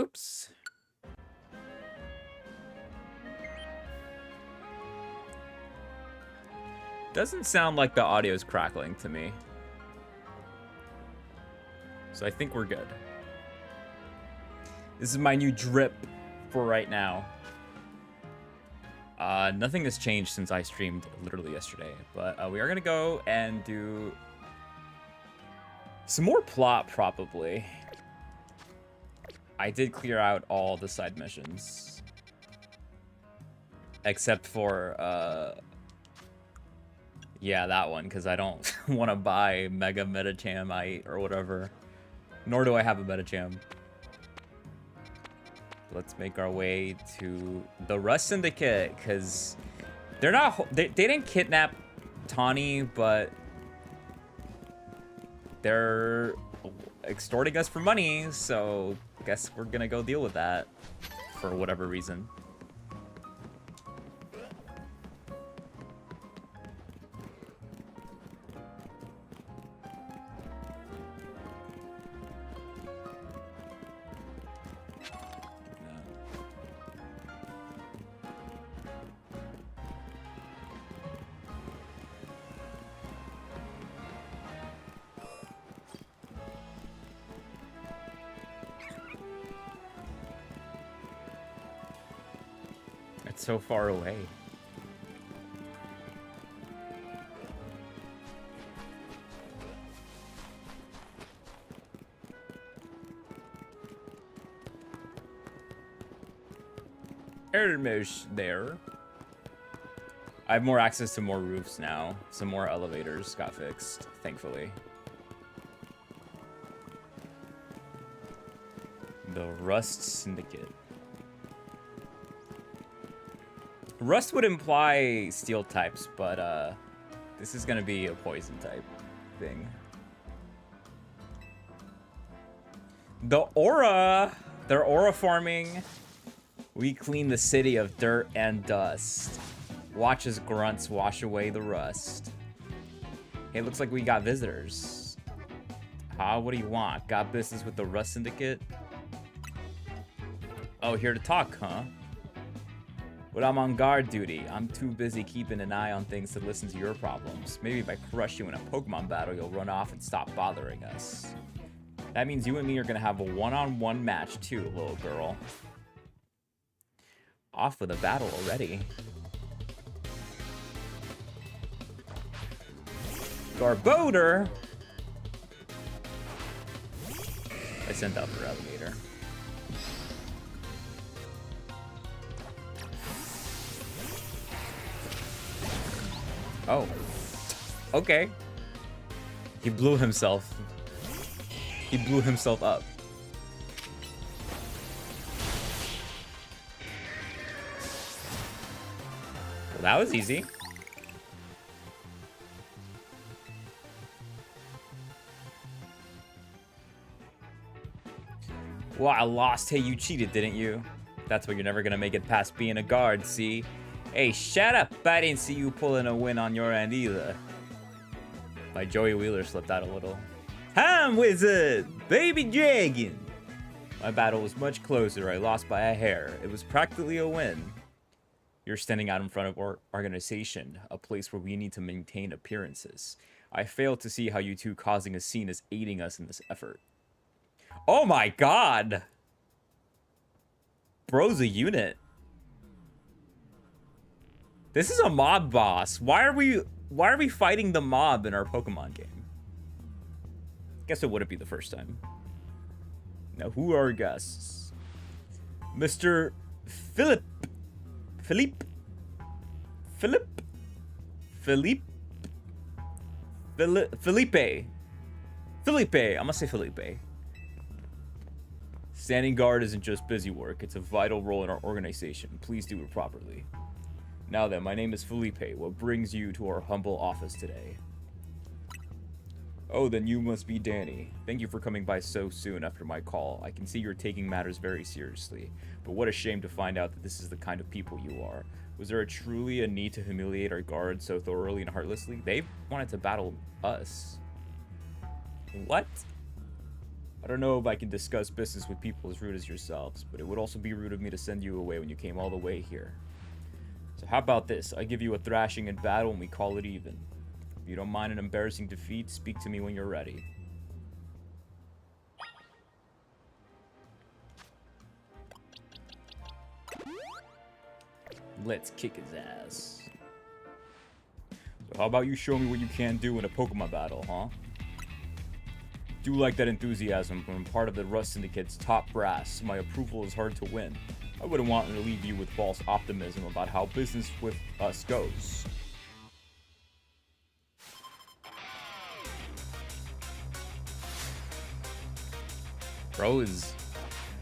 Oops. Doesn't sound like the audio's crackling to me. So I think we're good. This is my new drip for right now. Nothing has changed since I streamed literally yesterday. But we are going to go and do some more plot, probably. I did clear out all the side missions. Except for, yeah, that one, because I don't want to buy Mega Metachamite or whatever. Nor do I have a Metacham. Let's make our way to the Rust Syndicate, because they're not... They didn't kidnap Tawny, but they're extorting us for money, so I guess we're gonna go deal with that for whatever reason. It's so far away. Almost there. I have more access to more roofs now. Some more elevators got fixed, thankfully. The Rust Syndicate. Rust would imply steel types, but this is gonna be a poison type thing. The aura! They're aura farming. We clean the city of dirt and dust. Watch as grunts wash away the rust. Hey, looks like we got visitors. What do you want? Got business with the Rust Syndicate? Oh, here to talk, huh? But I'm on guard duty. I'm too busy keeping an eye on things to listen to your problems. Maybe if I crush you in a Pokemon battle, you'll run off and stop bothering us. That means you and me are gonna have a one-on-one match too, little girl. Off with a battle already. Garbodor! I sent out for Alligator. Oh. Okay. He blew himself. He blew himself up. Well, that was easy. Well, I lost. Hey, you cheated, didn't you? That's why you're never gonna make it past being a guard, see? Hey, shut up! I didn't see you pulling a win on your end either. My Joey Wheeler slipped out a little. Ham Wizard! Baby Dragon! My battle was much closer. I lost by a hair. It was practically a win. You're standing out in front of our organization, a place where we need to maintain appearances. I failed to see how you two causing a scene is aiding us in this effort. Oh my god! Bro's a unit. This is a mob boss. Why are we fighting the mob in our Pokemon game? Guess it wouldn't be the first time. Now, who are our guests? Mr. Felipe. I'm gonna say Felipe. Standing guard isn't just busy work. It's a vital role in our organization. Please do it properly. Now then, my name is Felipe. What brings you to our humble office today? Oh, then you must be Danny. Thank you for coming by so soon after my call. I can see you're taking matters very seriously. But what a shame to find out that this is the kind of people you are. Was there truly a need to humiliate our guards so thoroughly and heartlessly? They wanted to battle us. What? I don't know if I can discuss business with people as rude as yourselves, but it would also be rude of me to send you away when you came all the way here. So how about this? I give you a thrashing in battle and we call it even. If you don't mind an embarrassing defeat, speak to me when you're ready. Let's kick his ass. So how about you show me what you can do in a Pokemon battle, huh? Do like that enthusiasm from part of the Rust Syndicate's top brass. My approval is hard to win. I wouldn't want to leave you with false optimism about how business with us goes. Bro is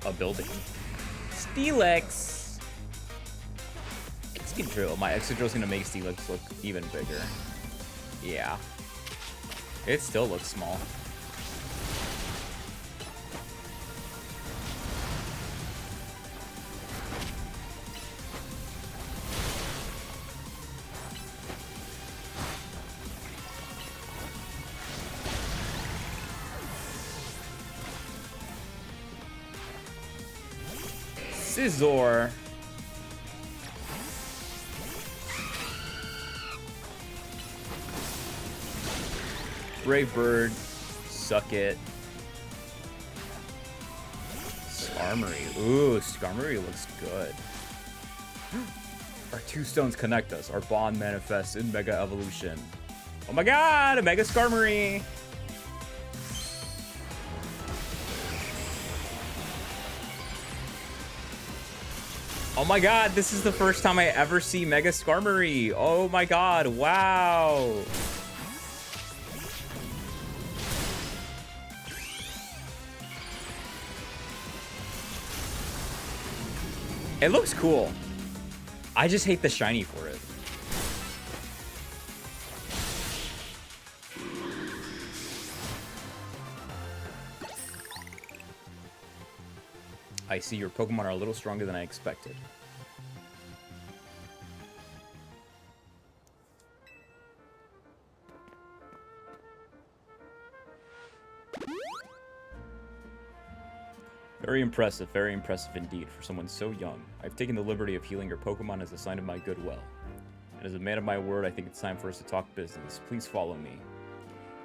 a building. Steelix! Excadrill. My Excadrill's gonna make Steelix look even bigger. Yeah. It still looks small. Scizor. Brave Bird. Suck it. Skarmory. Ooh, Skarmory looks good. Our two stones connect us. Our bond manifests in Mega Evolution. Oh my god, a Mega Skarmory! Oh my god, this is the first time I ever see Mega Skarmory. Oh my god, wow. It looks cool. I just hate the shiny for it. I see your Pokemon are a little stronger than I expected. Very impressive indeed for someone so young. I've taken the liberty of healing your Pokemon as a sign of my goodwill. And as a man of my word, I think it's time for us to talk business. Please follow me.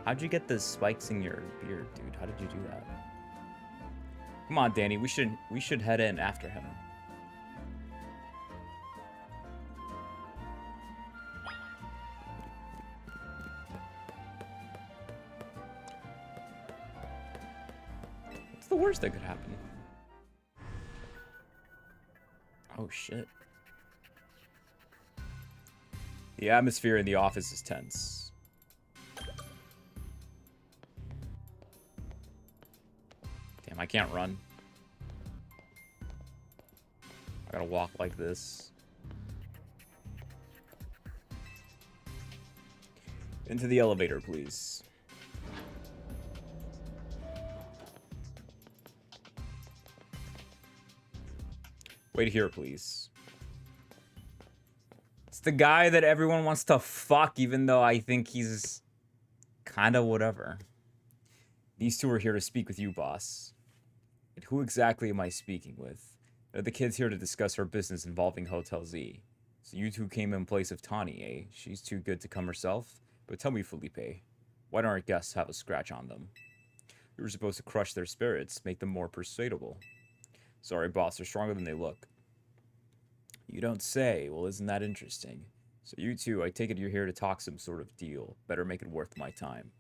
How'd you get the spikes in your beard, dude? How did you do that? Come on, Danny. We should head in after him. What's the worst that could happen? Oh, shit. The atmosphere in the office is tense. Damn, I can't run. I gotta walk like this. Into the elevator, please. Wait here, please. It's the guy that everyone wants to fuck, even though I think he's kind of whatever. These two are here to speak with you, boss. And who exactly am I speaking with? They're the kids here to discuss our business involving Hotel Z. So you two came in place of Tawny, eh? She's too good to come herself? But tell me, Felipe, why don't our guests have a scratch on them? We were supposed to crush their spirits, make them more persuadable. Sorry, boss, they're stronger than they look. You don't say. Well, isn't that interesting? So you two, I take it you're here to talk some sort of deal. Better make it worth my time.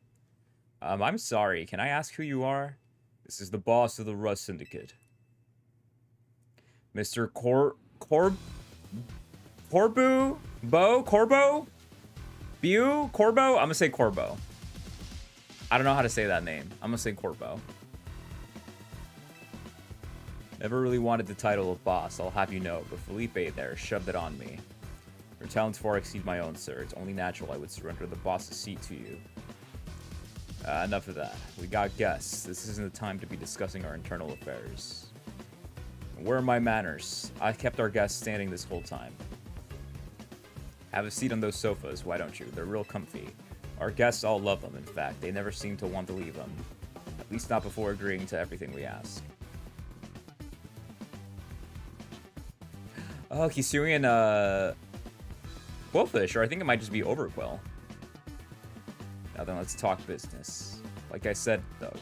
I'm sorry. Can I ask who you are? This is the boss of the Rust Syndicate. Mr. Corbo? Corbo? I'm gonna say Corbo. I don't know how to say that name. I'm gonna say Corbo. Never really wanted the title of boss, I'll have you know, but Felipe there shoved it on me. Your talents far exceed my own, sir. It's only natural I would surrender the boss's seat to you. Enough of that. We got guests. This isn't the time to be discussing our internal affairs. Where are my manners? I kept our guests standing this whole time. Have a seat on those sofas, why don't you? They're real comfy. Our guests all love them, in fact. They never seem to want to leave them. At least not before agreeing to everything we ask. Oh, he's suing Quillfish, or I think it might just be Overquill. Now then, let's talk business. Like I said, though,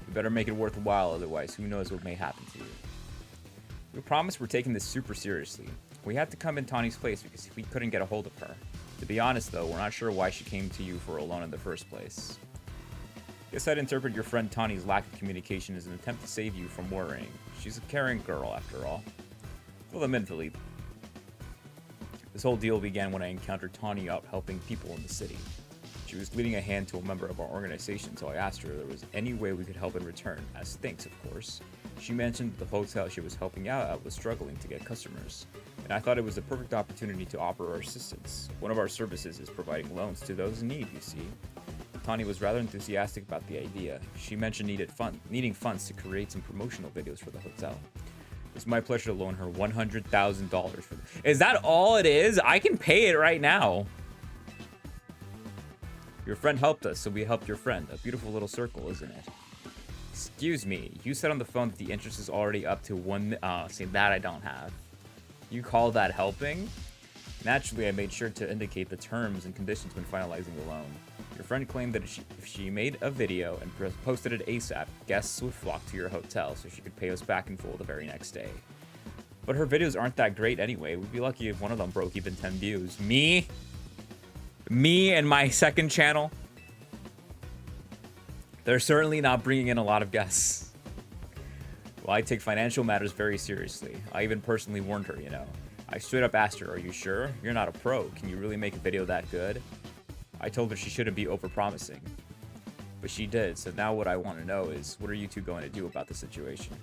we better make it worthwhile, otherwise who knows what may happen to you. We promise we're taking this super seriously. We had to come in Tawny's place because we couldn't get a hold of her. To be honest, though, we're not sure why she came to you for a loan in the first place. Guess I'd interpret your friend Tawny's lack of communication as an attempt to save you from worrying. She's a caring girl, after all. Well, admittedly, this whole deal began when I encountered Tawny out helping people in the city. She was leading a hand to a member of our organization, so I asked her if there was any way we could help in return, as thanks, of course. She mentioned the hotel she was helping out at was struggling to get customers, and I thought it was the perfect opportunity to offer our assistance. One of our services is providing loans to those in need, you see. Tawny was rather enthusiastic about the idea. She mentioned needing funds to create some promotional videos for the hotel. It's my pleasure to loan her $100,000 for this. Is that all it is? I can pay it right now. Your friend helped us, so we helped your friend. A beautiful little circle, isn't it? Excuse me, you said on the phone that the interest is already up to see, that I don't have. You call that helping? Naturally, I made sure to indicate the terms and conditions when finalizing the loan. Your friend claimed that if she made a video and posted it ASAP, guests would flock to your hotel so she could pay us back in full the very next day. But her videos aren't that great anyway. We'd be lucky if one of them broke even 10 views. Me and my second channel, they're certainly not bringing in a lot of guests. Well, I take financial matters very seriously. I even personally warned her, you know. I straight up asked her, are you sure? You're not a pro. Can you really make a video that good? I told her she shouldn't be overpromising. But she did, so now what I want to know is, what are you two going to do about the situation?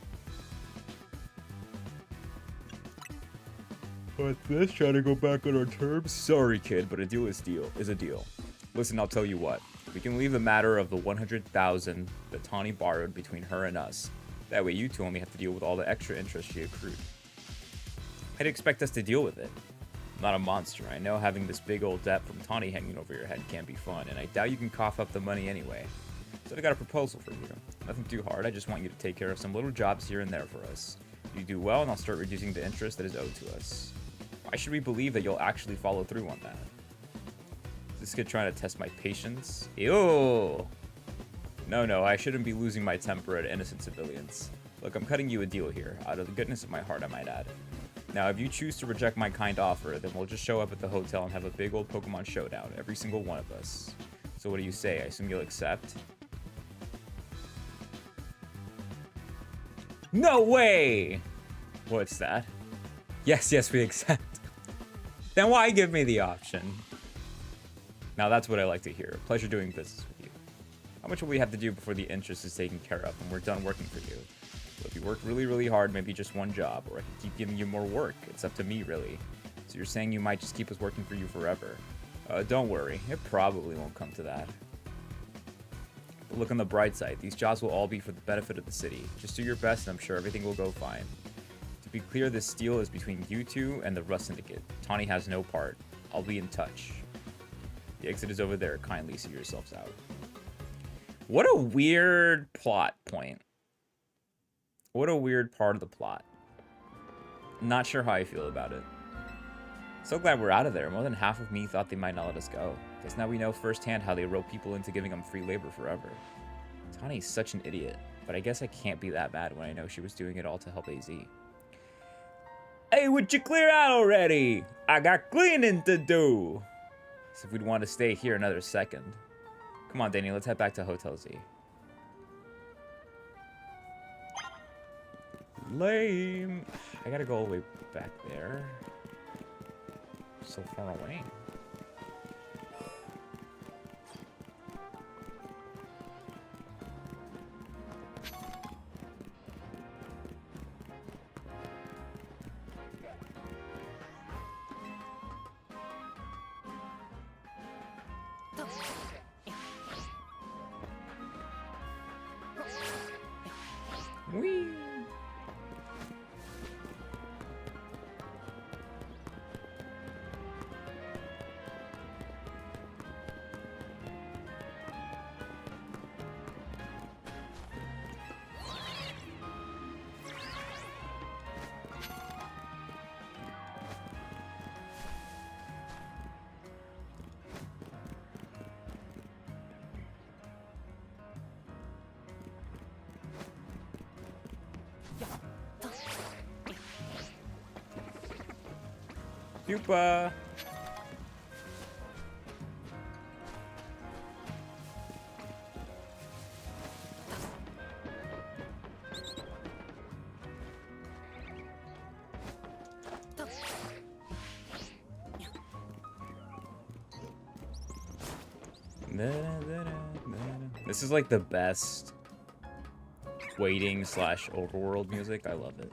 What's this? Trying to go back on our terms? Sorry, kid, but a deal is a deal. Listen, I'll tell you what. We can leave the matter of the $100,000 that Tawny borrowed between her and us. That way you two only have to deal with all the extra interest she accrued. I'd expect us to deal with it. I'm not a monster. I know having this big old debt from Tawny hanging over your head can be fun, and I doubt you can cough up the money anyway. So I got a proposal for you. Nothing too hard. I just want you to take care of some little jobs here and there for us. You do well, and I'll start reducing the interest that is owed to us. Why should we believe that you'll actually follow through on that? Is this kid trying to test my patience? Ew! No, I shouldn't be losing my temper at innocent civilians. Look, I'm cutting you a deal here, out of the goodness of my heart, I might add. Now, if you choose to reject my kind offer, then we'll just show up at the hotel and have a big old Pokemon showdown, every single one of us. So what do you say? I assume you'll accept? No way! What's that? Yes, we accept. Then why give me the option? Now that's what I like to hear. Pleasure doing business with you. How much will we have to do before the interest is taken care of and we're done working for you? Well, if you work really, really hard, maybe just one job, or I can keep giving you more work. It's up to me, really. So you're saying you might just keep us working for you forever? Don't worry. It probably won't come to that. But look on the bright side. These jobs will all be for the benefit of the city. Just do your best and I'm sure everything will go fine. To be clear, this deal is between you two and the Rust Syndicate. Tawny has no part. I'll be in touch. The exit is over there. Kindly see yourselves out. What a weird plot point. What a weird part of the plot. Not sure how I feel about it. So glad we're out of there. More than half of me thought they might not let us go. Guess now we know firsthand how they rope people into giving them free labor forever. Tawny's such an idiot, but I guess I can't be that bad when I know she was doing it all to help AZ. Hey, would you clear out already? I got cleaning to do. So if we'd want to stay here another second. Come on, Danny, let's head back to Hotel Z. Lame. I gotta go all the way back there. So far away. Whee! Pupa. This is like the best waiting / overworld music. I love it.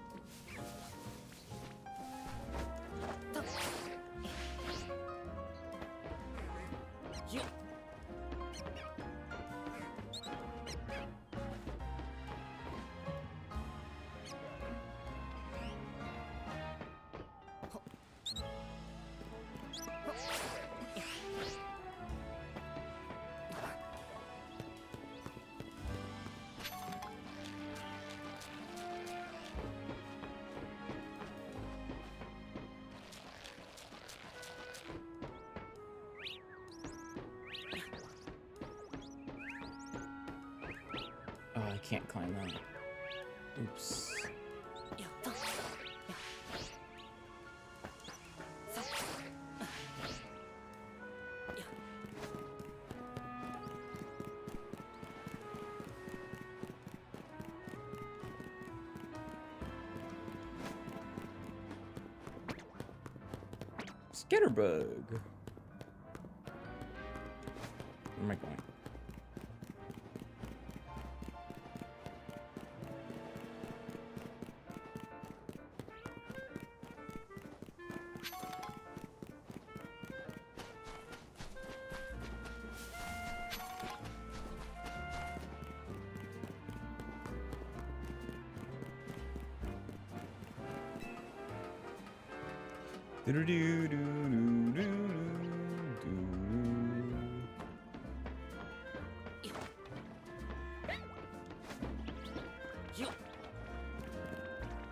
Oh, I can't climb that. Oops. Skitterbug. Where am I going?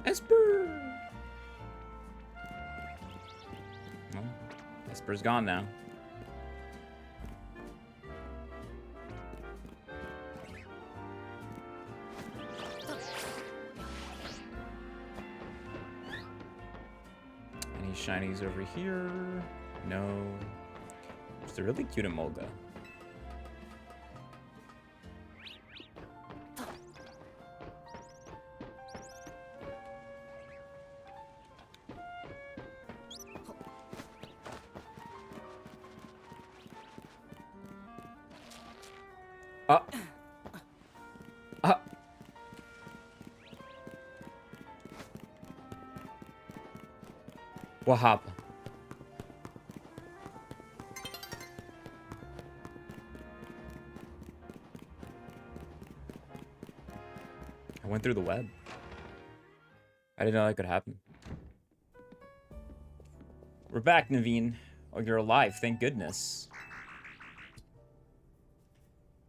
Esper! Well, Esper's gone now. Any shinies over here? No. There's a really cute Emolga. What happened? I went through the web. I didn't know that could happen. We're back, Naveen. Oh, you're alive. Thank goodness.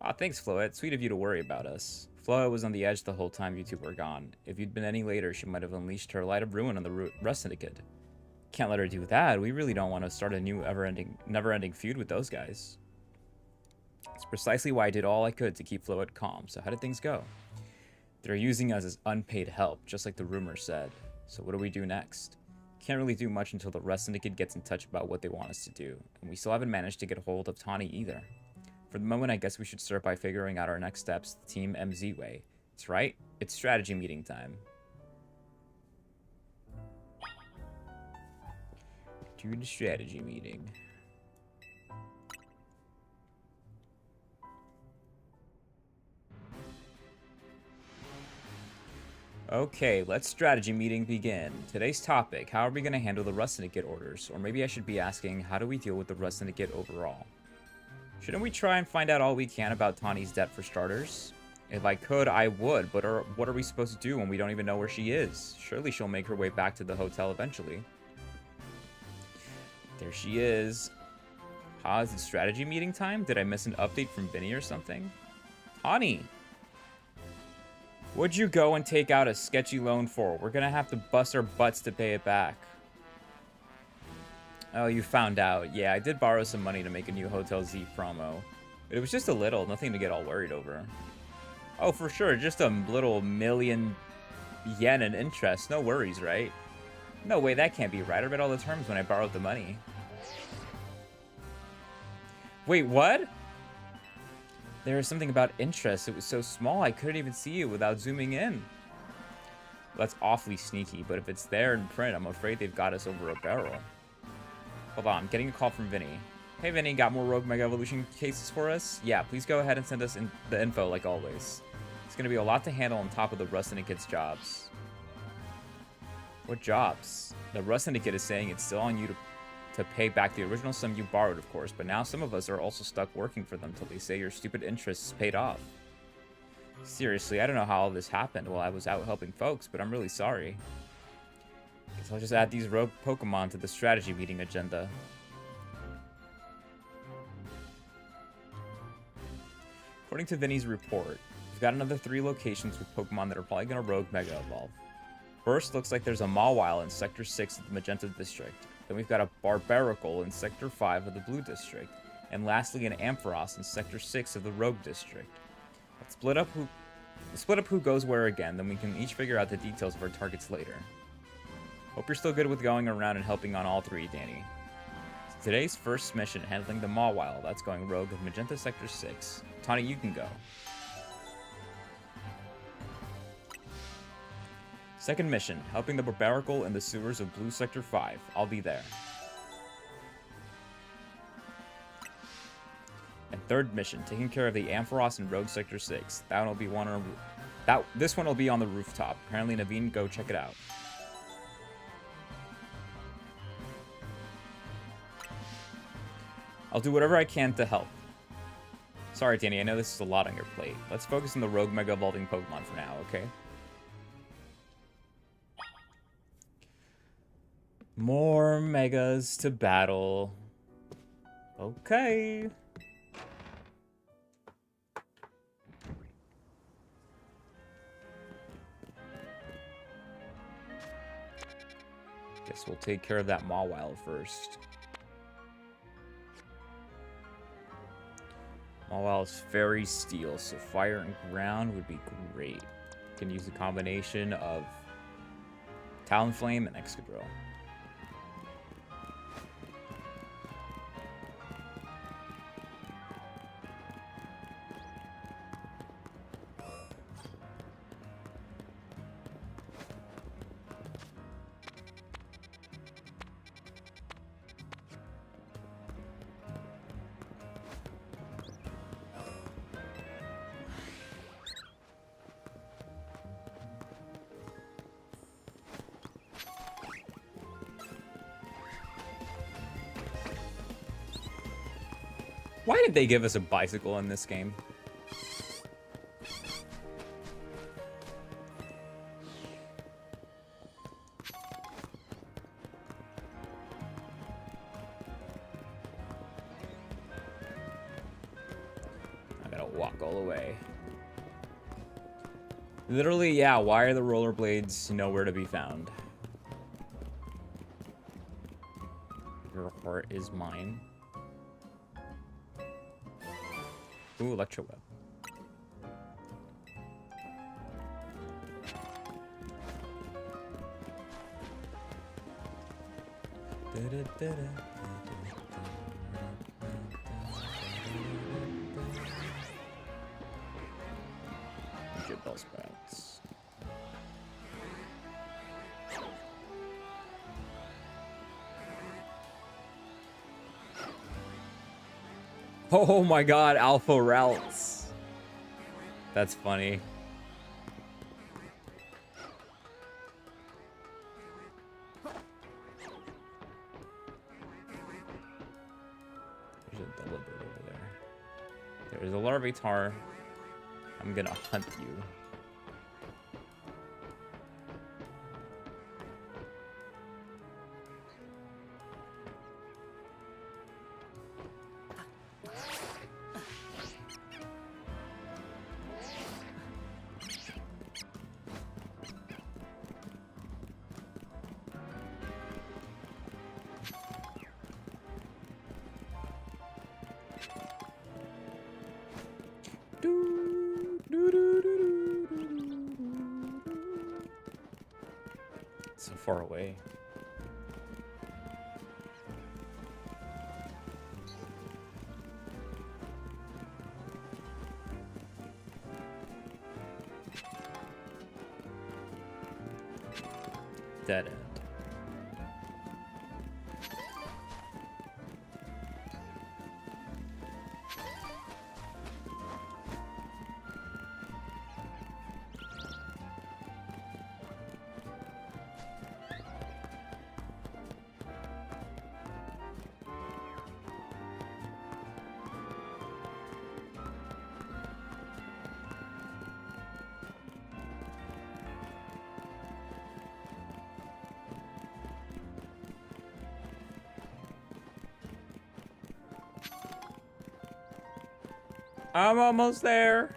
Aw, thanks, Floette. Sweet of you to worry about us. Floette was on the edge the whole time you two were gone. If you'd been any later, she might have unleashed her light of ruin on the Rust Syndicate. Can't let her do that. We really don't want to start a new never-ending feud with those guys. It's precisely why I did all I could to keep Floette calm. So how did things go? They're using us as unpaid help, just like the rumor said. So what do we do next? Can't really do much until the Rust Syndicate gets in touch about what they want us to do. And we still haven't managed to get a hold of Tawny either. For the moment, I guess we should start by figuring out our next steps the Team MZ way. That's right. It's strategy meeting time. To the strategy meeting. Okay, let's strategy meeting begin. Today's topic, how are we going to handle the Rust Syndicate orders? Or maybe I should be asking, how do we deal with the Rust Syndicate overall? Shouldn't we try and find out all we can about Tawny's debt for starters? If I could, I would, but what are we supposed to do when we don't even know where she is? Surely she'll make her way back to the hotel eventually. There she is. Is it strategy meeting time? Did I miss an update from Vinny or something? Tawny! What'd you go and take out a sketchy loan for? We're gonna have to bust our butts to pay it back. Oh, you found out. Yeah, I did borrow some money to make a new Hotel Z promo. But it was just a little, nothing to get all worried over. Oh, for sure, just a little $1 million yen in interest. No worries, right? No way, that can't be right. I read all the terms when I borrowed the money. Wait, what? There is something about interest. It was so small I couldn't even see it without zooming in. Well, that's awfully sneaky, but if it's there in print, I'm afraid they've got us over a barrel. Hold on, I'm getting a call from Vinny. Hey Vinny, got more Rogue Mega Evolution cases for us? Yeah, please go ahead and send us the info like always. It's gonna be a lot to handle on top of the Rust Syndicate's jobs. What jobs? The Rust Syndicate is saying it's still on you to pay back the original sum you borrowed, of course, but now some of us are also stuck working for them till they say your stupid interest is paid off. Seriously, I don't know how all this happened while I was out helping folks, but I'm really sorry. Guess I'll just add these rogue Pokemon to the strategy meeting agenda. According to Vinny's report, we've got another 3 locations with Pokemon that are probably going to Rogue Mega Evolve. First, looks like there's a Mawile in Sector 6 of the Magenta District. Then we've got a Barbaracle in Sector 5 of the Blue District. And lastly, an Ampharos in Sector 6 of the Rogue District. Let's split up who goes where again, then we can each figure out the details of our targets later. Hope you're still good with going around and helping on all 3, Danny. So today's first mission, handling the Mawile, that's going rogue of Magenta Sector 6. Tawny, you can go. Second mission, helping the Barbaracle in the sewers of Blue Sector 5. I'll be there. And third mission, taking care of the Ampharos in Rogue Sector 6. This one will be on the rooftop. Apparently, Naveen, go check it out. I'll do whatever I can to help. Sorry, Danny, I know this is a lot on your plate. Let's focus on the Rogue Mega Evolving Pokemon for now, okay? More Megas to battle. Okay. Guess we'll take care of that Mawile first. Mawile is Fairy Steel, so Fire and Ground would be great. Can use a combination of Talonflame and Excadrill. Why did they give us a bicycle in this game? I gotta walk all the way. Literally, yeah, why are the rollerblades nowhere to be found? Your heart is mine. Ooh, Electro Web. Get those sprouts. Oh my god, Alpha Routes. That's funny. There's a Delibird over there. There's a Larvitar. I'm gonna hunt you. Do, do, do, do, do. So far away. Dead end. I'm almost there.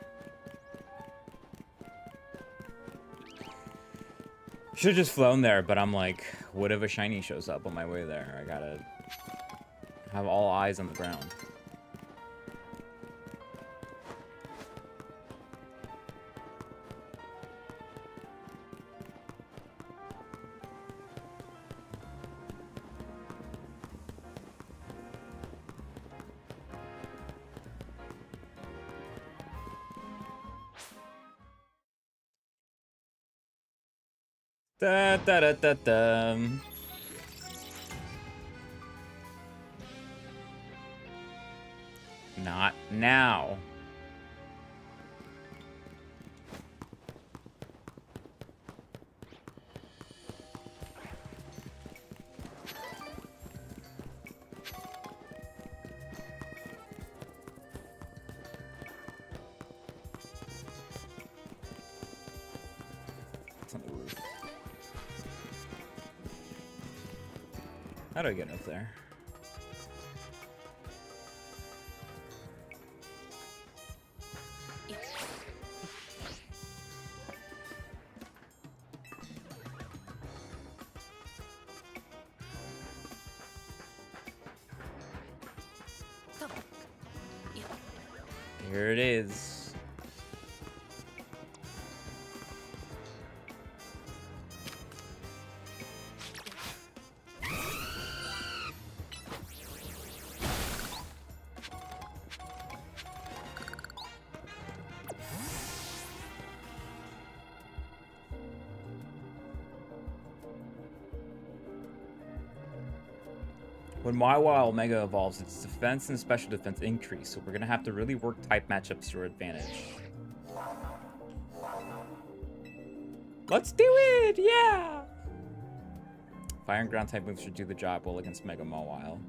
Should've just flown there, but I'm like, what if a shiny shows up on my way there? I gotta have all eyes on the ground. Da da da da da. Not now. It's on the roof. How do I get up there? Here it is. When Mawile Mega evolves, its defense and special defense increase, so we're gonna have to really work type matchups to our advantage. Let's do it! Yeah! Fire and ground type moves should do the job well against Mega Mawile.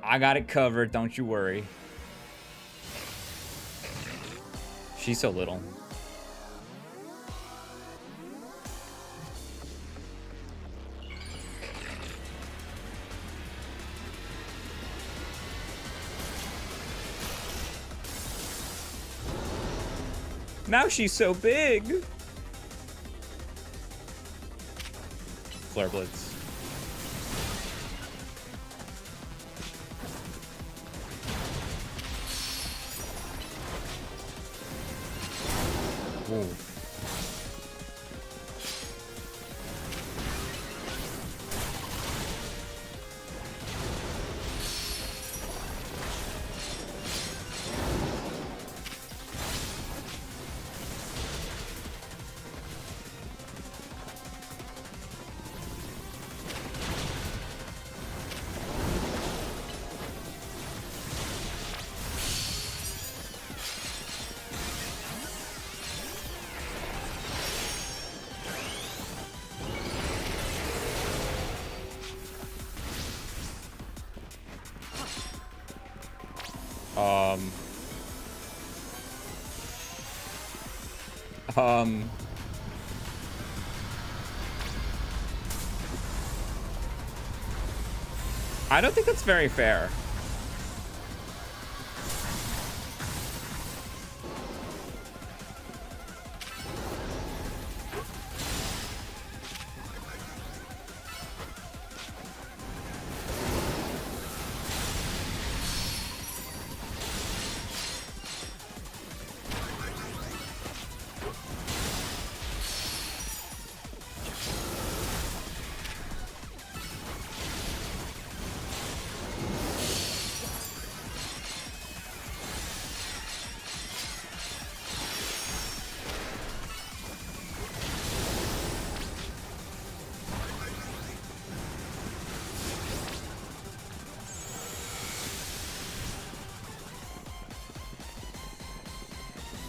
I got it covered, don't you worry. She's so little. Now she's so big. Flare Blitz. Whoa. I don't think that's very fair.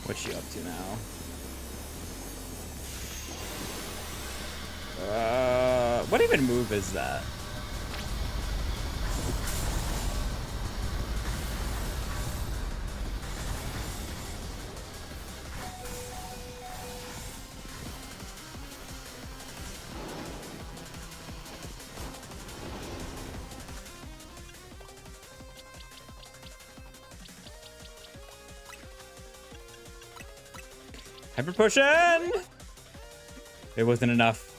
What's she up to now? What even move is that? Hyper potion! It wasn't enough.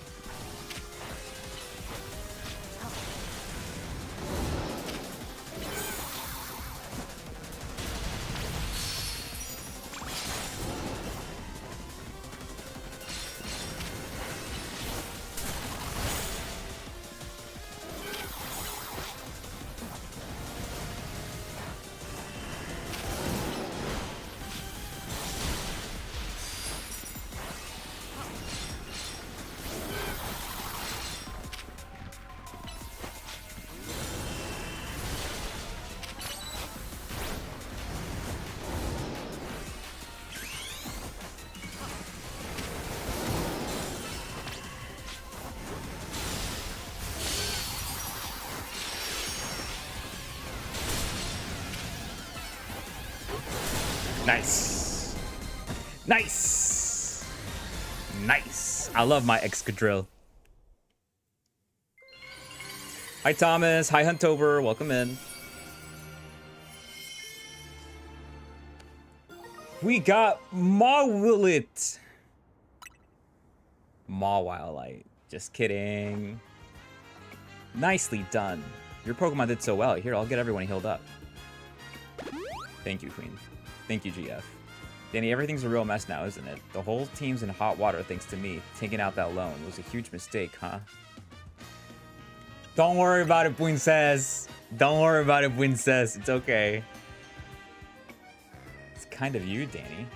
Nice. Nice. Nice. I love my Excadrill. Hi, Thomas. Hi, Huntover. Welcome in. We got Mawillet. Mawilite. Just kidding. Nicely done. Your Pokemon did so well. Here, I'll get everyone healed up. Thank you, Queen. Thank you, GF. Danny, everything's a real mess now, isn't it? The whole team's in hot water thanks to me. Taking out that loan was a huge mistake, huh? Don't worry about it, Princess. Don't worry about it, Princess. It's okay. It's kind of you, Danny.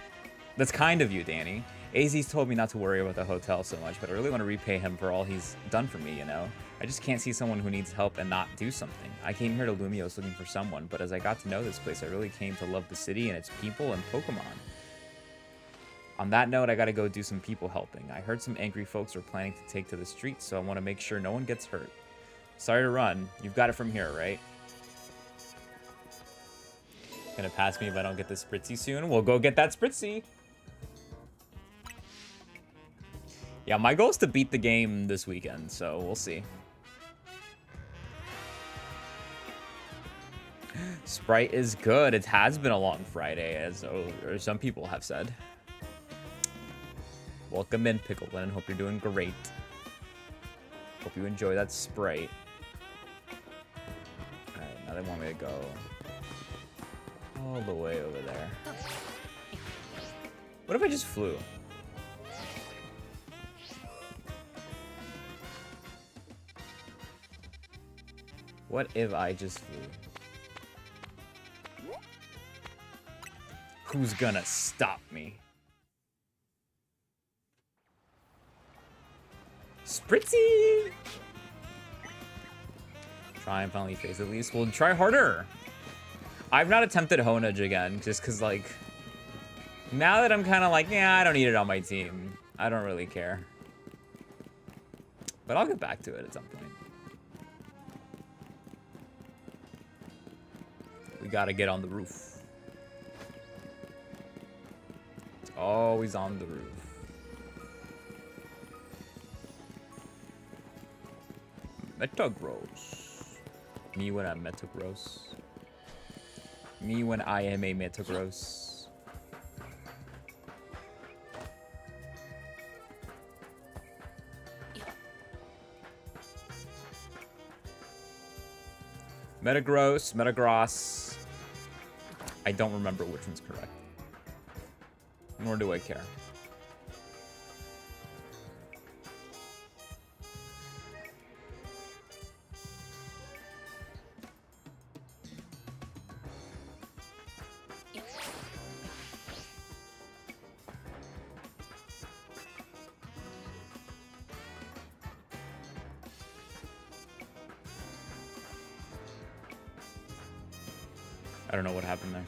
That's kind of you, Danny. AZ's told me not to worry about the hotel so much, but I really want to repay him for all he's done for me, you know? I just can't see someone who needs help and not do something. I came here to Lumios looking for someone, but as I got to know this place, I really came to love the city and its people and Pokemon. On that note, I gotta go do some people helping. I heard some angry folks are planning to take to the streets, so I want to make sure no one gets hurt. Sorry to run. You've got it from here, right? Gonna pass me if I don't get this Spritzy soon. We'll go get that Spritzy. Yeah, my goal is to beat the game this weekend, so we'll see. Sprite is good. It has been a long Friday, as some people have said. Welcome in, Picklin. Hope you're doing great. Hope you enjoy that Sprite. Alright, now they want me to go all the way over there. What if I just flew? What if I just flew? Who's gonna stop me? Spritzy! Try and finally face at least. We'll try harder. I've not attempted Honedge again, just because, like, now that I'm kind of like, yeah, I don't need it on my team. I don't really care. But I'll get back to it at some point. We gotta get on the roof. It's always on the roof. Metagross. Me when I'm Metagross. Me when I am a Metagross. Metagross, Metagross. I don't remember which one's correct. Nor do I care. I don't know what happened there.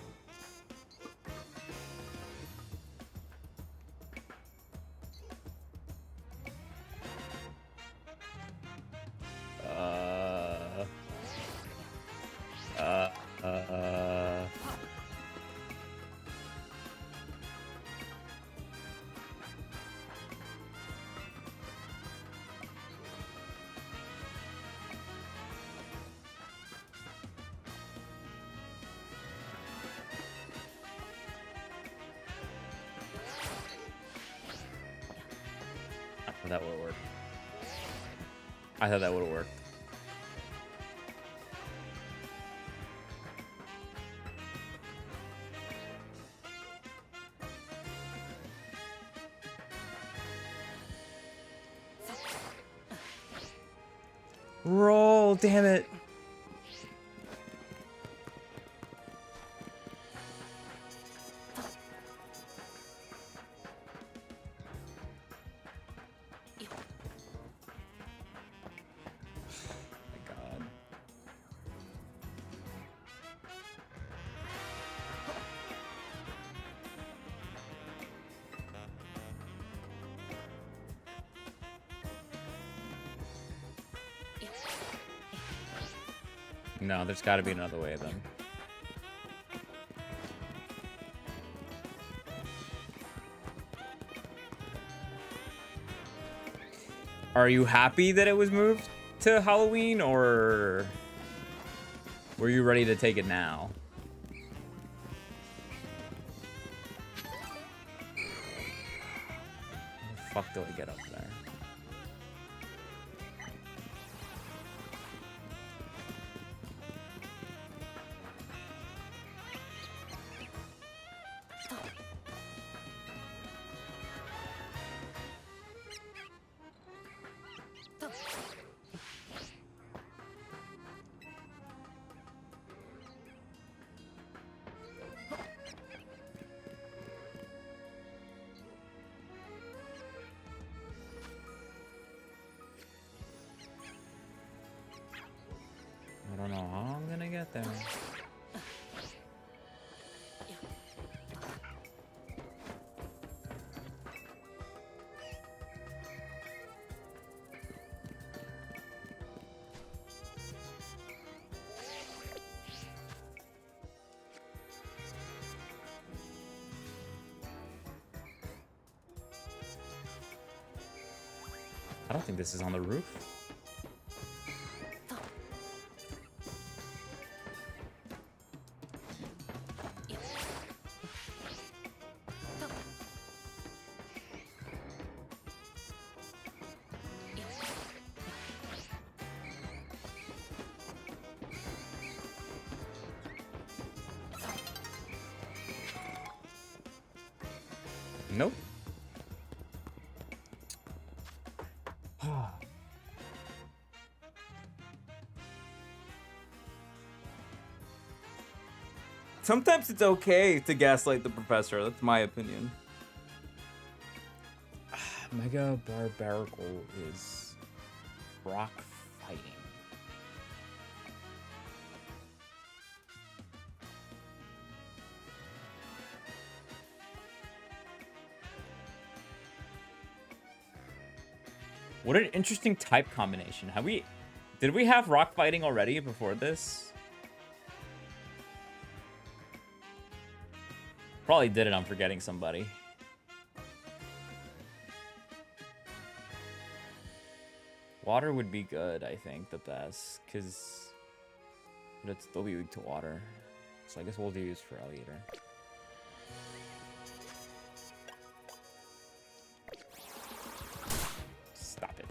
Oh, that would have worked. I thought that would have worked. Roll, damn it. No, there's got to be another way then. Are you happy that it was moved to Halloween, or were you ready to take it now? How the fuck do I get up there? I don't know how I'm gonna get there. I don't think this is on the roof. Nope. Sometimes it's okay to gaslight the professor. That's my opinion. Mega Barbarical is rock fighting. What an interesting type combination. Did we have rock fighting already before this? Probably did it. I'm forgetting somebody. Water would be good, I think, the best, because it'd still be weak to water. So I guess we'll use for Alligator. Stop it.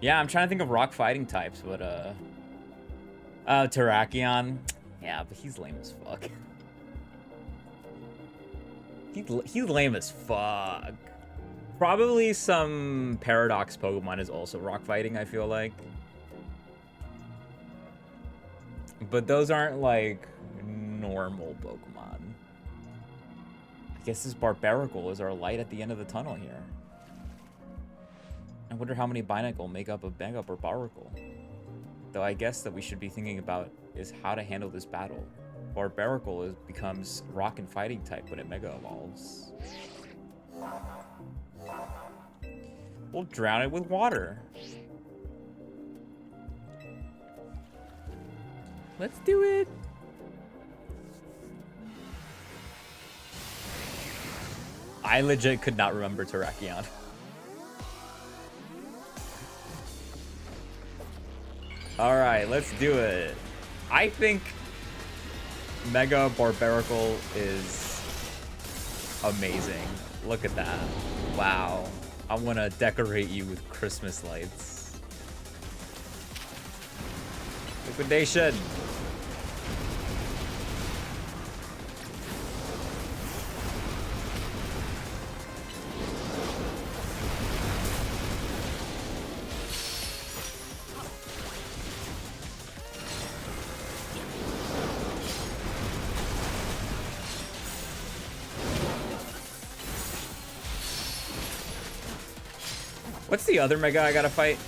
Yeah, I'm trying to think of rock fighting types, but Terrakion. Yeah, but he's lame as fuck. He's lame as fuck. Probably some Paradox Pokemon is also rock fighting, I feel like. But those aren't like normal Pokemon. I guess this Barbarical is our light at the end of the tunnel here. I wonder how many Binacle make up of Mega Barbarical. Though I guess that we should be thinking about is how to handle this battle. Barbarical becomes rock and fighting type when it Mega evolves. We'll drown it with water. Let's do it. I legit could not remember Terrakion. All right, let's do it. I think Mega Barbarical is amazing. Look at that. Wow. I want to decorate you with Christmas lights. Liquidation. What's the other Mega I gotta fight?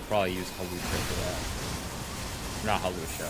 Probably use Halusha for that. Not Halusha.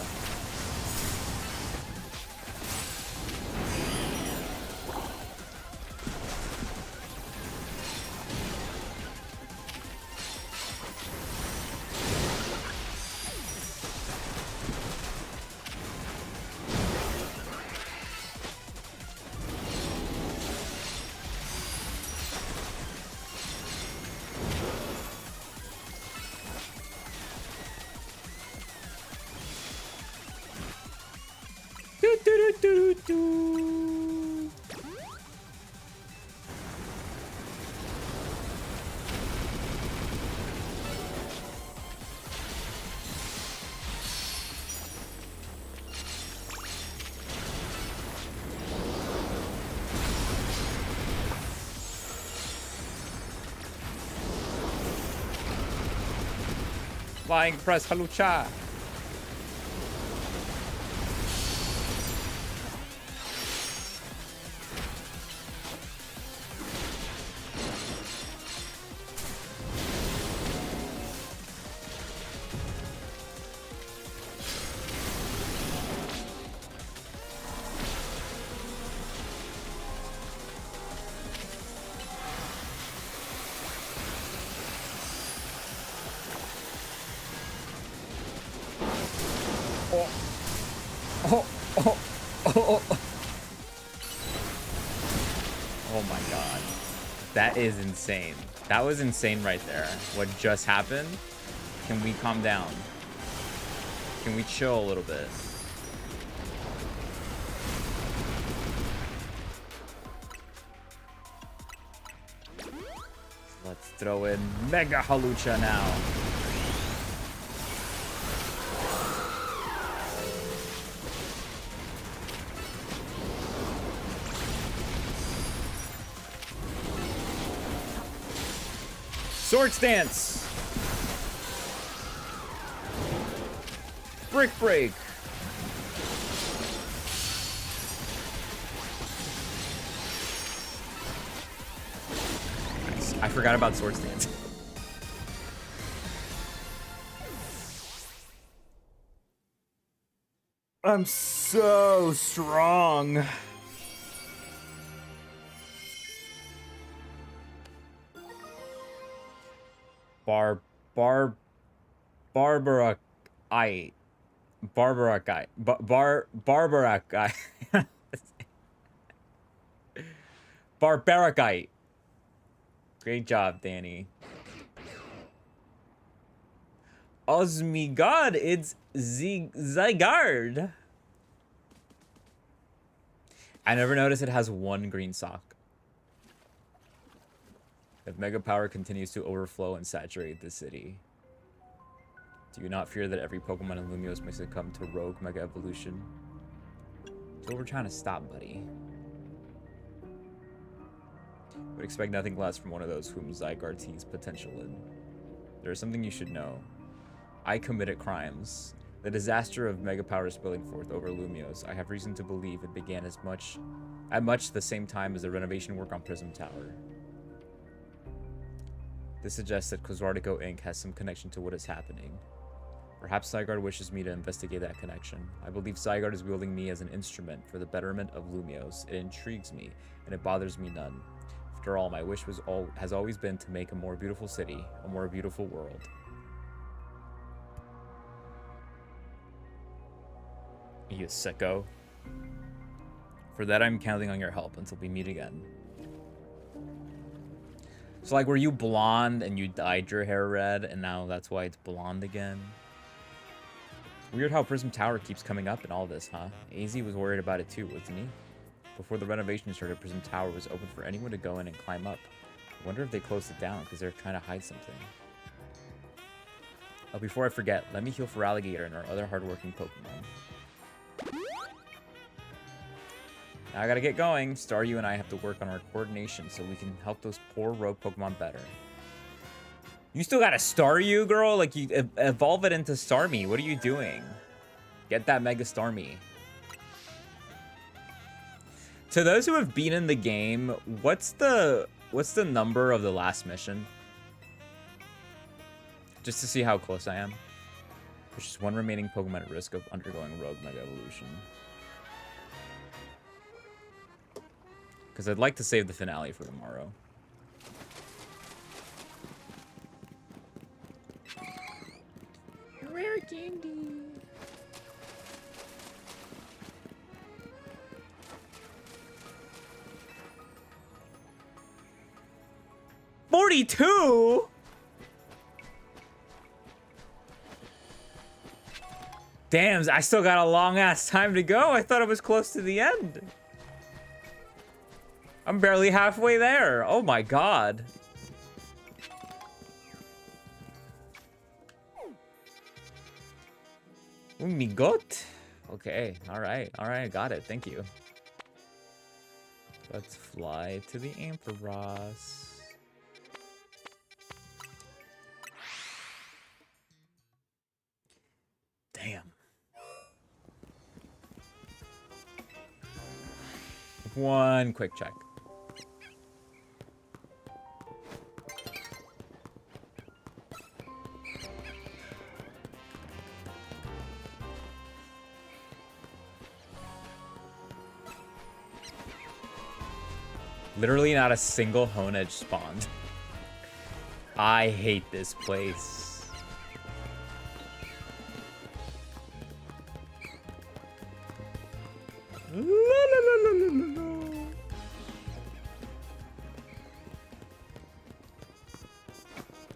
Flying press Halucha. That is insane. That was insane right there. What just happened? Can we calm down? Can we chill a little bit? Let's throw in Mega Halucha now. Sword Stance! Brick Break! Nice. I forgot about Sword Stance. I'm so strong. Barbarakite. Barbarakite. Great job, Danny. Osmigod, it's Zygarde. I never noticed it has one green sock. If Mega Power continues to overflow and saturate the city, do you not fear that every Pokemon in Lumiose may succumb to rogue Mega Evolution? That's what we're trying to stop, buddy. Would expect nothing less from one of those whom Zygarde sees potential in. There is something you should know. I committed crimes. The disaster of Mega Power spilling forth over Lumiose, I have reason to believe it began as much at much the same time as the renovation work on Prism Tower. This suggests that Coswardico Inc. has some connection to what is happening. Perhaps Zygarde wishes me to investigate that connection. I believe Zygarde is wielding me as an instrument for the betterment of Lumios. It intrigues me, and it bothers me none. After all, my wish has always been to make a more beautiful city, a more beautiful world. You sicko. For that, I'm counting on your help until we meet again. So, like, were you blonde and you dyed your hair red, and now that's why it's blonde again? Weird how Prism Tower keeps coming up in all this, huh? AZ was worried about it too, wasn't he? Before the renovation started, Prism Tower was open for anyone to go in and climb up. I wonder if they closed it down because they're trying to hide something. Oh, before I forget, let me heal for Alligator and our other hardworking Pokemon. Now I gotta get going. Staryu and I have to work on our coordination so we can help those poor rogue Pokemon better. You still got a Staryu, girl? Like, you evolve it into Starmie. What are you doing? Get that Mega Starmie. To those who have been in the game, what's the number of the last mission? Just to see how close I am. There's just one remaining Pokemon at risk of undergoing Rogue Mega Evolution. Because I'd like to save the finale for tomorrow. Rare candy. $42? Damn, I still got a long ass time to go. I thought it was close to the end. I'm barely halfway there. Oh my god. Oh my god. Okay, alright, I got it. Thank you. Let's fly to the Ampharos. Damn. One quick check. Literally not a single Honedge spawned. I hate this place. La, la, la, la, la, la.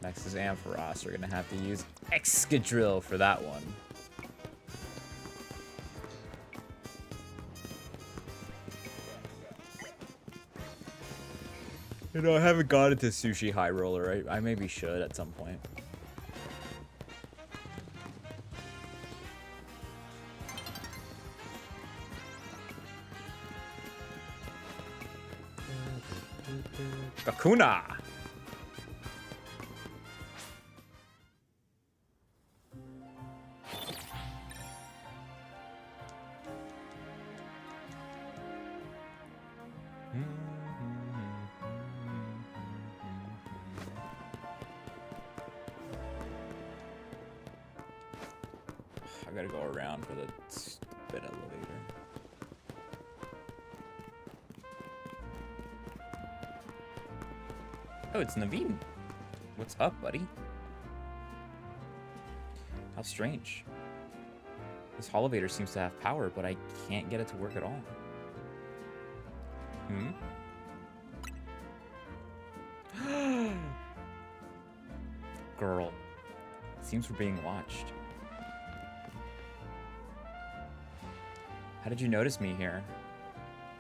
Next is Ampharos. We're gonna have to use Excadrill for that one. You know, I haven't got into Sushi High Roller. I maybe should at some point. Kakuna! I gotta go around for the stupid elevator. Oh, it's Naveen. What's up, buddy? How strange. This elevator seems to have power, but I can't get it to work at all. Girl. Seems we're being watched. How did you notice me here?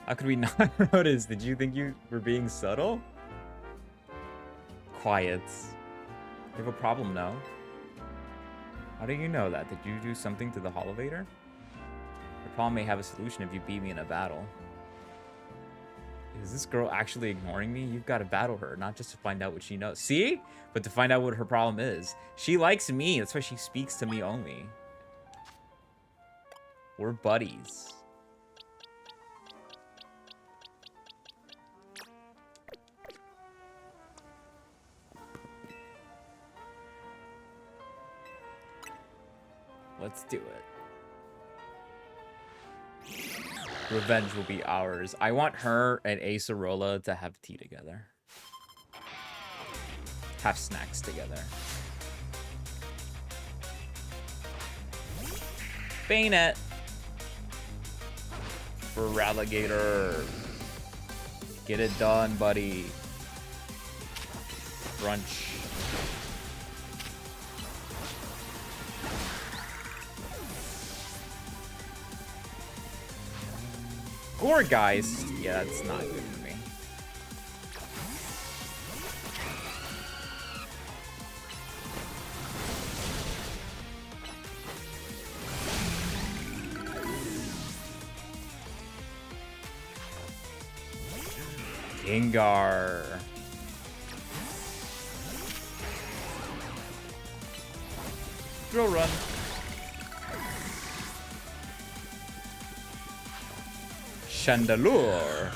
How could we not notice? Did you think you were being subtle? Quiet. You have a problem, no? How do you know that? Did you do something to the Holovator? The problem may have a solution if you beat me in a battle. Is this girl actually ignoring me? You've got to battle her, not just to find out what she knows. See? But to find out what her problem is. She likes me. That's why she speaks to me only. We're buddies. let's do it. Revenge will be ours. I want her and Acerola to have tea together. Have snacks together. Bayonet. For Alligator. Get it done, buddy. Brunch. Gourgeist. Yeah, that's not good for me. Gengar. Drill run. Chandelure.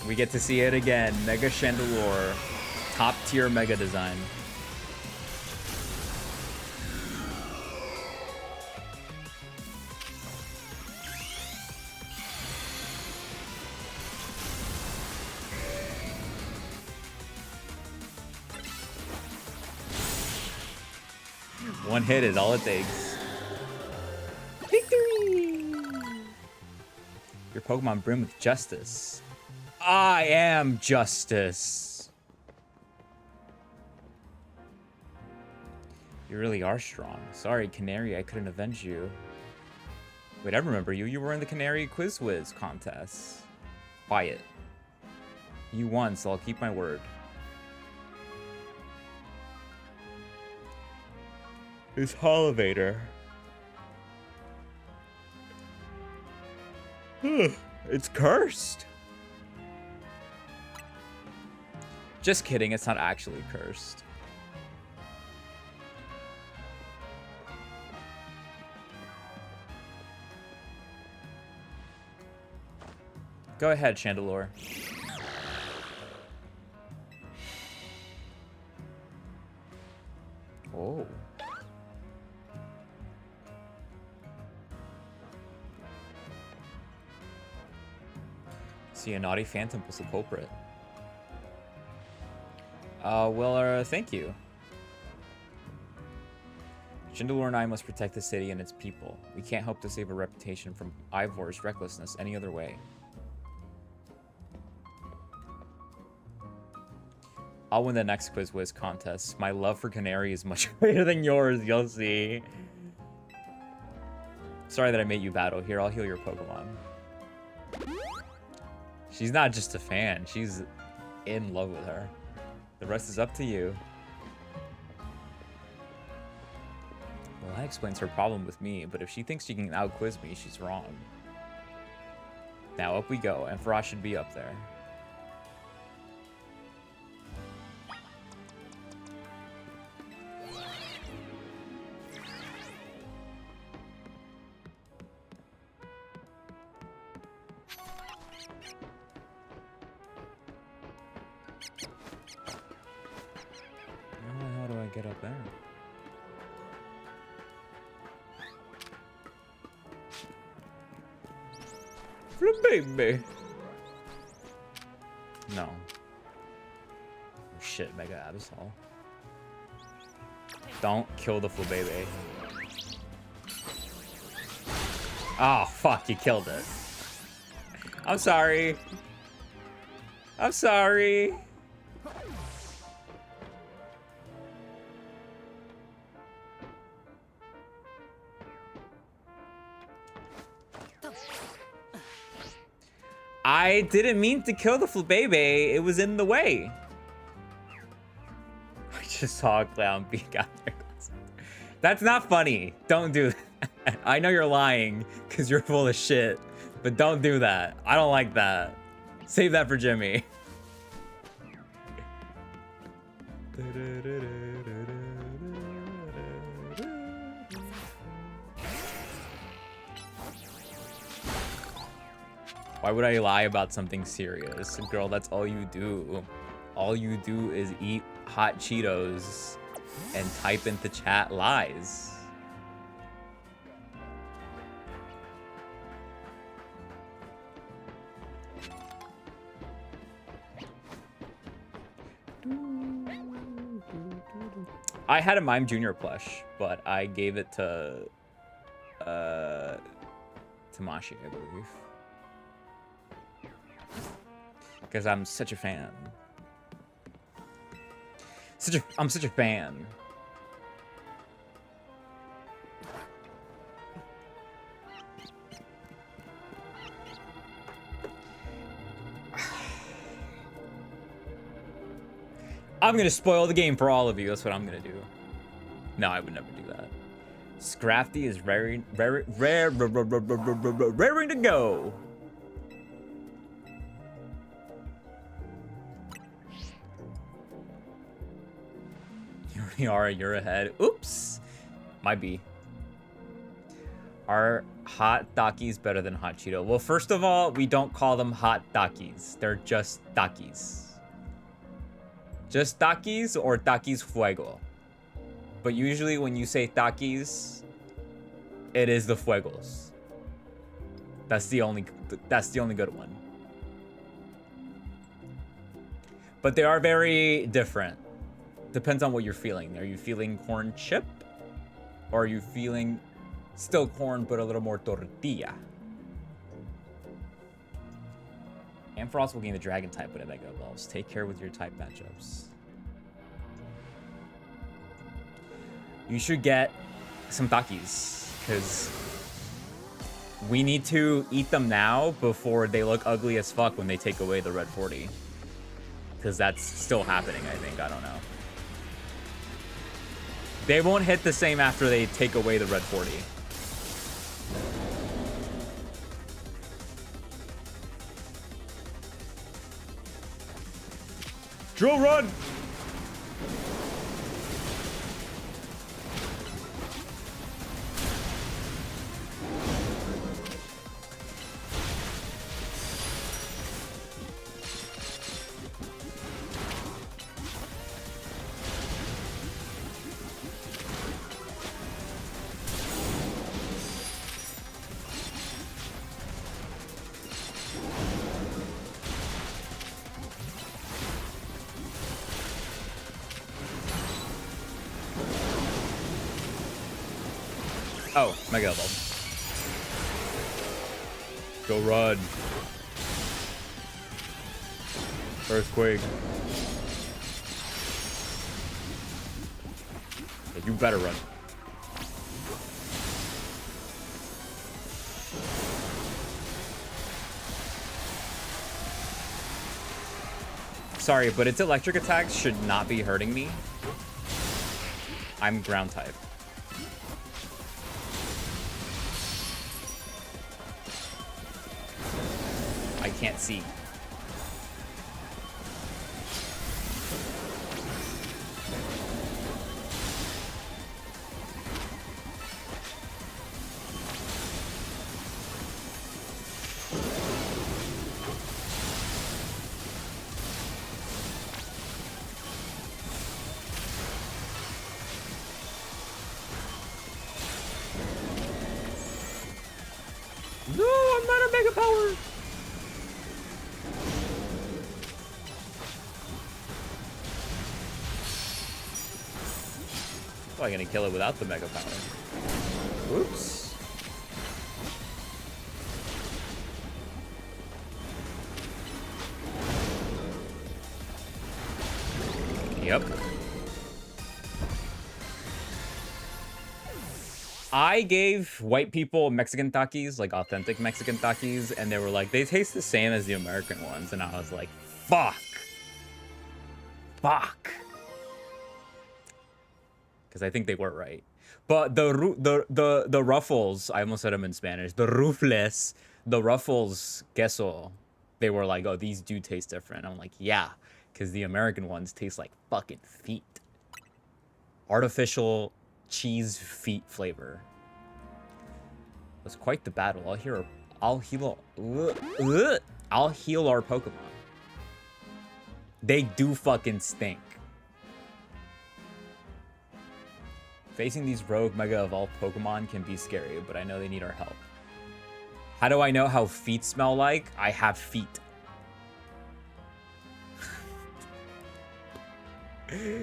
We get to see it again. Mega Chandelure. Top tier mega design. One hit is all it takes. Victory! Your Pokemon brim with justice. I am justice. You really are strong. Sorry, Canary, I couldn't avenge you. Wait, I remember you. You were in the Canary Quiz Wiz contest. Quiet. You won, so I'll keep my word. It's Holivator. It's cursed. Just kidding, it's not actually cursed. Go ahead, Chandelure. Oh. See, a naughty phantom was the culprit. Thank you. Chandelure and I must protect the city and its people. We can't hope to save a reputation from Ivor's recklessness any other way. I'll win the next Quiz Wiz contest. My love for Canary is much greater than yours, you'll see. Sorry that I made you battle. Here, I'll heal your Pokemon. She's not just a fan, she's in love with her. The rest is up to you. Well, that explains her problem with me, but if she thinks she can out-quiz me, she's wrong. Now up we go, and Frost should be up there. How do I get up there? Baby. No. Oh, shit, Mega Absol. Don't kill the Flabébé. Oh, fuck, you killed it. I'm sorry. I'm sorry. I didn't mean to kill the Flabébé. It was in the way. I just saw a clown peek out there. That's not funny. Don't do that. I know you're lying because you're full of shit, but don't do that. I don't like that. Save that for Jimmy. Why would I lie about something serious? Girl, that's all you do. All you do is eat hot Cheetos and type into chat lies. I had a Mime Jr. plush, but I gave it to Tamashi, I believe. Because I'm such a fan. I'm such a fan. I'm gonna spoil the game for all of you. That's what I'm gonna do. No, I would never do that. Scrafty is raring to go. Yara, you're ahead. Oops. Might be. Are hot Takis better than hot Cheeto? Well, first of all, we don't call them hot Takis. They're just Takis. Just Takis or Takis Fuego. But usually when you say Takis, it is the Fuegos. That's the only good one. But they are very different. Depends on what you're feeling. Are you feeling corn chip? Or are you feeling still corn but a little more tortilla? Ampharos will gain the dragon type when it mega evolves. Take care with your type matchups. You should get some Takis, because we need to eat them now before they look ugly as fuck when they take away the red 40. Because that's still happening, I think. I don't know. They won't hit the same after they take away the red 40. Drill run! Oh, Mega Evolve. Go run. Earthquake. Yeah, you better run. Sorry, but its electric attacks should not be hurting me. I'm ground type. I can't see. No, I'm not a Mega Power. Probably gonna kill it without the Mega Power. Oops. Yep. I gave white people Mexican Takis, like authentic Mexican Takis, and they were like, they taste the same as the American ones, and I was like, fuck. Fuck. Because I think they were right. But the Ruffles, I almost said them in Spanish, the Rufles, the Ruffles queso, they were like, oh, these do taste different. I'm like, yeah, because the American ones taste like fucking feet. Artificial cheese feet flavor. It was quite the battle. I'll heal. I'll heal our Pokemon. They do fucking stink. Facing these rogue Mega Evolved Pokemon can be scary, but I know they need our help. How do I know how feet smell like? I have feet.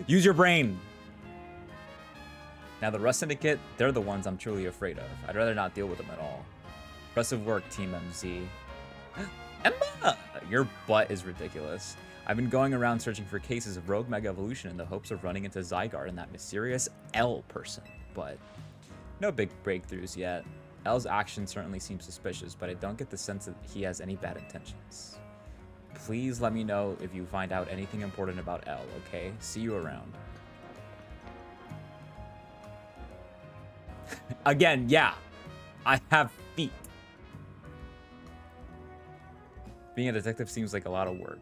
Use your brain. Now the Rust Syndicate, they're the ones I'm truly afraid of. I'd rather not deal with them at all. Impressive work, Team MZ. Emma! Your butt is ridiculous. I've been going around searching for cases of rogue Mega Evolution in the hopes of running into Zygarde and that mysterious L person, but no big breakthroughs yet. L's action certainly seems suspicious, but I don't get the sense that he has any bad intentions. Please let me know if you find out anything important about L, okay? See you around. Again, yeah. I have feet. Being a detective seems like a lot of work.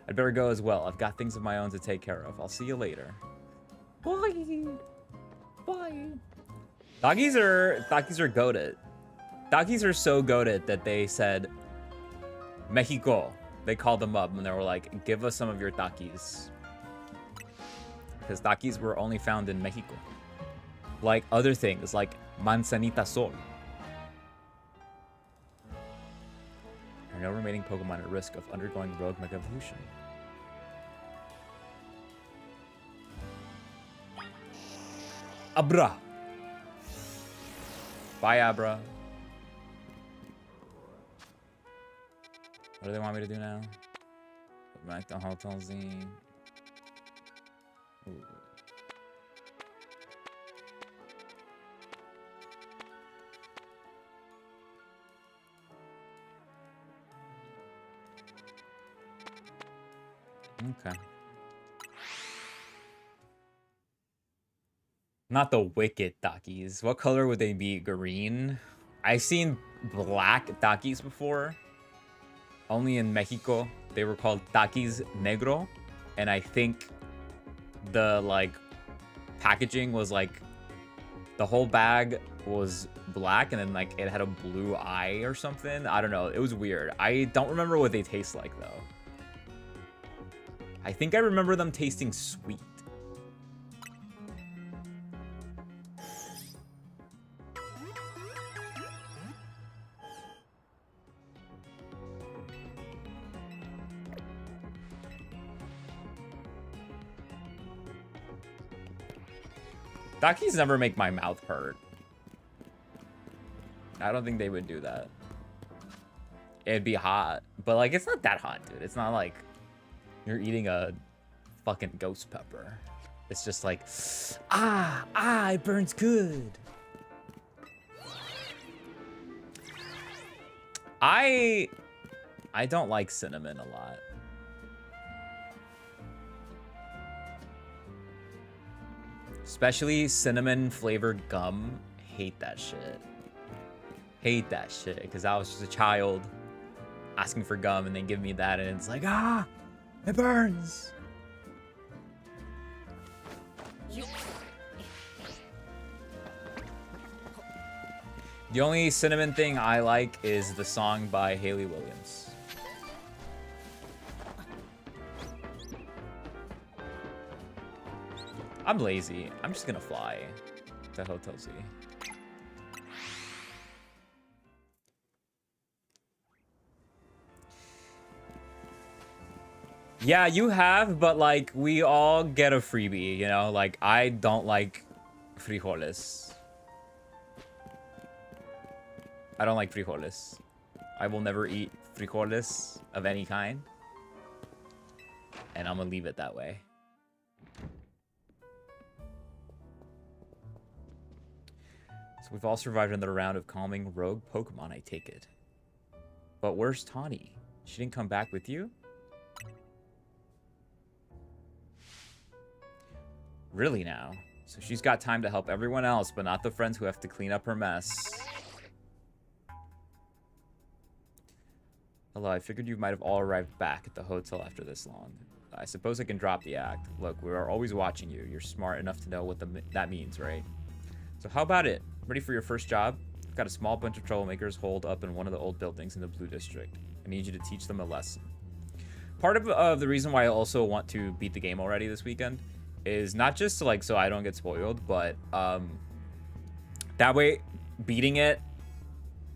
I'd better go as well. I've got things of my own to take care of. I'll see you later. Bye. Bye. Doggies are goated. Doggies are so goated that they said Mexico. They called them up and they were like, give us some of your takis. Because takis were only found in Mexico. Like other things, like manzanita sol. There are no remaining Pokemon at risk of undergoing rogue Mega Evolution. Abra. Bye, Abra. What do they want me to do now? Put back to Hotel Z. Ooh. Okay. Not the wicked Takis. What color would they be? Green? I've seen black Takis before. Only in Mexico. They were called Takis Negro. And I think the, like, packaging was, like, the whole bag was black and then, like, it had a blue eye or something. I don't know. It was weird. I don't remember what they taste like, though. I think I remember them tasting sweet. Takis never make my mouth hurt. I don't think they would do that. It'd be hot, but like it's not that hot, dude. It's not like you're eating a fucking ghost pepper. It's just like, it burns good. I don't like cinnamon a lot. Especially cinnamon flavored gum. Hate that shit. Hate that shit. Because I was just a child asking for gum and they give me that and it's like, it burns. The only cinnamon thing I like is the song by Hayley Williams. I'm lazy. I'm just gonna fly to Hotel Z. Yeah, you have, but like we all get a freebie, you know? Like I don't like frijoles. I don't like frijoles. I will never eat frijoles of any kind. And I'm gonna leave it that way. So we've all survived another round of calming rogue Pokemon, I take it. But where's Tawny? She didn't come back with you? Really now? So she's got time to help everyone else, but not the friends who have to clean up her mess. Hello, I figured you might have all arrived back at the hotel after this long. I suppose I can drop the act. Look, we are always watching you. You're smart enough to know what that means, right? So how about it? Ready for your first job? I've got a small bunch of troublemakers holed up in one of the old buildings in the Blue District. I need you to teach them a lesson. Part of the reason why I also want to beat the game already this weekend is not just to, like, so I don't get spoiled, but that way beating it,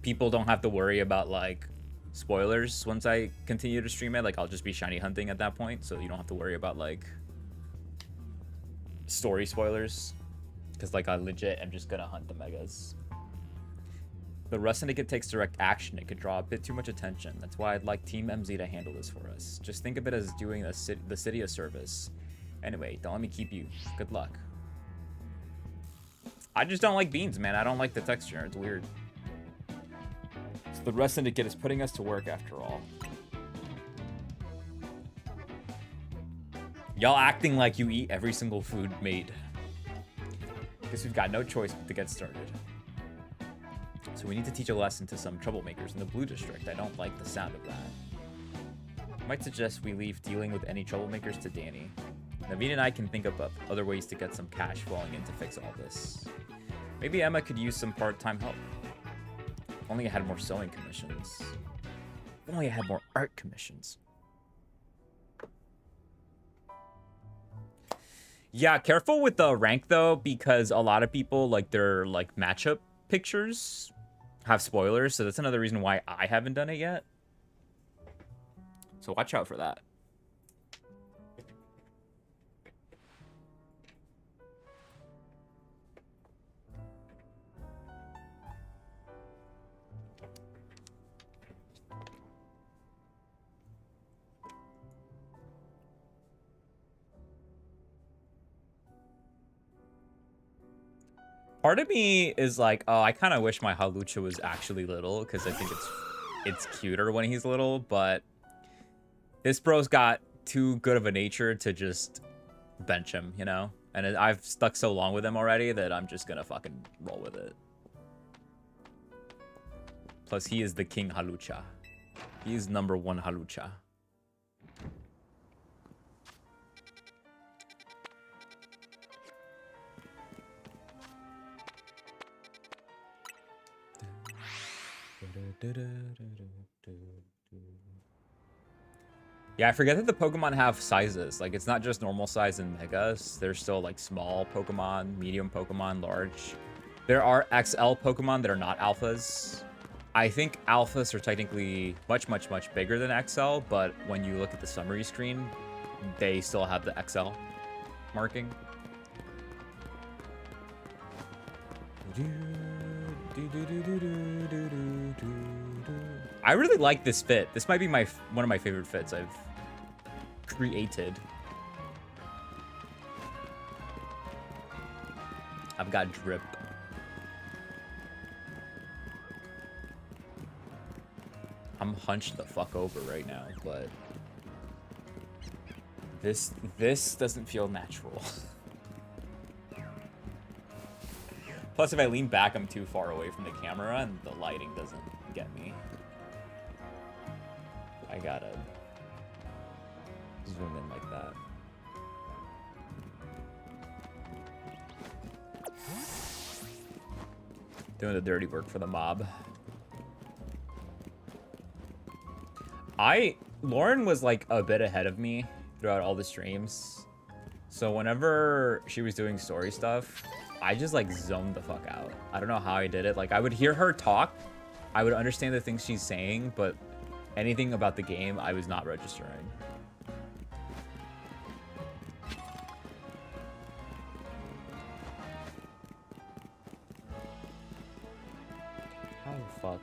people don't have to worry about like spoilers once I continue to stream it. Like, I'll just be shiny hunting at that point, so you don't have to worry about like story spoilers, because like I legit am just gonna hunt the megas. The Rust Syndicate takes direct action. It could draw a bit too much attention. That's why I'd like Team MZ to handle this for us. Just think of it as doing the city a service. Anyway, don't let me keep you. Good luck. I just don't like beans, man. I don't like the texture. It's weird. So the Rust Syndicate is putting us to work after all. Y'all acting like you eat every single food made. Guess we've got no choice but to get started. So we need to teach a lesson to some troublemakers in the Blue District. I don't like the sound of that. I might suggest we leave dealing with any troublemakers to Danny. Naveen and I can think of other ways to get some cash flowing in to fix all this. Maybe Emma could use some part-time help. If only I had more sewing commissions. If only I had more art commissions. Yeah, careful with the rank though, because a lot of people, like, their like matchup pictures have spoilers, so that's another reason why I haven't done it yet. So watch out for that. Part of me is like, oh, I kind of wish my Halucha was actually little, because I think it's cuter when he's little, but this bro's got too good of a nature to just bench him, you know? And I've stuck so long with him already that I'm just gonna fucking roll with it. Plus, he is the king Halucha. He is #1 Halucha. Yeah, I forget that the Pokemon have sizes. Like, it's not just normal size and Megas. There's still, like, small Pokemon, medium Pokemon, large. There are XL Pokemon that are not Alphas. I think Alphas are technically much, much, much bigger than XL, but when you look at the summary screen, they still have the XL marking. I really like this fit. This might be one of my favorite fits I've created. I've got drip. I'm hunched the fuck over right now, but this doesn't feel natural. Plus, if I lean back, I'm too far away from the camera, and the lighting doesn't get me. I gotta zoom in like that. Doing the dirty work for the mob. Lauren was like a bit ahead of me throughout all the streams. So whenever she was doing story stuff, I just like zoned the fuck out. I don't know how I did it. Like, I would hear her talk, I would understand the things she's saying, but anything about the game, I was not registering. How the fuck?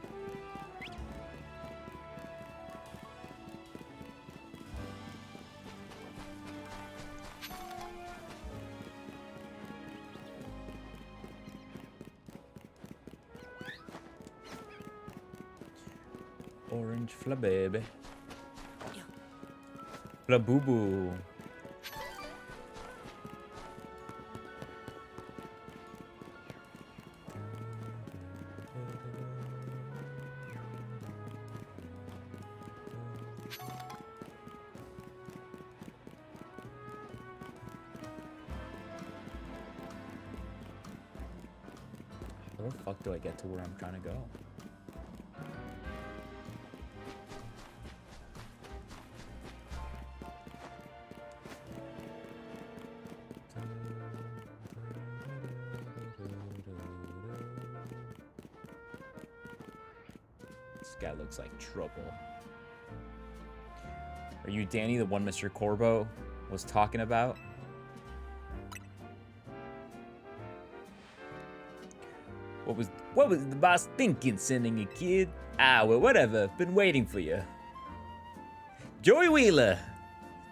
Orange Flababy. Flabooboo. How the fuck do I get to where I'm trying to go? This guy looks like trouble. Are you Danny, the one Mr. Corbo was talking about? What was the boss thinking sending a kid? Ah, well, whatever. Been waiting for you. Joey Wheeler.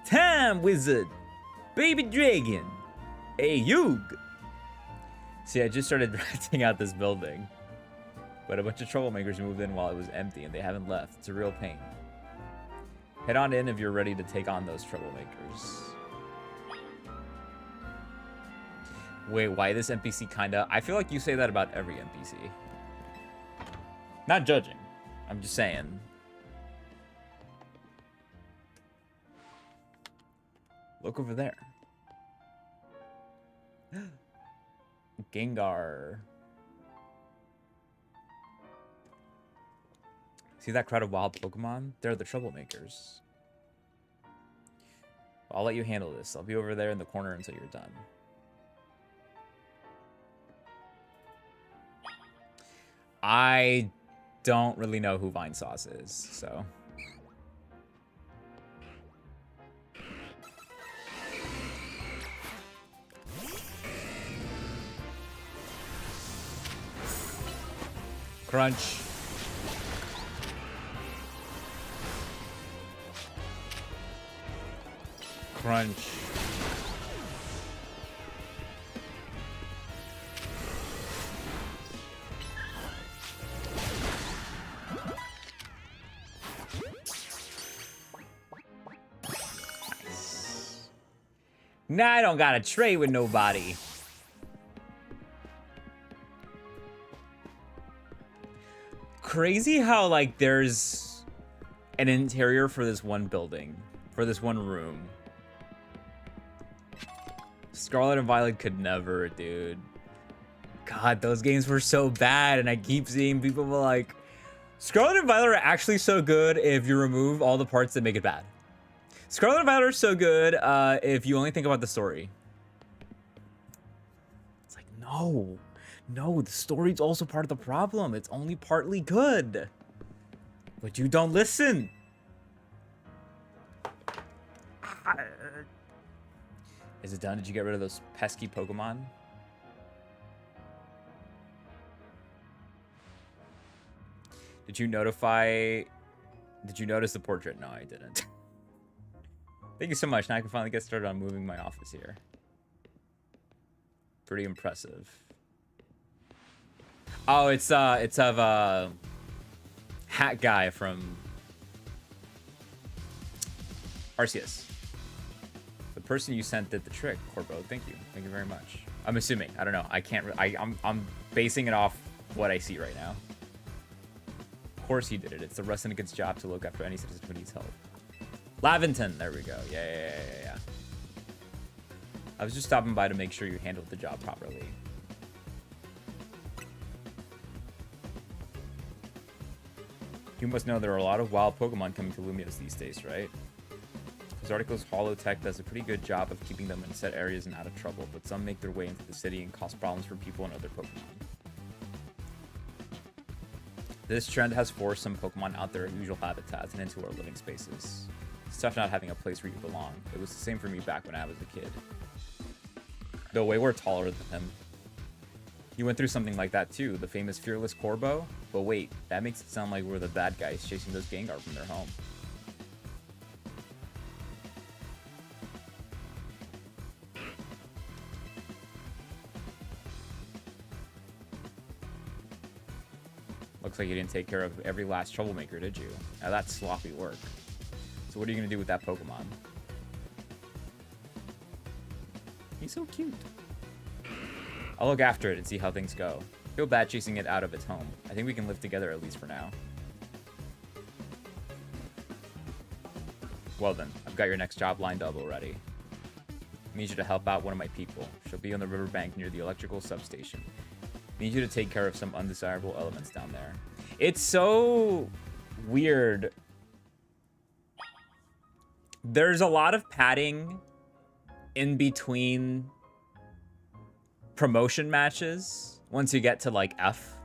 Time Wizard. Baby Dragon. Hey, Yug. See, I just started renting out this building. But a bunch of troublemakers moved in while it was empty, and they haven't left. It's a real pain. Head on in if you're ready to take on those troublemakers. Wait, why this NPC kinda... I feel like you say that about every NPC. Not judging. I'm just saying. Look over there. Gengar. See that crowd of wild Pokemon? They're the troublemakers. I'll let you handle this. I'll be over there in the corner until you're done. I don't really know who Vine Sauce is, so... Crunch. Crunch. Nice. Now I don't gotta trade with nobody. Crazy how, like, there's an interior for this one building, for this one room. Scarlet and Violet could never, dude. God, those games were so bad, and I keep seeing people like, Scarlet and Violet are actually so good if you remove all the parts that make it bad. Scarlet and Violet are so good if you only think about the story. It's like, no. No, the story's also part of the problem. It's only partly good. But you don't listen. Is it done? Did you get rid of those pesky Pokemon? Did you notice the portrait? No, I didn't. Thank you so much. Now I can finally get started on moving my office here. Pretty impressive. Oh, it's of hat guy from Arceus. The person you sent did the trick, Corbo. Thank you. Thank you very much. I'm assuming. I don't know. I can't. I'm basing it off what I see right now. Of course he did it. It's the rest Syndicate's job to look after any citizen who needs help. Laventon. There we go. Yeah. I was just stopping by to make sure you handled the job properly. You must know there are a lot of wild Pokemon coming to Lumios these days, right? This article's Holotech does a pretty good job of keeping them in set areas and out of trouble, but some make their way into the city and cause problems for people and other Pokemon. This trend has forced some Pokemon out their usual habitats and into our living spaces. It's tough not having a place where you belong. It was the same for me back when I was a kid. Though way we're taller than him. You went through something like that too, the famous Fearless Corbo? But wait, that makes it sound like we're the bad guys chasing those Gengar from their home. Looks like you didn't take care of every last troublemaker, did you? Now that's sloppy work. So what are you going to do with that Pokemon? He's so cute. I'll look after it and see how things go. I feel bad chasing it out of its home. I think we can live together at least for now. Well then, I've got your next job lined up already. I need you to help out one of my people. She'll be on the riverbank near the electrical substation. Need you to take care of some undesirable elements down there. It's so weird. There's a lot of padding in between promotion matches once you get to like F.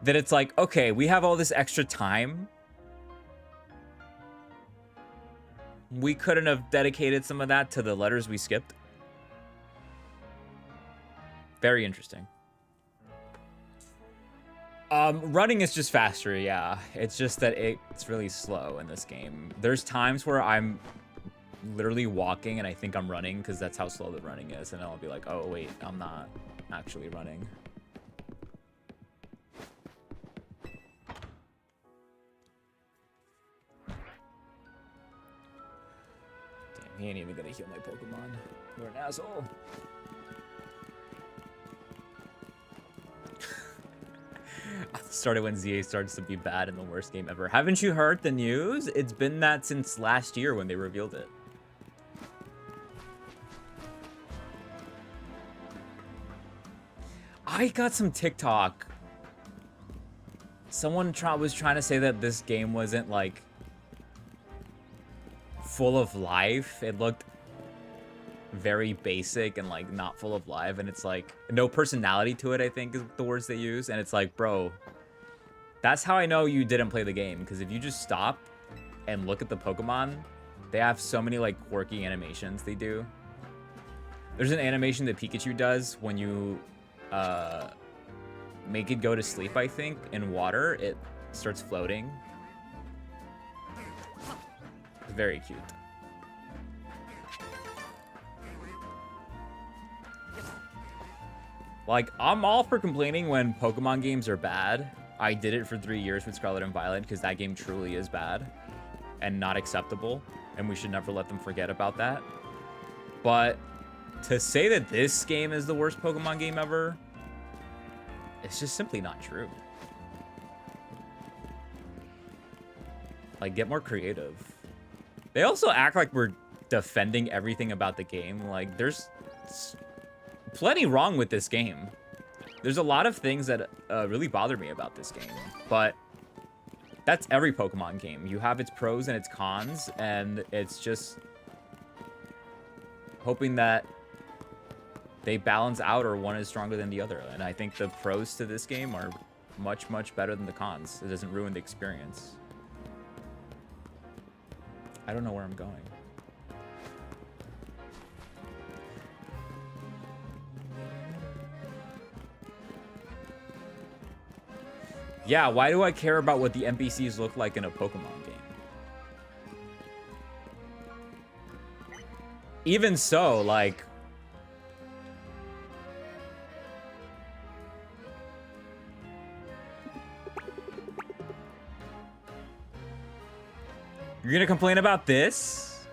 That it's like, okay, we have all this extra time. We couldn't have dedicated some of that to the letters we skipped. Very interesting. Running is just faster, yeah. It's just that it's really slow in this game. There's times where I'm literally walking and I think I'm running because that's how slow the running is. And I'll be like, oh, wait, I'm not actually running. Damn, he ain't even gonna heal my Pokemon. You're an asshole. Started when ZA starts to be bad and the worst game ever. Haven't you heard the news? It's been that since last year when they revealed it. I got some TikTok. Someone was trying to say that this game wasn't like full of life. It looked very basic and like not full of life, and it's like no personality to it, I think is the words they use. And it's like, bro, that's how I know you didn't play the game, because if you just stop and look at the Pokemon, they have so many like quirky animations they do. There's an animation that Pikachu does when you make it go to sleep, I think, in water. It starts floating. It's very cute. Like, I'm all for complaining when Pokemon games are bad. I did it for 3 years with Scarlet and Violet because that game truly is bad and not acceptable, and we should never let them forget about that. But to say that this game is the worst Pokemon game ever, it's just simply not true. Like, get more creative. They also act like we're defending everything about the game. Like, there's plenty wrong with this game. There's a lot of things that really bother me about this game, but that's every Pokemon game. You have its pros and its cons, and it's just hoping that they balance out or one is stronger than the other. And I think the pros to this game are much, much better than the cons. It doesn't ruin the experience. I don't know where I'm going. Yeah, why do I care about what the NPCs look like in a Pokemon game? Even so, like, you're gonna complain about this?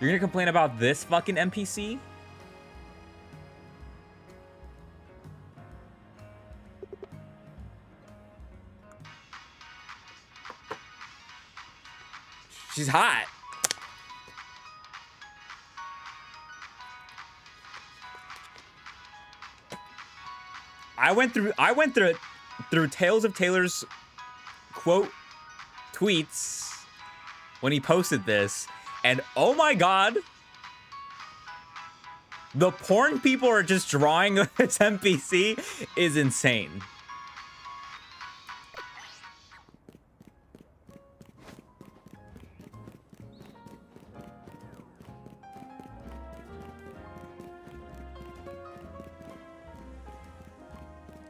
You're gonna complain about this fucking NPC? She's hot. I went through Tales of Taylor's quote tweets when he posted this, and oh my god, the porn people are just drawing this NPC is insane.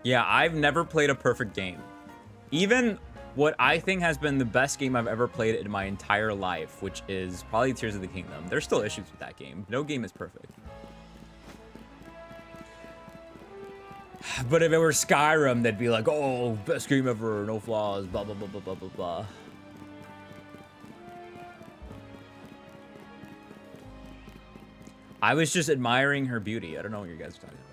Yeah, I've never played a perfect game. Even what I think has been the best game I've ever played in my entire life, which is probably Tears of the Kingdom. There's still issues with that game. No game is perfect. But if it were Skyrim, they'd be like, oh, best game ever, no flaws, blah, blah, blah, blah, blah, blah, blah. I was just admiring her beauty. I don't know what you guys are talking about.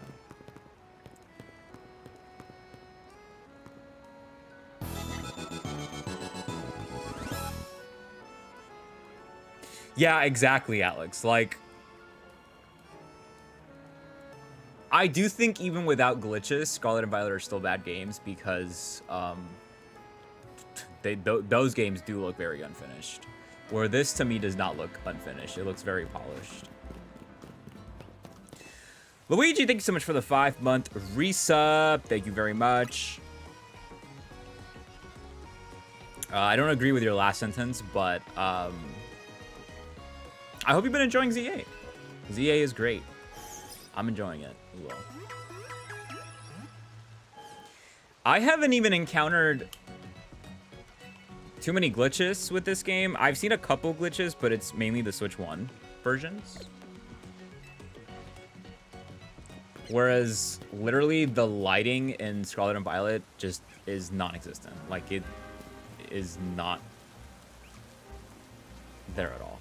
Yeah, exactly, Alex. Like, I do think even without glitches, Scarlet and Violet are still bad games because those games do look very unfinished. Where this, to me, does not look unfinished. It looks very polished. Luigi, thank you so much for the 5-month resub. Thank you very much. I don't agree with your last sentence, but I hope you've been enjoying ZA. ZA is great. I'm enjoying it as well. I haven't even encountered too many glitches with this game. I've seen a couple glitches, but it's mainly the Switch 1 versions. Whereas, literally, the lighting in Scarlet and Violet just is non-existent. Like, it is not there at all.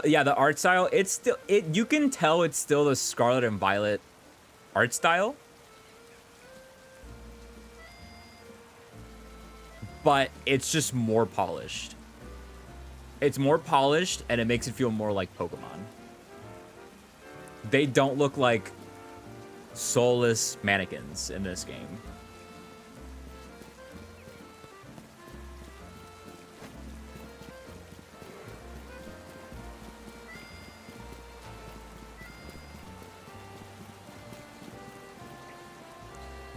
Yeah, the art style, it's still, you can tell it's still the Scarlet and Violet art style. But it's just more polished. It's more polished, and it makes it feel more like Pokemon. They don't look like soulless mannequins in this game.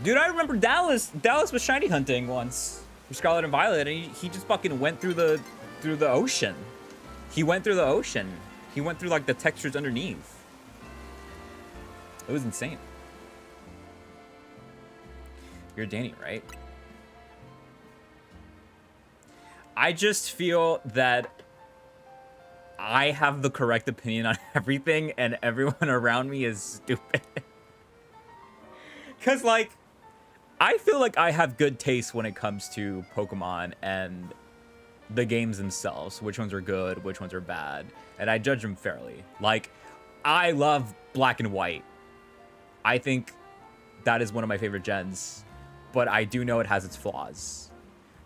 Dude, I remember Dallas. Dallas was shiny hunting once for Scarlet and Violet, and he just fucking went through the ocean. He went through the ocean. He went through like the textures underneath. It was insane. You're Danny, right? I just feel that I have the correct opinion on everything, and everyone around me is stupid. Because, like, I feel like I have good taste when it comes to Pokemon and the games themselves. Which ones are good, which ones are bad. And I judge them fairly. Like, I love Black and White. I think that is one of my favorite gens. But I do know it has its flaws.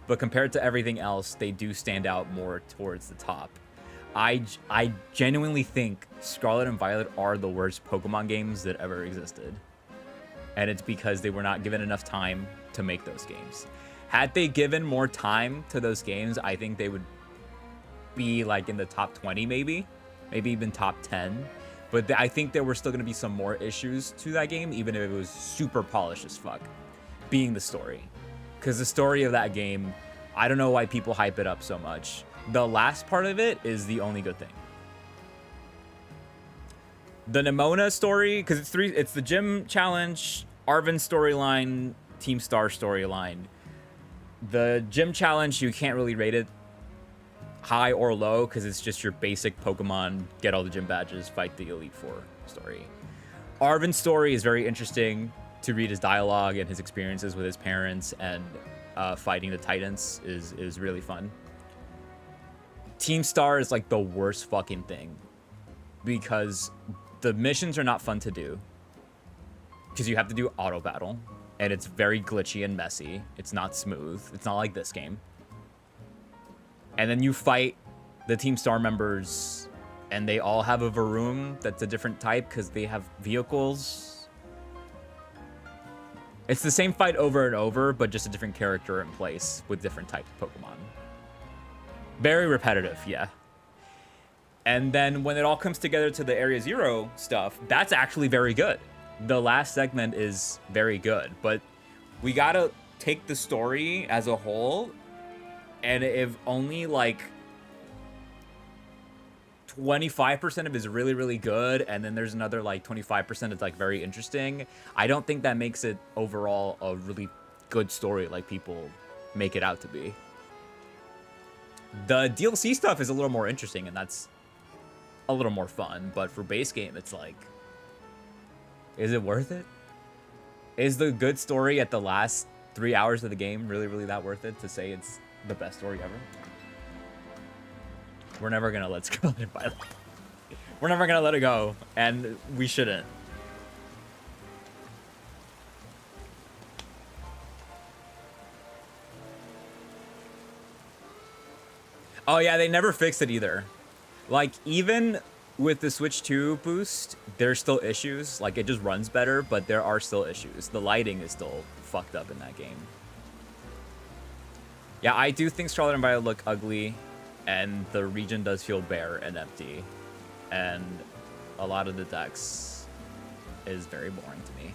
But compared to everything else, they do stand out more towards the top. I genuinely think Scarlet and Violet are the worst Pokemon games that ever existed. And it's because they were not given enough time to make those games. Had they given more time to those games, I think they would be like in the top 20 maybe even top 10. But I think there were still going to be some more issues to that game, even if it was super polished as fuck, being the story. Because the story of that game, I don't know why people hype it up so much. The last part of it is the only good thing. The Nimona story, because it's the gym challenge, Arven storyline, Team Star storyline. The gym challenge, you can't really rate it high or low because it's just your basic Pokemon, get all the gym badges, fight the Elite Four story. Arven's story is very interesting to read. His dialogue and his experiences with his parents and fighting the Titans is really fun. Team Star is like the worst fucking thing because the missions are not fun to do because you have to do auto battle and it's very glitchy and messy. It's not smooth. It's not like this game. And then you fight the Team Star members and they all have a Varoom that's a different type because they have vehicles. It's the same fight over and over, but just a different character in place with different types of Pokemon. Very repetitive, yeah. And then when it all comes together to the Area Zero stuff, that's actually very good. The last segment is very good, but we gotta take the story as a whole, and if only like 25% of it is really, really good, and then there's another like 25% that's like very interesting, I don't think that makes it overall a really good story like people make it out to be. The DLC stuff is a little more interesting, and that's a little more fun, but for base game, it's like, is it worth it? Is the good story at the last 3 hours of the game really, really that worth it to say it's the best story ever? We're never gonna let Scarlet and Violet. We're never gonna let it go, and we shouldn't. Oh yeah, they never fixed it either. Like, even with the Switch 2 boost, there's still issues. Like, it just runs better, but there are still issues. The lighting is still fucked up in that game. Yeah, I do think Scarlet and Violet look ugly, and the region does feel bare and empty. And a lot of the decks is very boring to me.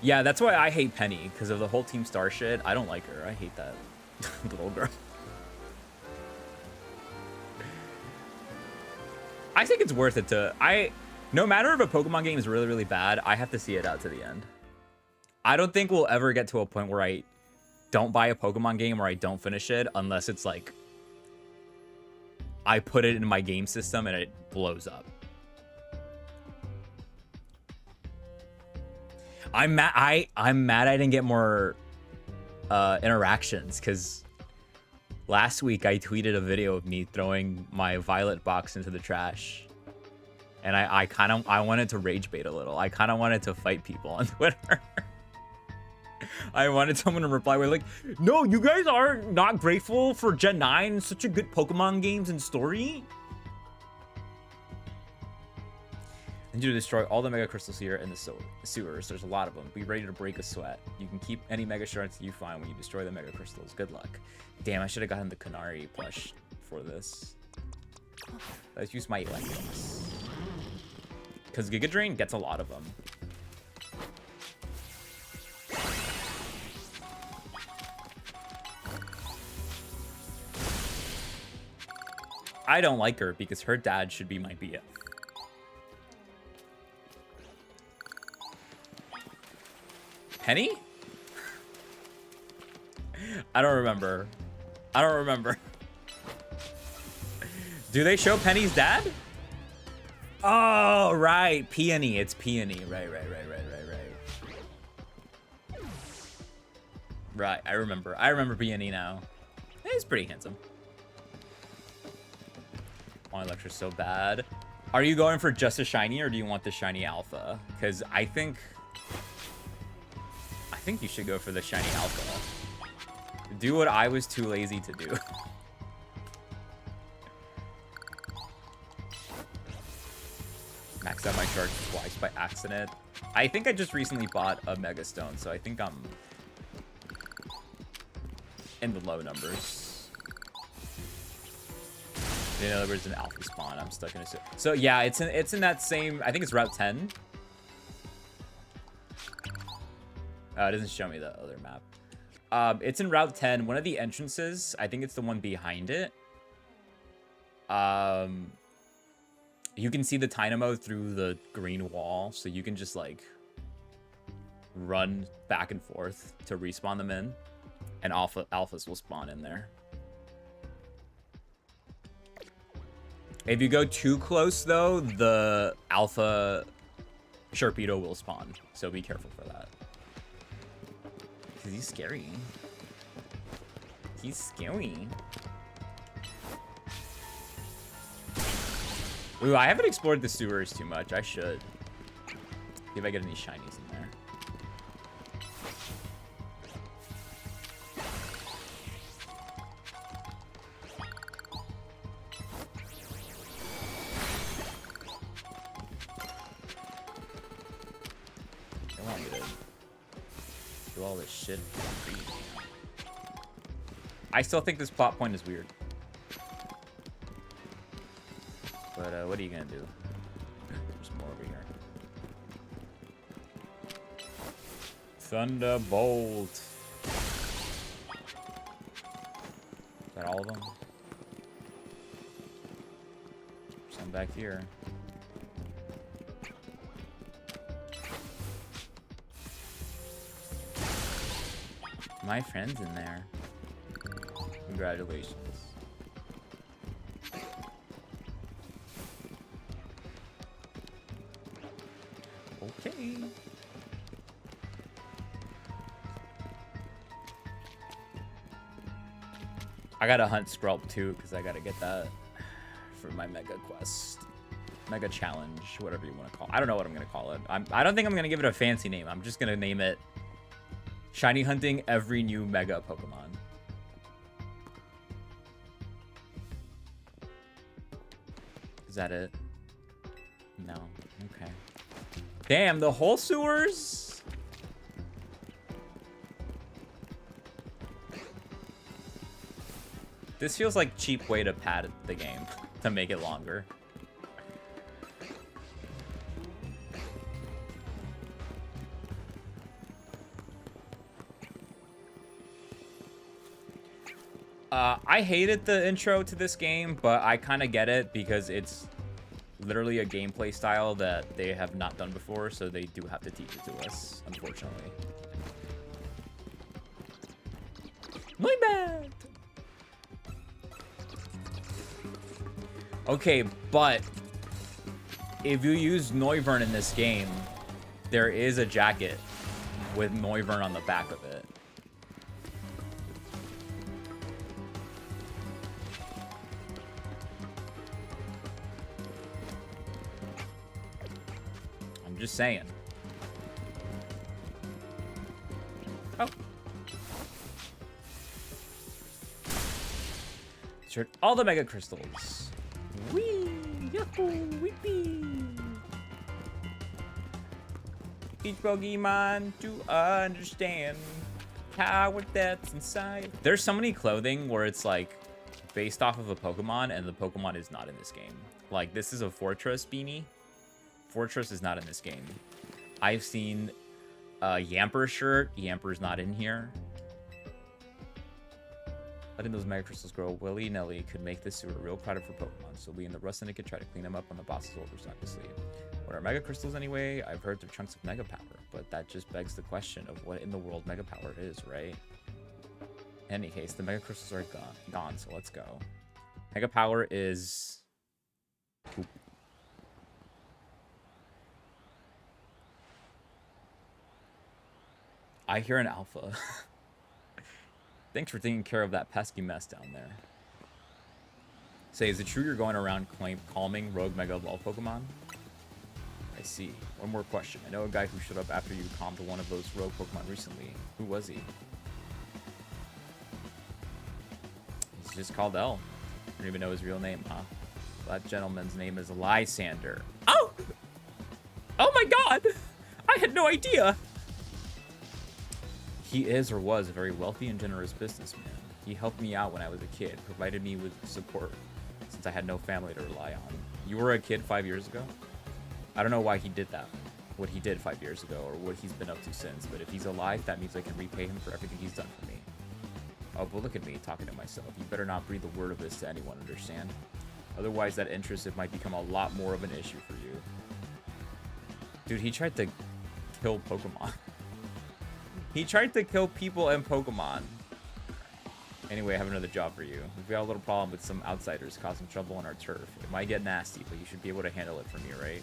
Yeah, that's why I hate Penny, because of the whole Team Star shit. I don't like her. I hate that little girl. I think it's worth it to... No matter if a Pokemon game is really, really bad, I have to see it out to the end. I don't think we'll ever get to a point where I don't buy a Pokemon game or I don't finish it unless it's like... I put it in my game system and it blows up. I'm mad I didn't get more interactions, because last week I tweeted a video of me throwing my Violet box into the trash. And I wanted to rage bait a little. I kind of wanted to fight people on Twitter. I wanted someone to reply with like, no, you guys are not grateful for Gen 9, such a good Pokemon games and story. I need you to destroy all the Mega Crystals here in the sewers. There's a lot of them. Be ready to break a sweat. You can keep any Mega Shards you find when you destroy the Mega Crystals. Good luck. Damn, I should have gotten the Canary plush for this. Let's use my electrics. Because Giga Drain gets a lot of them. I don't like her because her dad should be my BF. Penny? I don't remember. I don't remember. Do they show Penny's dad? Oh, right. Peony. It's Peony. Right. Right, I remember. I remember Peony now. He's pretty handsome. My Electro's so bad. Are you going for just a shiny or do you want the shiny alpha? Because I think you should go for the shiny alpha. Do what I was too lazy to do. Maxed out my charge twice by accident. I think I just recently bought a Mega Stone, so I think I'm in the low numbers. In other words, an alpha spawn. I'm stuck in a... So yeah, it's in that same... I think it's Route 10. It doesn't show me the other map. It's in Route 10. One of the entrances, I think it's the one behind it. You can see the Dynamo through the green wall, so you can just like run back and forth to respawn them in, and alphas will spawn in there. If you go too close though, the alpha Sharpedo will spawn, so be careful for that. Because he's scary. He's scary. Ooh, I haven't explored the sewers too much. I should. See if I get any shinies in there. They want me to do all this shit. I still think this plot point is weird. But what are you gonna do? There's more over here. Thunderbolt. Is that all of them? Some back here. My friend's in there. Congratulations. Okay. I gotta hunt Skrulp too, because I gotta get that for my Mega Quest. Mega Challenge, whatever you want to call it. I don't know what I'm gonna call it. I don't think I'm gonna give it a fancy name. I'm just gonna name it Shiny hunting every new Mega Pokemon. Is that it? No. Okay. Damn, the whole sewers? This feels like cheap way to pad the game to make it longer. I hated the intro to this game, but I kind of get it because it's literally a gameplay style that they have not done before, so they do have to teach it to us, unfortunately. My bad! Okay, but if you use Noivern in this game, there is a jacket with Noivern on the back of it. I'm just saying. Oh. Insert all the Mega Crystals. Whee! Yahoo! Weepee! Each Pokemon to understand power that's inside. There's so many clothing where it's like based off of a Pokemon and the Pokemon is not in this game. Like this is a Fortress beanie. Fortress is not in this game. I've seen a Yamper shirt. Yamper's not in here. Letting those Mega Crystals grow willy-nilly could make this sewer a real product for Pokemon, so we in the Rust Syndicate try to clean them up on the boss's orders, obviously. What are Mega Crystals anyway? I've heard they're chunks of Mega Power, but that just begs the question of what in the world Mega Power is, right? In any case, the Mega Crystals are gone, so let's go. Mega Power is... Oop. I hear an alpha. Thanks for taking care of that pesky mess down there. Say, is it true you're going around calming rogue Mega Evolved Pokemon? I see. One more question. I know a guy who showed up after you calmed one of those rogue Pokemon recently. Who was he? He's just called L. I don't even know his real name, huh? That gentleman's name is Lysander. Oh! Oh my god! I had no idea! He is or was a very wealthy and generous businessman. He helped me out when I was a kid, provided me with support since I had no family to rely on. You were a kid 5 years ago? I don't know why he did that, what he did 5 years ago, or what he's been up to since, but if he's alive, that means I can repay him for everything he's done for me. Oh, but look at me talking to myself. You better not breathe a word of this to anyone, understand? Otherwise, that interest, it might become a lot more of an issue for you. Dude, he tried to kill Pokemon. He tried to kill people and Pokemon. Anyway, I have another job for you. We've got a little problem with some outsiders causing trouble on our turf. It might get nasty, but you should be able to handle it for me, right?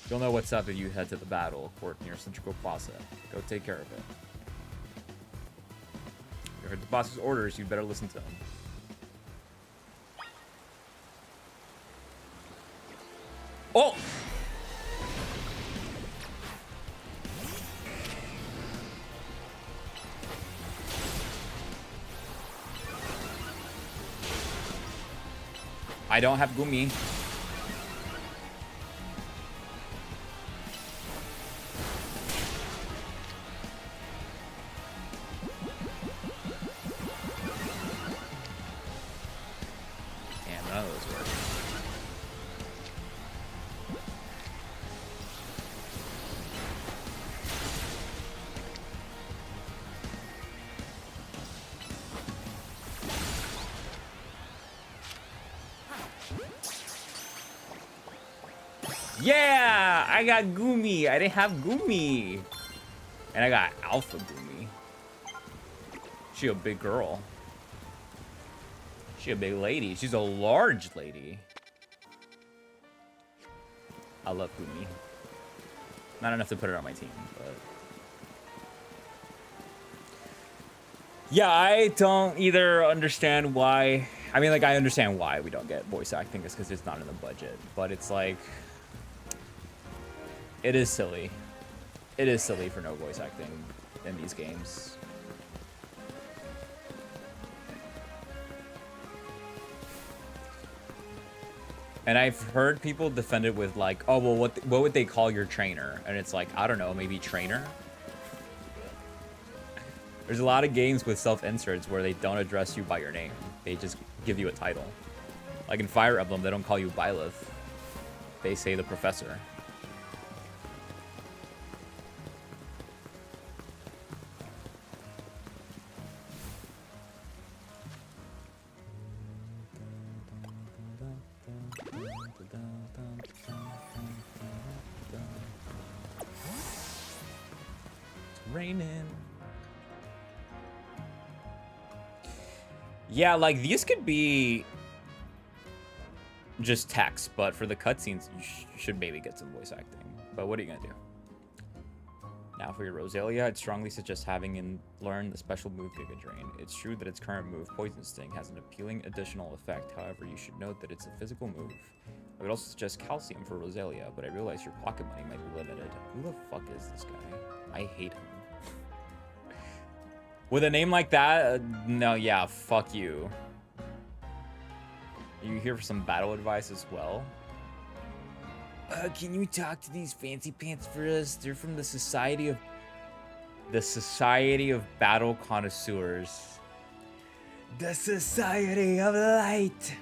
You'll know what's up if you head to the battle court near Central Plaza. Go take care of it. You heard the boss's orders, you'd better listen to them. Oh! I don't have Gumi. Damn, none of those work. Yeah, I got Gumi. I didn't have Gumi. And I got Alpha Gumi. She a big girl. She a big lady. She's a large lady. I love Gumi. Not enough to put her on my team, but... Yeah, I don't either understand why... I mean, like, I understand why we don't get voice acting. It's because it's not in the budget. But it's like... It is silly. It is silly for no voice acting. in these games. And I've heard people defend it with like, oh, well, what would they call your trainer? And it's like, I don't know, maybe trainer? There's a lot of games with self-inserts where they don't address you by your name. They just give you a title. Like in Fire Emblem, they don't call you Byleth. They say the professor. Raining. Yeah, like these could be just text, but for the cutscenes, you should maybe get some voice acting. But what are you gonna do? Now for your Rosalia, I'd strongly suggest having him learn the special move Giga Drain. It's true that its current move, Poison Sting, has an appealing additional effect. However, you should note that it's a physical move. I would also suggest Calcium for Rosalia, but I realize your pocket money might be limited. Who the fuck is this guy? I hate him. With a name like that, no, yeah, fuck you. Are you here for some battle advice as well? Can you talk to these fancy pants for us? They're from the Society of Battle Connoisseurs. The Society of Light.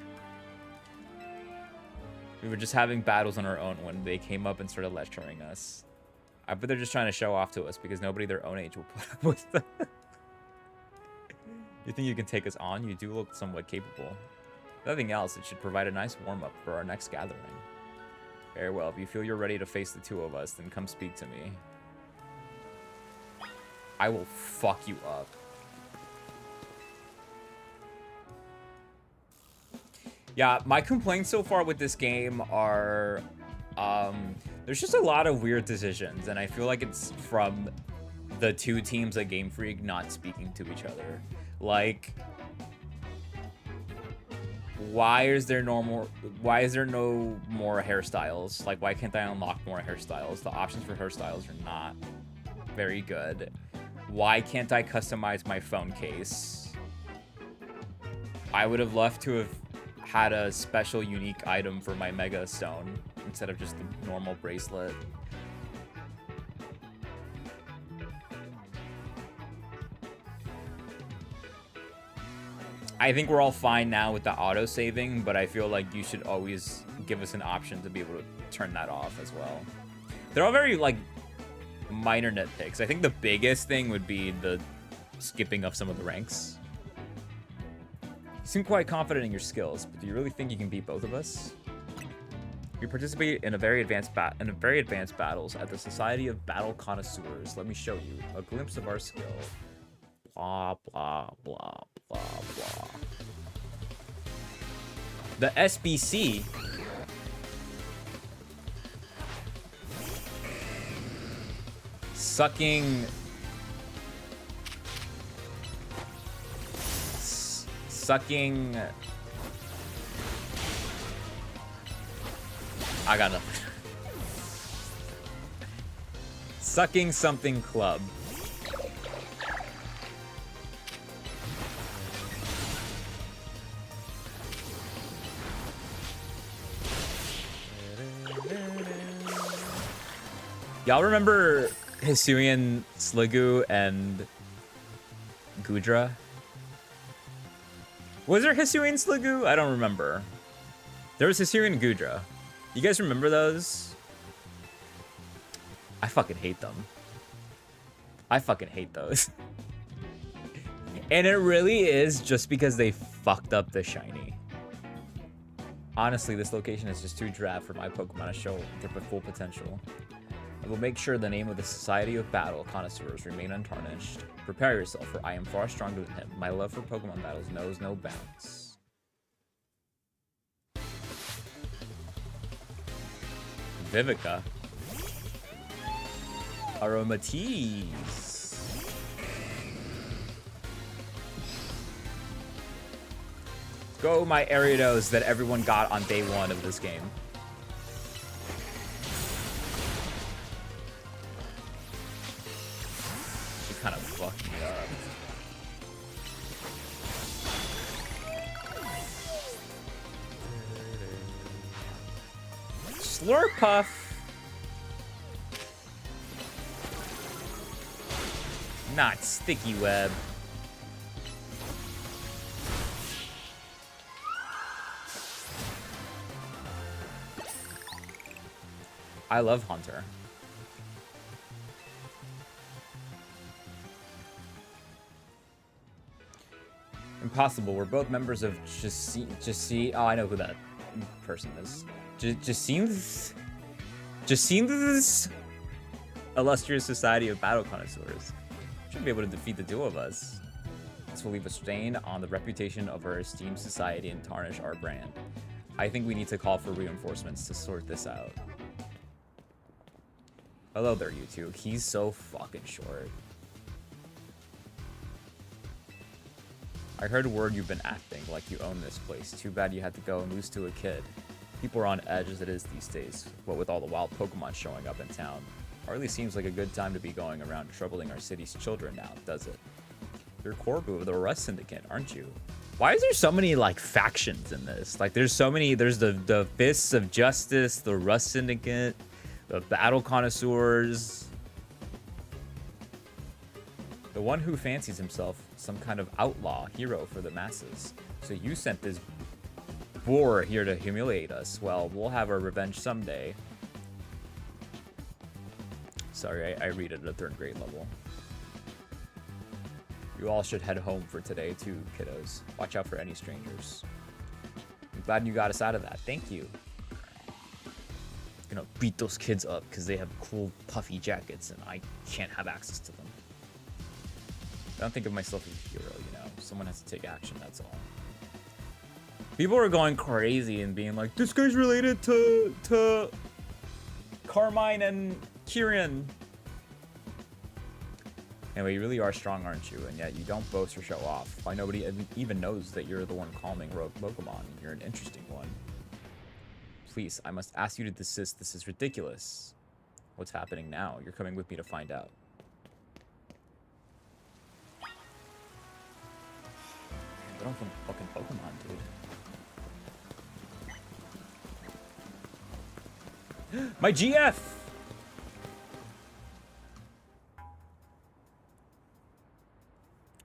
We were just having battles on our own when they came up and started lecturing us. I bet they're just trying to show off to us because nobody their own age will put up with them. You think you can take us on? You do look somewhat capable. If nothing else, it should provide a nice warm-up for our next gathering. Very well, if you feel you're ready to face the two of us, then come speak to me. I will fuck you up. Yeah, my complaints so far with this game are... there's just a lot of weird decisions, and I feel like it's from the two teams at Game Freak not speaking to each other. Like, why is there no more hairstyles? Like, why can't I unlock more hairstyles? The options for hairstyles are not very good. Why can't I customize my phone case? I would have loved to have had a special unique item for my Mega Stone instead of just the normal bracelet. I think we're all fine now with the auto saving, but I feel like you should always give us an option to be able to turn that off as well. They're all very like minor nitpicks. I think the biggest thing would be the skipping of some of the ranks. You seem quite confident in your skills, but do you really think you can beat both of us? We participate in a very advanced battles at the Society of Battle Connoisseurs. Let me show you a glimpse of our skill. Blah blah blah blah blah. The SBC sucking I got nothing. Sucking something club. Y'all remember Hisuian Sliggoo and Gudra? Was there Hisuian Sliggoo? I don't remember. There was Hisuian Gudra. You guys remember those? I fucking hate them. I fucking hate those. And it really is just because they fucked up the shiny. Honestly, this location is just too drab for my Pokemon to show their full potential. I will make sure the name of the Society of Battle Connoisseurs remain untarnished. Prepare yourself, for I am far stronger than him. My love for Pokemon battles knows no bounds. Vivica. Aromatisse. Go, my Ariados that everyone got on day one of this game. kind of fucked me up. Slurpuff. Not Sticky Web. I love Hunter. Impossible. We're both members of Just oh, I know who that person is. Just seems illustrious society of battle connoisseurs. Should be able to defeat the two of us. This will leave a stain on the reputation of our esteemed society and tarnish our brand. I think we need to call for reinforcements to sort this out. Hello there, you two. He's so fucking short. I heard word you've been acting like you own this place. Too bad you had to go and lose to a kid. People are on edge as it is these days, what with all the wild Pokemon showing up in town. Hardly seems like a good time to be going around troubling our city's children now, does it? You're Corbu of the Rust Syndicate, aren't you? Why is there so many, like, factions in this? Like, there's so many, there's the Fists of Justice, the Rust Syndicate, the Battle Connoisseurs. The one who fancies himself some kind of outlaw hero for the masses. So you sent this boar here to humiliate us. Well, we'll have our revenge someday. Sorry, I read it at a 3rd grade level. You all should head home for today too, kiddos. Watch out for any strangers. I'm glad you got us out of that. Thank you. Gonna beat those kids up because they have cool puffy jackets and I can't have access to them. I don't think of myself as a hero, you know. Someone has to take action, that's all. People are going crazy and being like, this guy's related to Carmine and Kieran. Anyway, you really are strong, aren't you? And yet you don't boast or show off. Why nobody even knows that you're the one calming rogue Pokemon. You're an interesting one. Please, I must ask you to desist. This is ridiculous. What's happening now? You're coming with me to find out. Get off from fucking Pokemon, dude. My GF!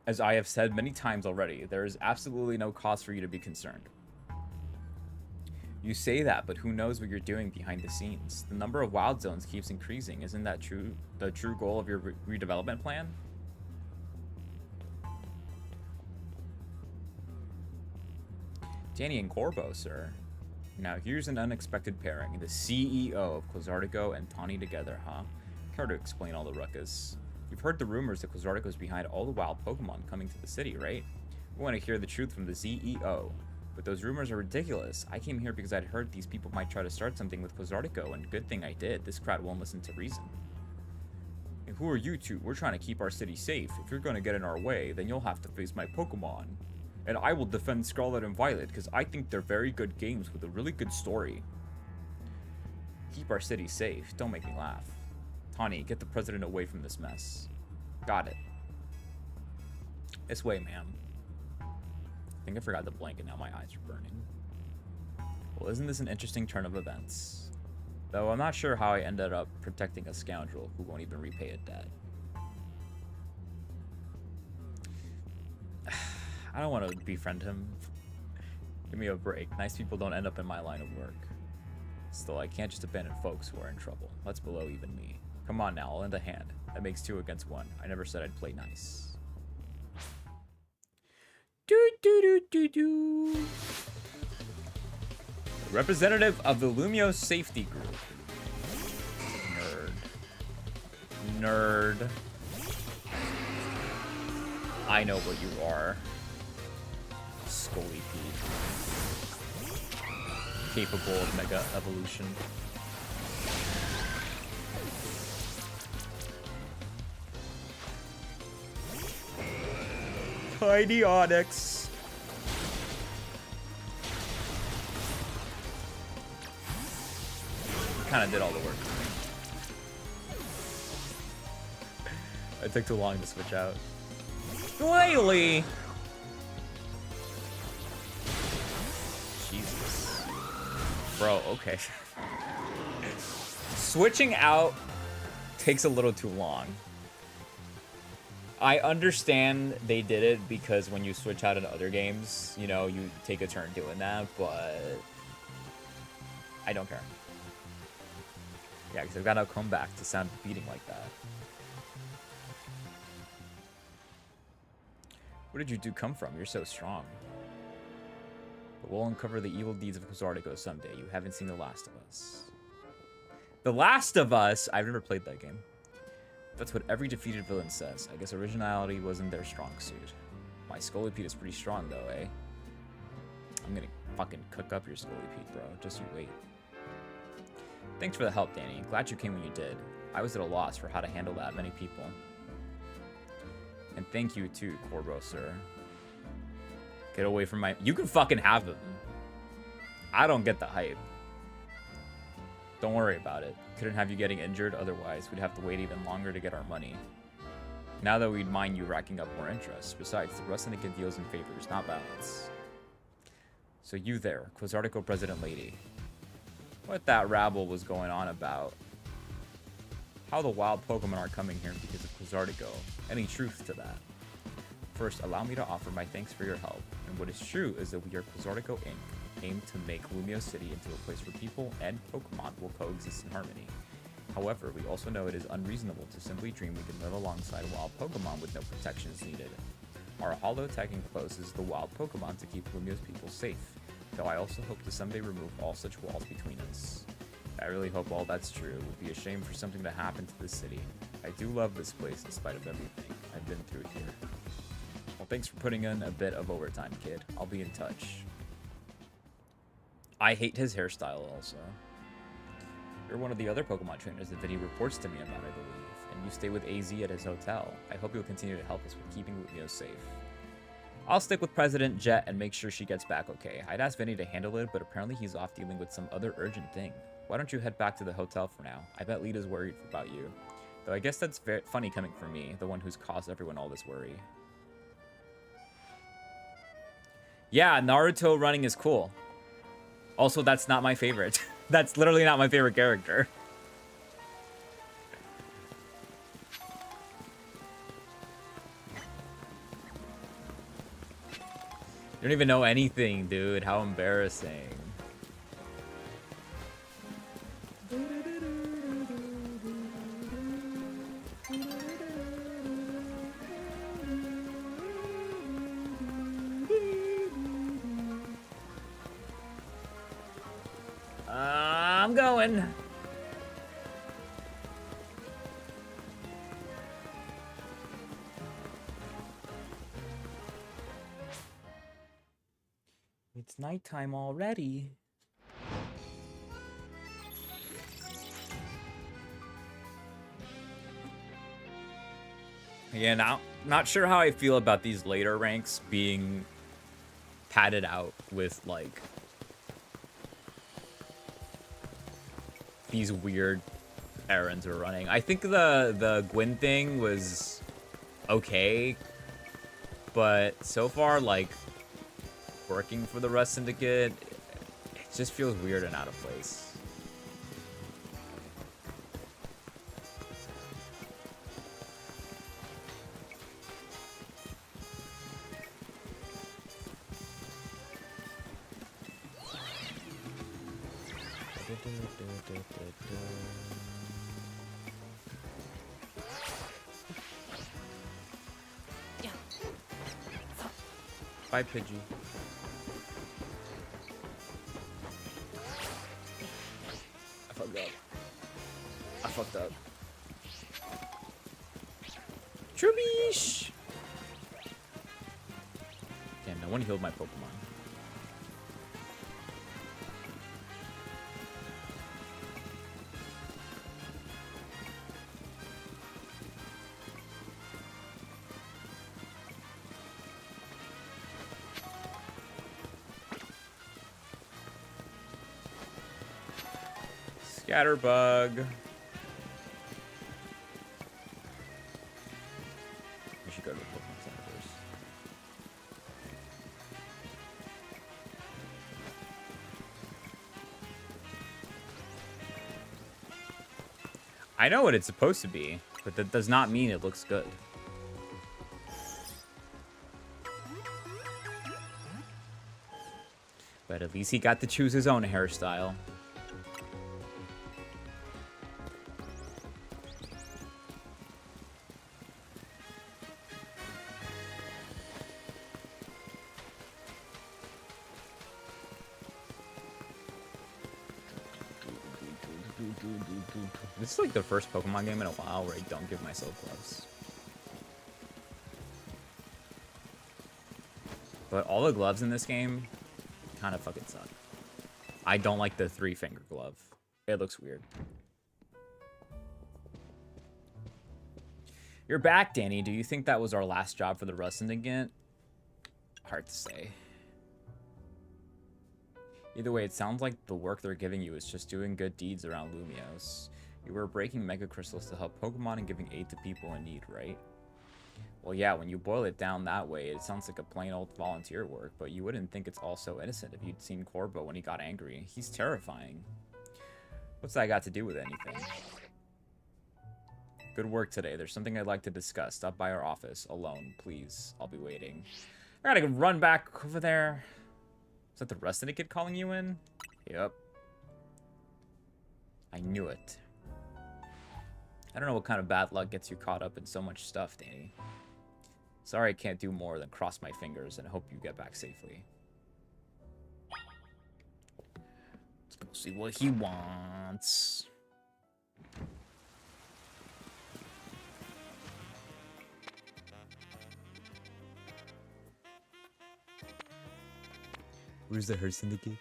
As I have said many times already, there is absolutely no cause for you to be concerned. You say that, but who knows what you're doing behind the scenes? The number of wild zones keeps increasing. Isn't that the true goal of your redevelopment plan? Danny and Corbo, sir. Now here's an unexpected pairing. The CEO of Quasartico and Tawny together, huh? Care to explain all the ruckus? You've heard the rumors that Quasartico's behind all the wild Pokemon coming to the city, right? We want to hear the truth from the CEO. But those rumors are ridiculous. I came here because I'd heard these people might try to start something with Quasartico, and good thing I did. This crowd won't listen to reason. And who are you two? We're trying to keep our city safe. If you're going to get in our way, then you'll have to face my Pokemon. And I will defend Scarlet and Violet, because I think they're very good games with a really good story. Keep our city safe. Don't make me laugh. Tawny, get the president away from this mess. Got it. This way, ma'am. I think I forgot to blink and now my eyes are burning. Well, isn't this an interesting turn of events? Though I'm not sure how I ended up protecting a scoundrel who won't even repay a debt. I don't want to befriend him. Give me a break. Nice people don't end up in my line of work. Still, I can't just abandon folks who are in trouble. That's below even me. Come on now, I'll lend a hand. That makes 2 against 1. I never said I'd play nice. Do. Representative of the Lumio Safety Group. Nerd. I know what you are. Scolipede. Capable of Mega Evolution. Tiny Onyx. Kind of did all the work. It took too long to switch out. Slightly. Jesus. Bro, okay. Switching out takes a little too long. I understand they did it because when you switch out in other games, you know, you take a turn doing that, but I don't care. Yeah, because I've got to come back to sound beating like that. Where did you two come from? You're so strong. But we'll uncover the evil deeds of Quasartico someday. You haven't seen The Last of Us. The Last of Us? I've never played that game. That's what every defeated villain says. I guess originality wasn't their strong suit. My Scolipede is pretty strong, though, eh? I'm gonna fucking cook up your Scolipede, bro. Just you wait. Thanks for the help, Danny. Glad you came when you did. I was at a loss for how to handle that many people. And thank you, too, Corbo, sir. Get away from my... You can fucking have them. I don't get the hype. Don't worry about it. Couldn't have you getting injured, otherwise we'd have to wait even longer to get our money. Now that we'd mind you racking up more interest. Besides, the rest of the deals in favors, not balance. So you there, Quasartico President Lady. What that rabble was going on about. How the wild Pokemon are coming here because of Quasartico. Any truth to that? First, allow me to offer my thanks for your help. And what is true is that we are Quasartico Inc., aim to make Lumio City into a place where people and Pokemon will coexist in harmony. However, we also know it is unreasonable to simply dream we can live alongside wild Pokemon with no protections needed. Our holotech encloses the wild Pokemon to keep Lumio's people safe, though I also hope to someday remove all such walls between us. I really hope all that's true. It would be a shame for something to happen to this city. I do love this place in spite of everything I've been through here. Well, thanks for putting in a bit of overtime, kid. I'll be in touch. I hate his hairstyle also. You're one of the other Pokemon trainers that Vinny reports to me about, I believe, and you stay with AZ at his hotel. I hope you'll continue to help us with keeping Lumio safe. I'll stick with President Jet and make sure she gets back okay. I'd asked Vinny to handle it, but apparently he's off dealing with some other urgent thing. Why don't you head back to the hotel for now? I bet Lita's worried about you. Though I guess that's very funny coming from me, the one who's caused everyone all this worry. Yeah, Naruto running is cool. Also, that's not my favorite. That's literally not my favorite character. You don't even know anything, dude. How embarrassing. I'm going. It's nighttime already. Yeah, now not sure how I feel about these later ranks being padded out with like these weird errands we're running. I think the Gwyn thing was okay, but so far, like, working for the Rust Syndicate, it just feels weird and out of place. Bye, Pidgey. I fucked up. I fucked up. Trubish! Damn, no one healed my Pokemon. Scatterbug. should go to the Pokemon Center first. I know what it's supposed to be, but that does not mean it looks good. But at least he got to choose his own hairstyle. This is like the first Pokemon game in a while where I don't give myself gloves. But all the gloves in this game kind of fucking suck. I don't like the 3-finger glove. It looks weird. You're back, Danny. Do you think that was our last job for the Rust Syndicate? Hard to say. Either way, it sounds like the work they're giving you is just doing good deeds around Lumios. You were breaking Mega Crystals to help Pokemon and giving aid to people in need, right? Well, yeah, when you boil it down that way, it sounds like a plain old volunteer work, but you wouldn't think it's all so innocent if you'd seen Corbo when he got angry. He's terrifying. What's that got to do with anything? Good work today. There's something I'd like to discuss. Stop by our office alone, please. I'll be waiting. I gotta run back over there. Is that the Rust Syndicate calling you in? Yep. I knew it. I don't know what kind of bad luck gets you caught up in so much stuff, Danny. Sorry I can't do more than cross my fingers and hope you get back safely. Let's go see what he wants. Where's the Hurt Syndicate?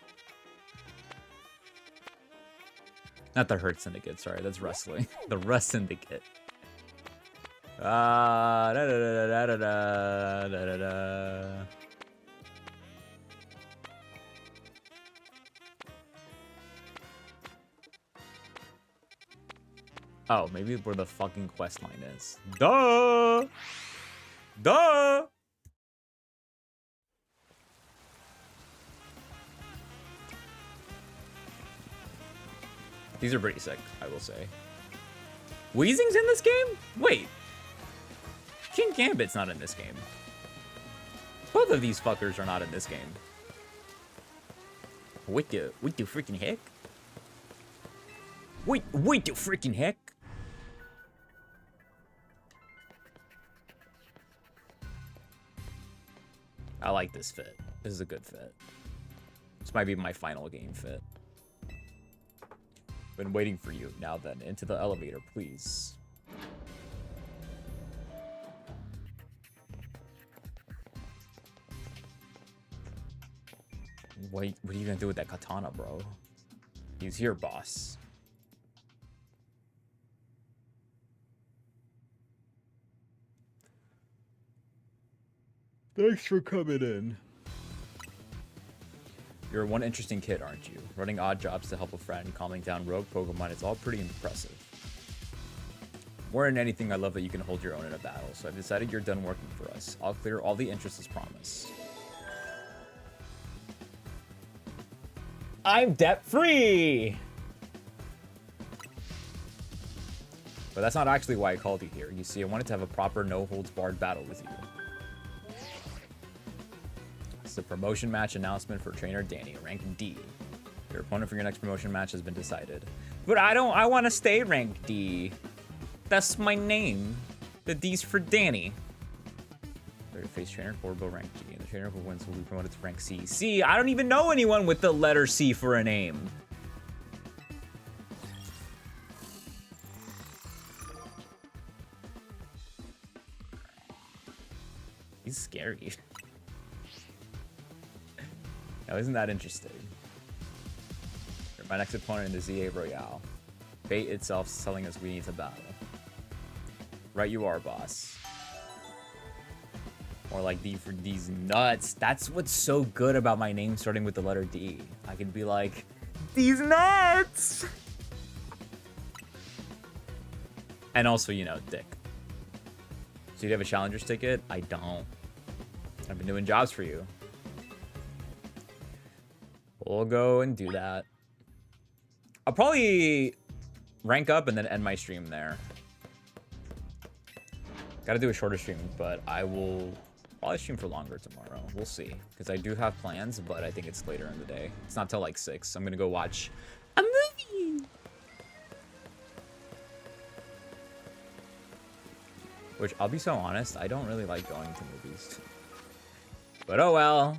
Not the Hurt Syndicate, sorry, that's wrestling. The Rust Syndicate. Da da da da da da da da da. Oh, maybe where the fucking quest line is. Duh! Duh! These are pretty sick, I will say. Weezing's in this game? Wait. King Gambit's not in this game. Both of these fuckers are not in this game. What the freaking heck? Wait the freaking heck? I like this fit. This is a good fit. This might be my final game fit. Been waiting for you. Now then, into the elevator, please. Wait, what are you gonna do with that katana, bro? He's here, boss. Thanks for coming in. You're one interesting kid, aren't you? Running odd jobs to help a friend, calming down rogue Pokemon, it's all pretty impressive. More than anything, I love that you can hold your own in a battle, so I've decided you're done working for us. I'll clear all the interests as promised. I'm debt-free! But that's not actually why I called you here. You see, I wanted to have a proper no-holds-barred battle with you. It's a promotion match announcement for Trainer Danny, rank D. Your opponent for your next promotion match has been decided. But I want to stay rank D. That's my name. The D's for Danny. Third face trainer, Corbo, rank G. And the trainer who wins will be promoted to rank C. C, I don't even know anyone with the letter C for a name. He's scary. Now, isn't that interesting? You're my next opponent in the ZA Royale. Fate itself is telling us we need to battle. Right you are, boss. More like D for D's nuts. That's what's so good about my name starting with the letter D. I could be like, D's nuts! And also, you know, dick. So you have a challenger's ticket? I don't. I've been doing jobs for you. We'll go and do that. I'll probably rank up and then end my stream there. Gotta do a shorter stream, but I will probably stream for longer tomorrow. We'll see. Because I do have plans, but I think it's later in the day. It's not till like 6. I'm gonna go watch a movie. Which, I'll be so honest, I don't really like going to movies. But oh well.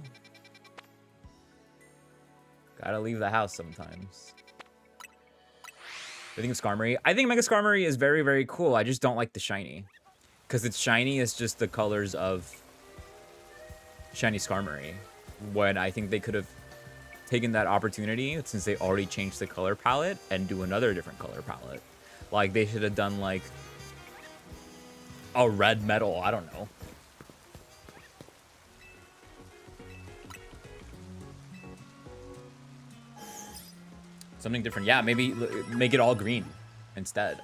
Gotta leave the house sometimes. I think Skarmory. I think Mega Skarmory is very, very cool. I just don't like the shiny. Because it's shiny is just the colors of shiny Skarmory. When I think they could have taken that opportunity, since they already changed the color palette, and do another different color palette. Like, they should have done, like, a red metal. I don't know. Something different. Yeah, maybe make it all green instead.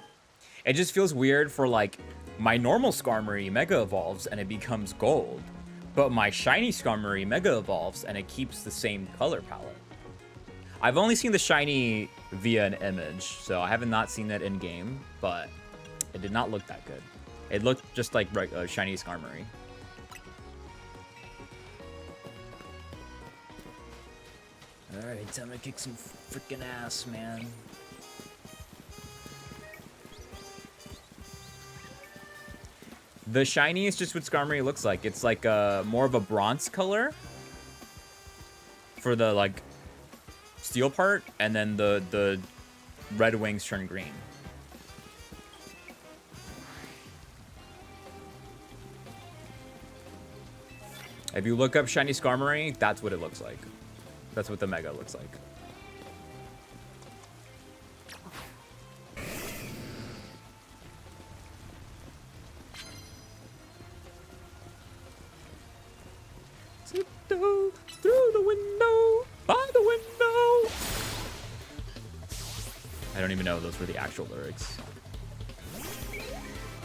It just feels weird for, like, my normal Skarmory Mega Evolves and it becomes gold. But my shiny Skarmory Mega Evolves and it keeps the same color palette. I've only seen the shiny via an image, so I haven't not seen that in game, but it did not look that good. It looked just like shiny Skarmory. Alright, time to kick some freaking ass, man. The shiny is just what Skarmory looks like. It's like more of a bronze color for the like steel part, and then the red wings turn green. If you look up shiny Skarmory, that's what it looks like. That's what the Mega looks like. Through the window, by the window. I don't even know if those were the actual lyrics.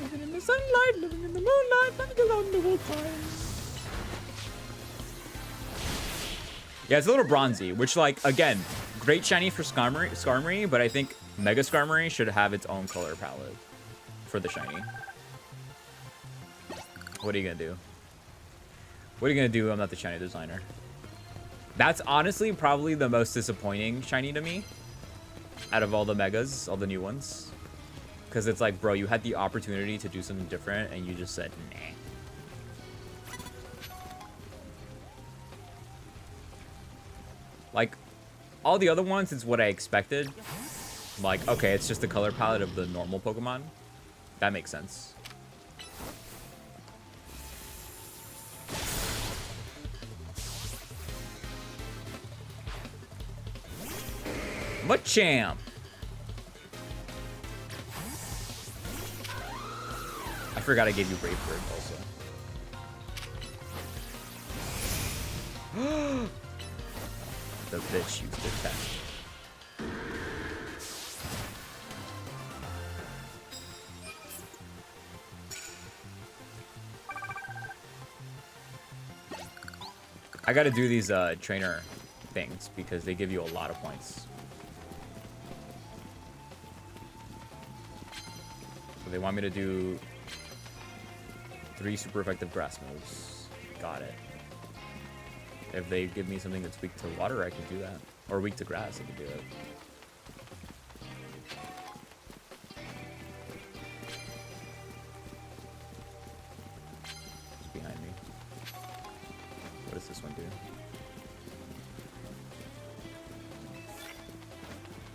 Living in the sunlight, living in the moonlight, living alone the whole time. Yeah, it's a little bronzy, which, like, again, great shiny for Skarmory, but I think Mega Skarmory should have its own color palette for the shiny. What are you gonna do? What are you gonna do? I'm not the shiny designer. That's honestly probably the most disappointing shiny to me out of all the Megas, all the new ones. Because it's like, bro, you had the opportunity to do something different and you just said, nah. Like, all the other ones, it's what I expected. Like, okay, it's just the color palette of the normal Pokemon. That makes sense. Machamp! I forgot I gave you Brave Bird also. The bitch used the test. I gotta do these trainer things because they give you a lot of points. So they want me to do 3 super effective grass moves. Got it. If they give me something that's weak to water, I can do that. Or weak to grass, I can do it. It's behind me. What does this one do?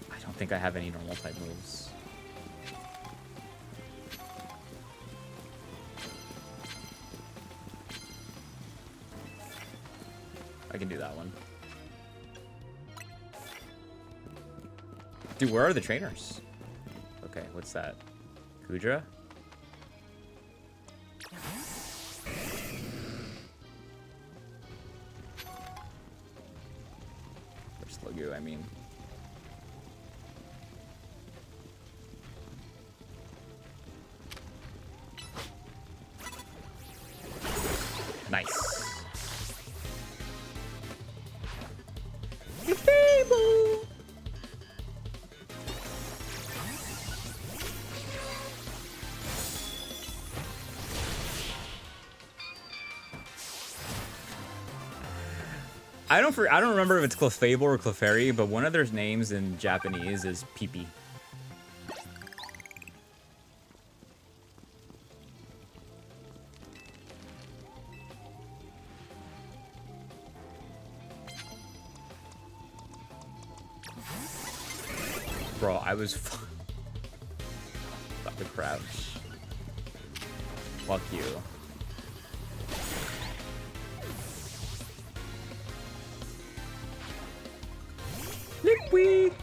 I don't think I have any normal type moves. I can do that one. Dude, where are the trainers? Okay, what's that? Kudra? Or Slugoo, I mean. Nice. Fable. I don't remember if it's Clefable or Clefairy, but one of their names in Japanese is Pee-Pee. Bro, I was about to crouch. Fuck you. Lip week.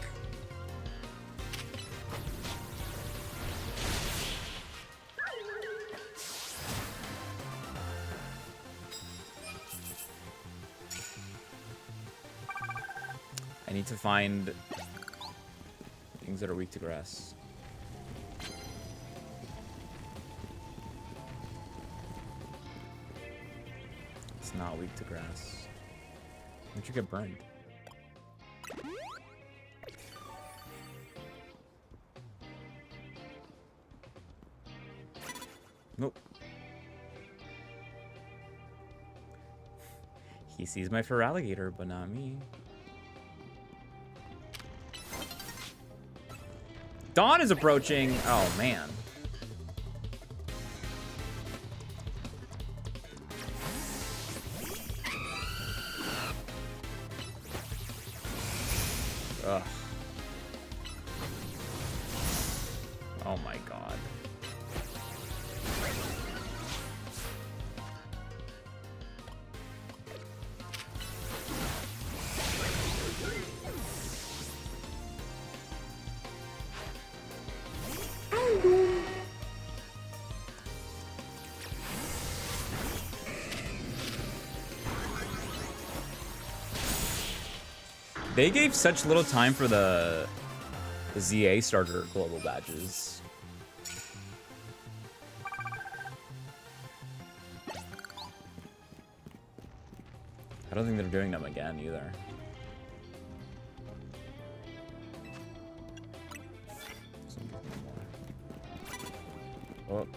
I need to find things that are weak to grass. It's not weak to grass. Where'd you get burned? Nope. He sees my Feraligatr, but not me. Dawn is approaching. Oh, man. Ugh. Oh, my God. They gave such little time for the ZA starter global badges. I don't think they're doing them again either. Oh.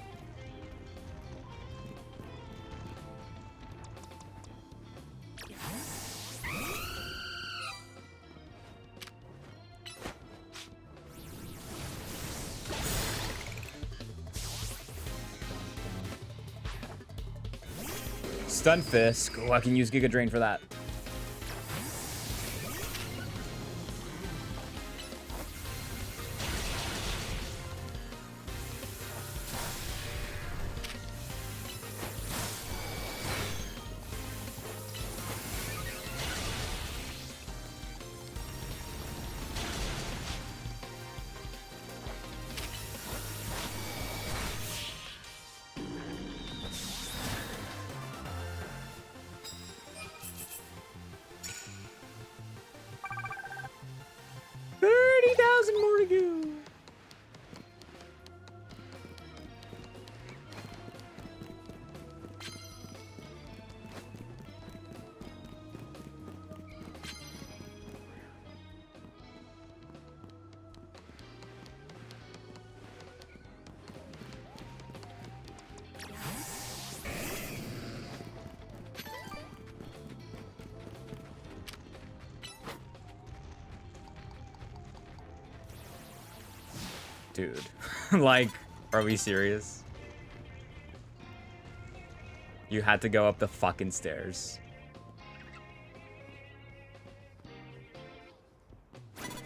Stunfisk. Oh, I can use Giga Drain for that. More to go. Dude, like, are we serious? You had to go up the fucking stairs.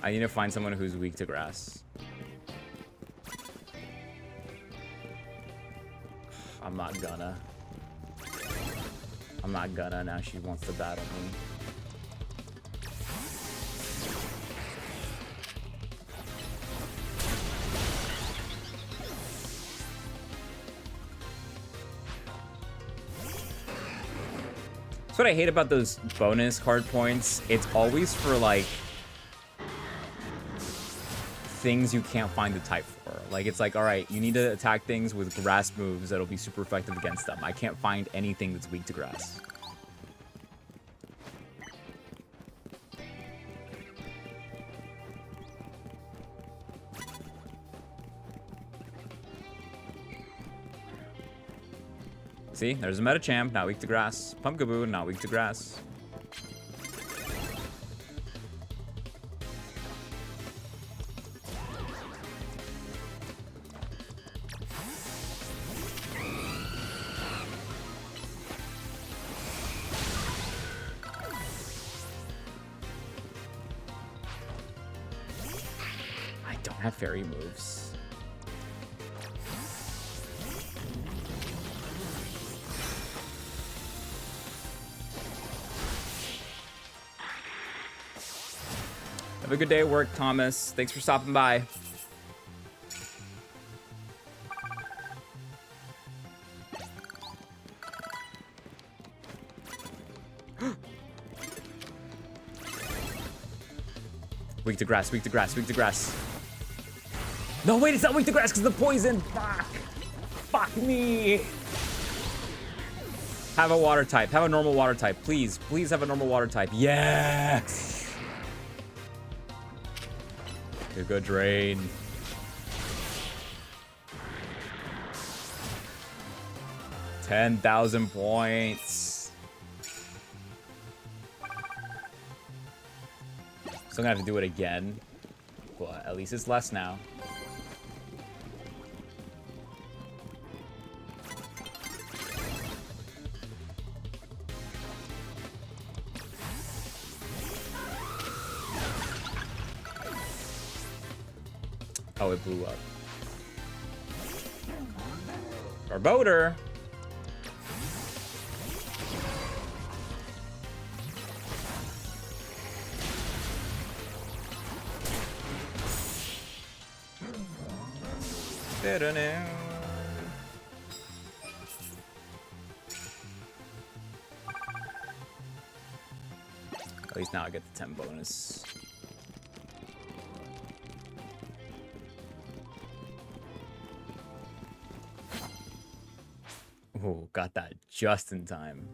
I need to find someone who's weak to grass. I'm not gonna. Now she wants to battle me. That's what I hate about those bonus card points. It's always for, like, things you can't find the type for. Like, it's like, all right, you need to attack things with grass moves that'll be super effective against them. I can't find anything that's weak to grass. See, there's a Metachamp, not weak to grass. Pumpkaboo, not weak to grass. I don't have fairy moves. Have a good day at work, Thomas. Thanks for stopping by. Weak to grass, weak to grass, weak to grass. No, wait, it's not weak to grass because of the poison. Fuck. Fuck me. Have a water type. Have a normal water type. Please, please have a normal water type. Yes. Good drain. $10,000 points. Still gonna have to do it again, but at least it's less now. Oh, it blew up. Our boater. At least now I get the 10 bonus. Oh, got that just in time.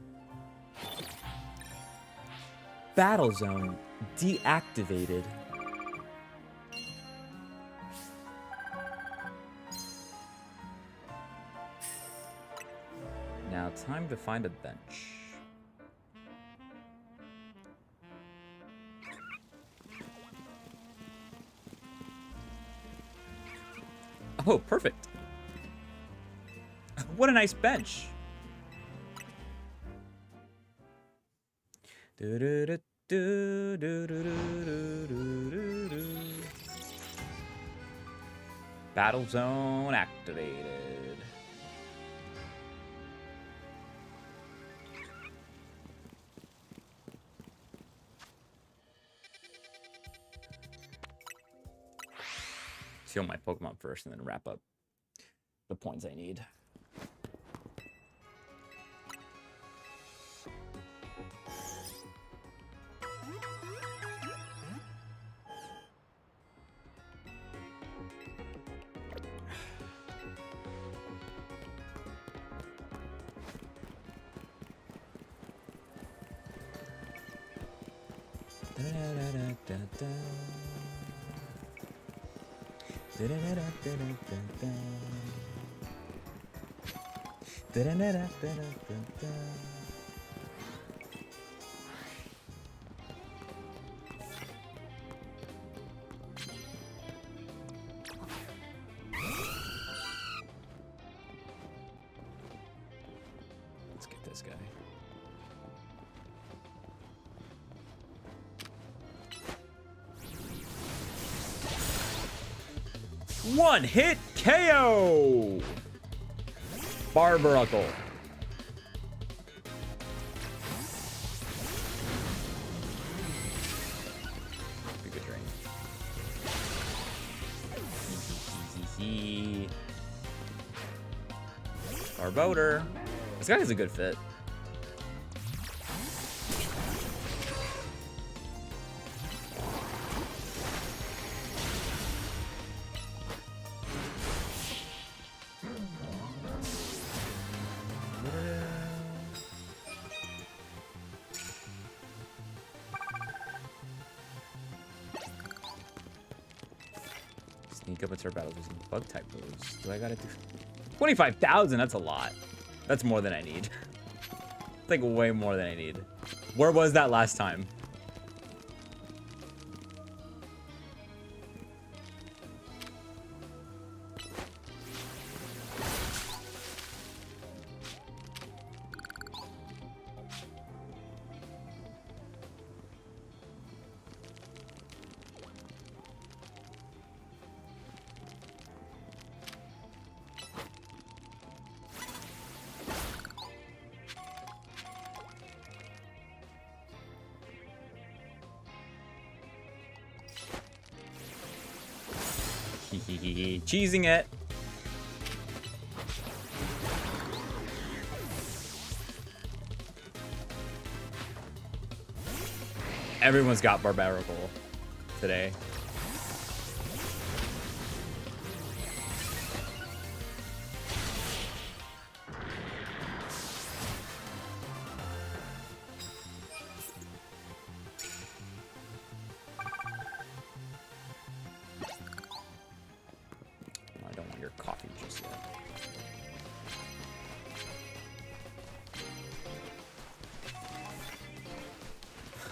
Battle zone deactivated. Now time to find a bench. Oh, perfect. What a nice bench. Battle zone activated. Heal my Pokemon first and then wrap up the points I need. Let's get this guy. One hit KO! Barbaracle. Be good drain. Easy. Barboder. This guy is a good fit. Sneak up into our battles using bug type moves. Do I gotta do 25,000? That's a lot. That's more than I need. It's like way more than I need. Where was that last time? Cheesing it. Everyone's got Barbarical today.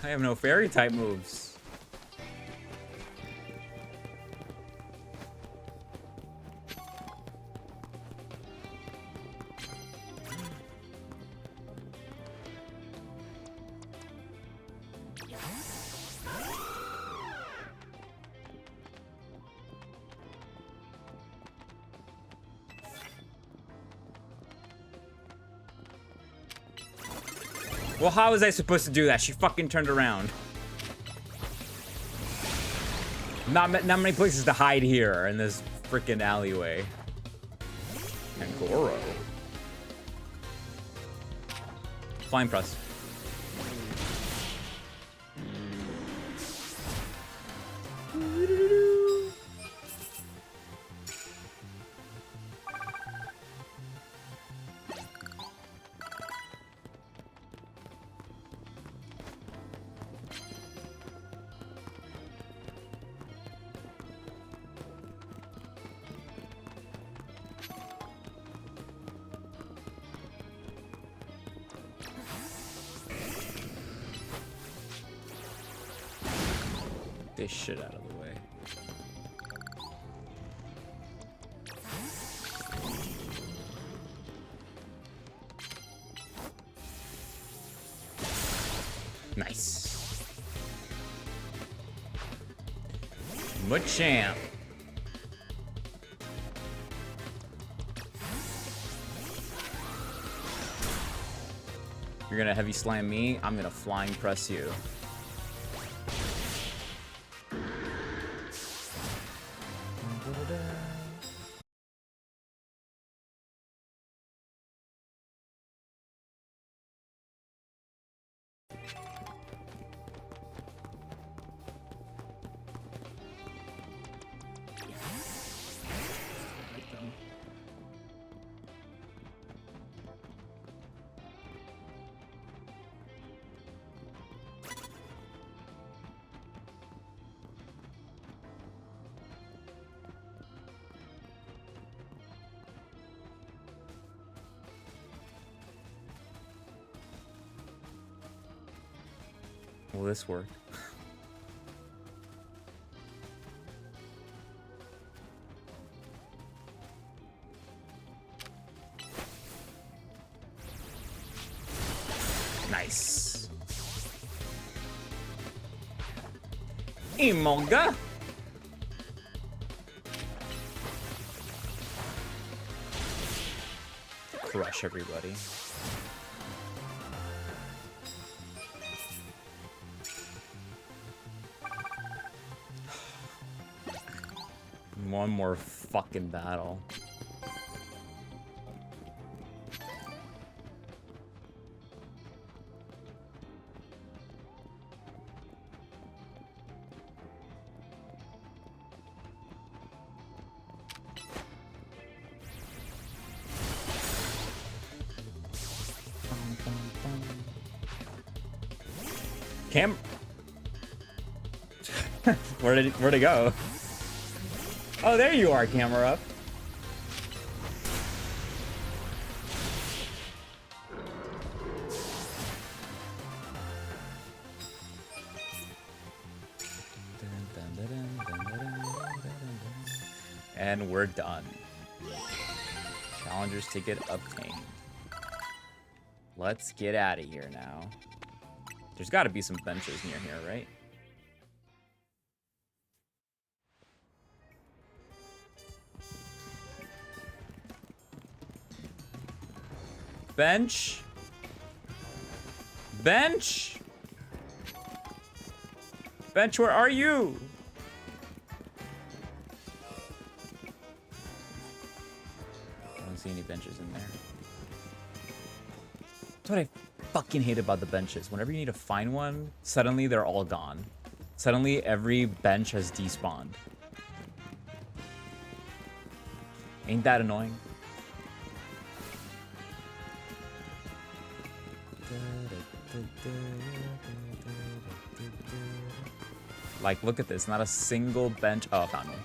I have no fairy type moves. Well, how was I supposed to do that? She fucking turned around. Not many places to hide here in this freaking alleyway. And Goro. Flying press. This shit out of the way. Nice. Machamp. You're gonna heavy slam me, I'm gonna flying press you. Will this work? Nice. Emolga. Crush everybody. One more fucking battle. Cam, where'd it go? Oh, there you are, camera up. And we're done. Challenger's ticket obtained. Let's get out of here now. There's got to be some benches near here, right? Bench? Bench? Bench, where are you? I don't see any benches in there. That's what I fucking hate about the benches. Whenever you need to find one, suddenly they're all gone. Suddenly every bench has despawned. Ain't that annoying? Like, look at this. Not a single bench. Oh, I found one.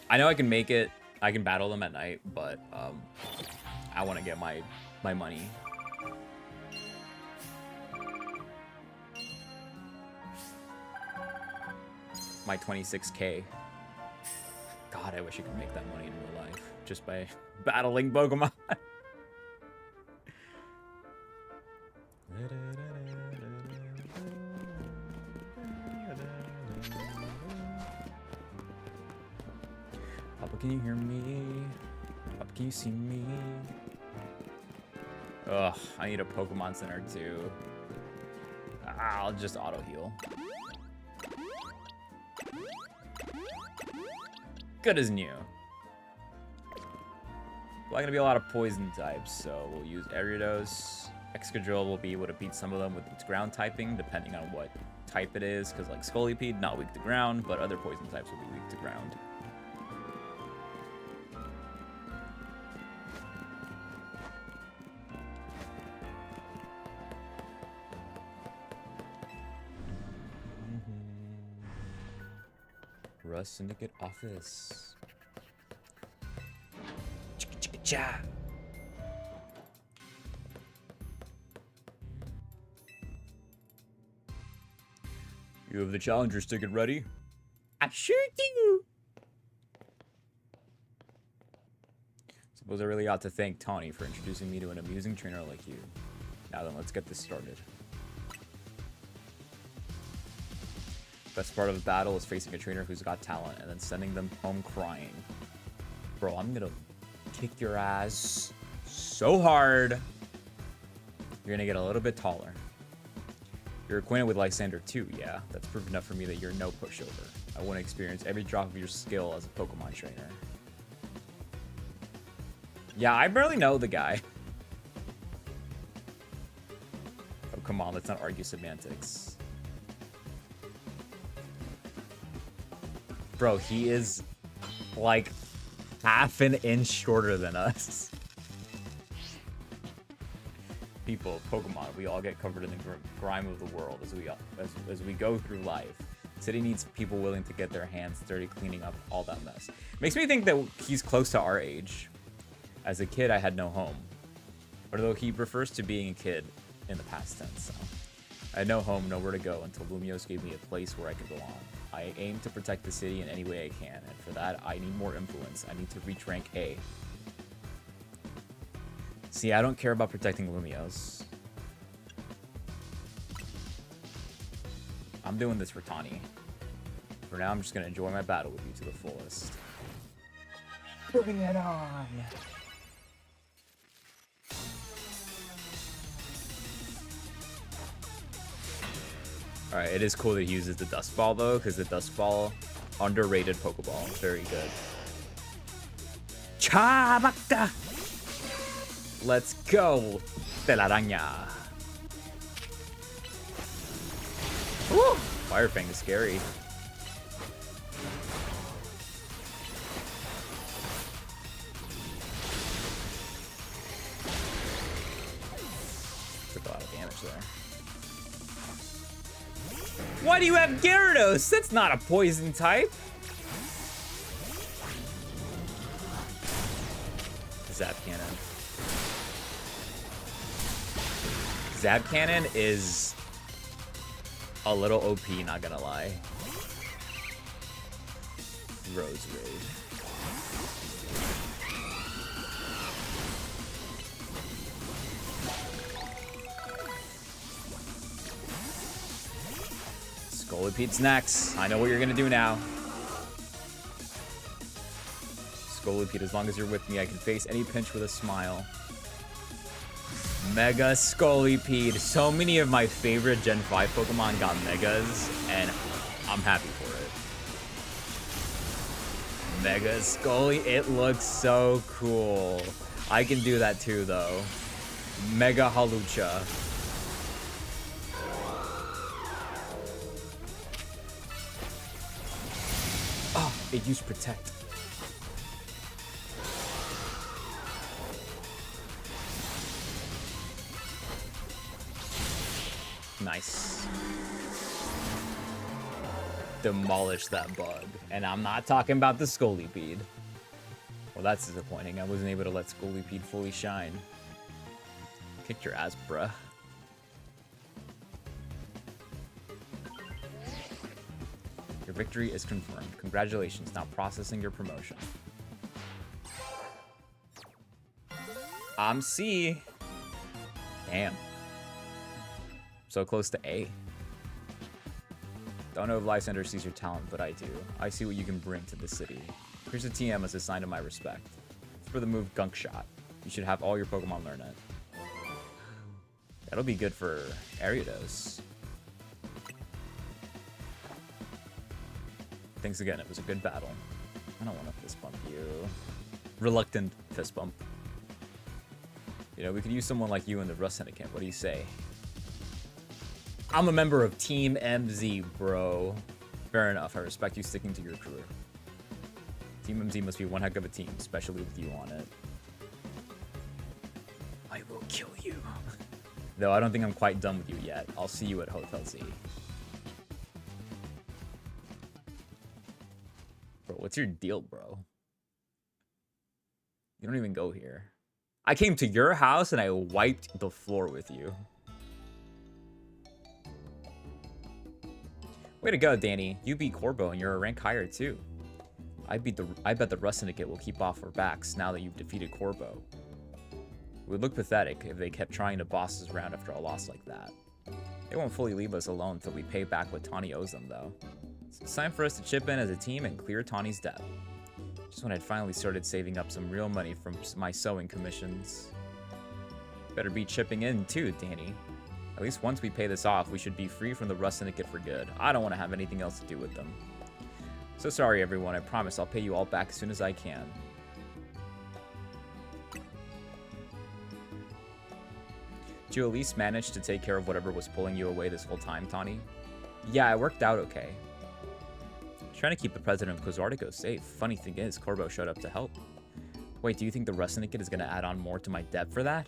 I know I can make it. I can battle them at night, but I want to get my money. My 26K. God, I wish I could make that money in real life just by battling Pokemon. Papa, can you hear me? Papa, can you see me? Ugh, I need a Pokemon Center too. I'll just auto heal. Good as new. Well, gonna be a lot of poison types, so we'll use Ariados. Excadrill will be able to beat some of them with its ground typing, depending on what type it is, because like Scolipede, not weak to ground, but other poison types will be weak to ground. Rust Syndicate office. Chicka-chicka-cha. You have the Challenger's ticket ready? I sure do. Suppose I really ought to thank Tawny for introducing me to an amusing trainer like you. Now then, let's get this started. Best part of the battle is facing a trainer who's got talent and then sending them home crying. Bro, I'm gonna kick your ass so hard. You're gonna get a little bit taller. You're acquainted with Lysander too, yeah. That's proof enough for me that you're no pushover. I want to experience every drop of your skill as a Pokemon trainer. Yeah, I barely know the guy. Oh, come on, let's not argue semantics. Bro, he is like half an inch shorter than us. People, Pokemon, we all get covered in the grime of the world as we go through life. City needs people willing to get their hands dirty cleaning up all that mess. Makes me think that he's close to our age. As a kid, I had no home. Although he refers to being a kid in the past tense. So. I had no home, nowhere to go until Lumiose gave me a place where I could belong. I aim to protect the city in any way I can, and for that, I need more influence. I need to reach rank A. See, I don't care about protecting Lumiose. I'm doing this for Tawny. For now, I'm just going to enjoy my battle with you to the fullest. Bring it on! Alright, it is cool that he uses the Dust Ball, though, because the Dust Ball, underrated Pokeball. Very good. Chabacta! Let's go! Telaraña! Woo! Fire Fang is scary. Took a lot of damage there. Why do you have Gyarados? That's not a poison type. Zap Cannon. Zap Cannon is a little OP, not gonna lie. Rose Raid. Scoliped's next. I know what you're gonna do now. Scolipede, as long as you're with me, I can face any pinch with a smile. Mega Scolipede. So many of my favorite Gen 5 Pokemon got Megas, and I'm happy for it. Mega Scully, it looks so cool. I can do that too, though. Mega Halucha. Oh, it used Protect. Nice. Demolish that bug. And I'm not talking about the Scolipede. Well, that's disappointing. I wasn't able to let Scolipede fully shine. Kicked your ass, bruh. Your victory is confirmed. Congratulations. Now processing your promotion. I'm C. Damn. So close to A. Don't know if Lysander sees your talent, but I do. I see what you can bring to the city. Here's a TM as a sign of my respect. It's for the move Gunk Shot. You should have all your Pokemon learn it. That'll be good for Ariados. Thanks again, it was a good battle. I don't want to fist bump you. Reluctant fist bump. You know, we could use someone like you in the Rust Syndicate. What do you say? I'm a member of Team MZ, bro. Fair enough. I respect you sticking to your career. Team MZ must be one heck of a team, especially with you on it. I will kill you. Though I don't think I'm quite done with you yet. I'll see you at Hotel Z. Bro, what's your deal, bro? You don't even go here. I came to your house and I wiped the floor with you. Way to go, Danny. You beat Corbo and you're a rank higher too. I bet the Rust Syndicate will keep off our backs now that you've defeated Corbo. It would look pathetic if they kept trying to boss us around after a loss like that. They won't fully leave us alone until we pay back what Tawny owes them, though. So it's time for us to chip in as a team and clear Tawny's debt. Just when I'd finally started saving up some real money from my sewing commissions. Better be chipping in too, Danny. At least once we pay this off, we should be free from the Rust Syndicate for good. I don't want to have anything else to do with them. So sorry, everyone. I promise I'll pay you all back as soon as I can. Did you at least manage to take care of whatever was pulling you away this whole time, Tawny? Yeah, it worked out okay. Trying to keep the president of Kozartico safe. Funny thing is, Corbo showed up to help. Wait, do you think the Rust Syndicate is going to add on more to my debt for that?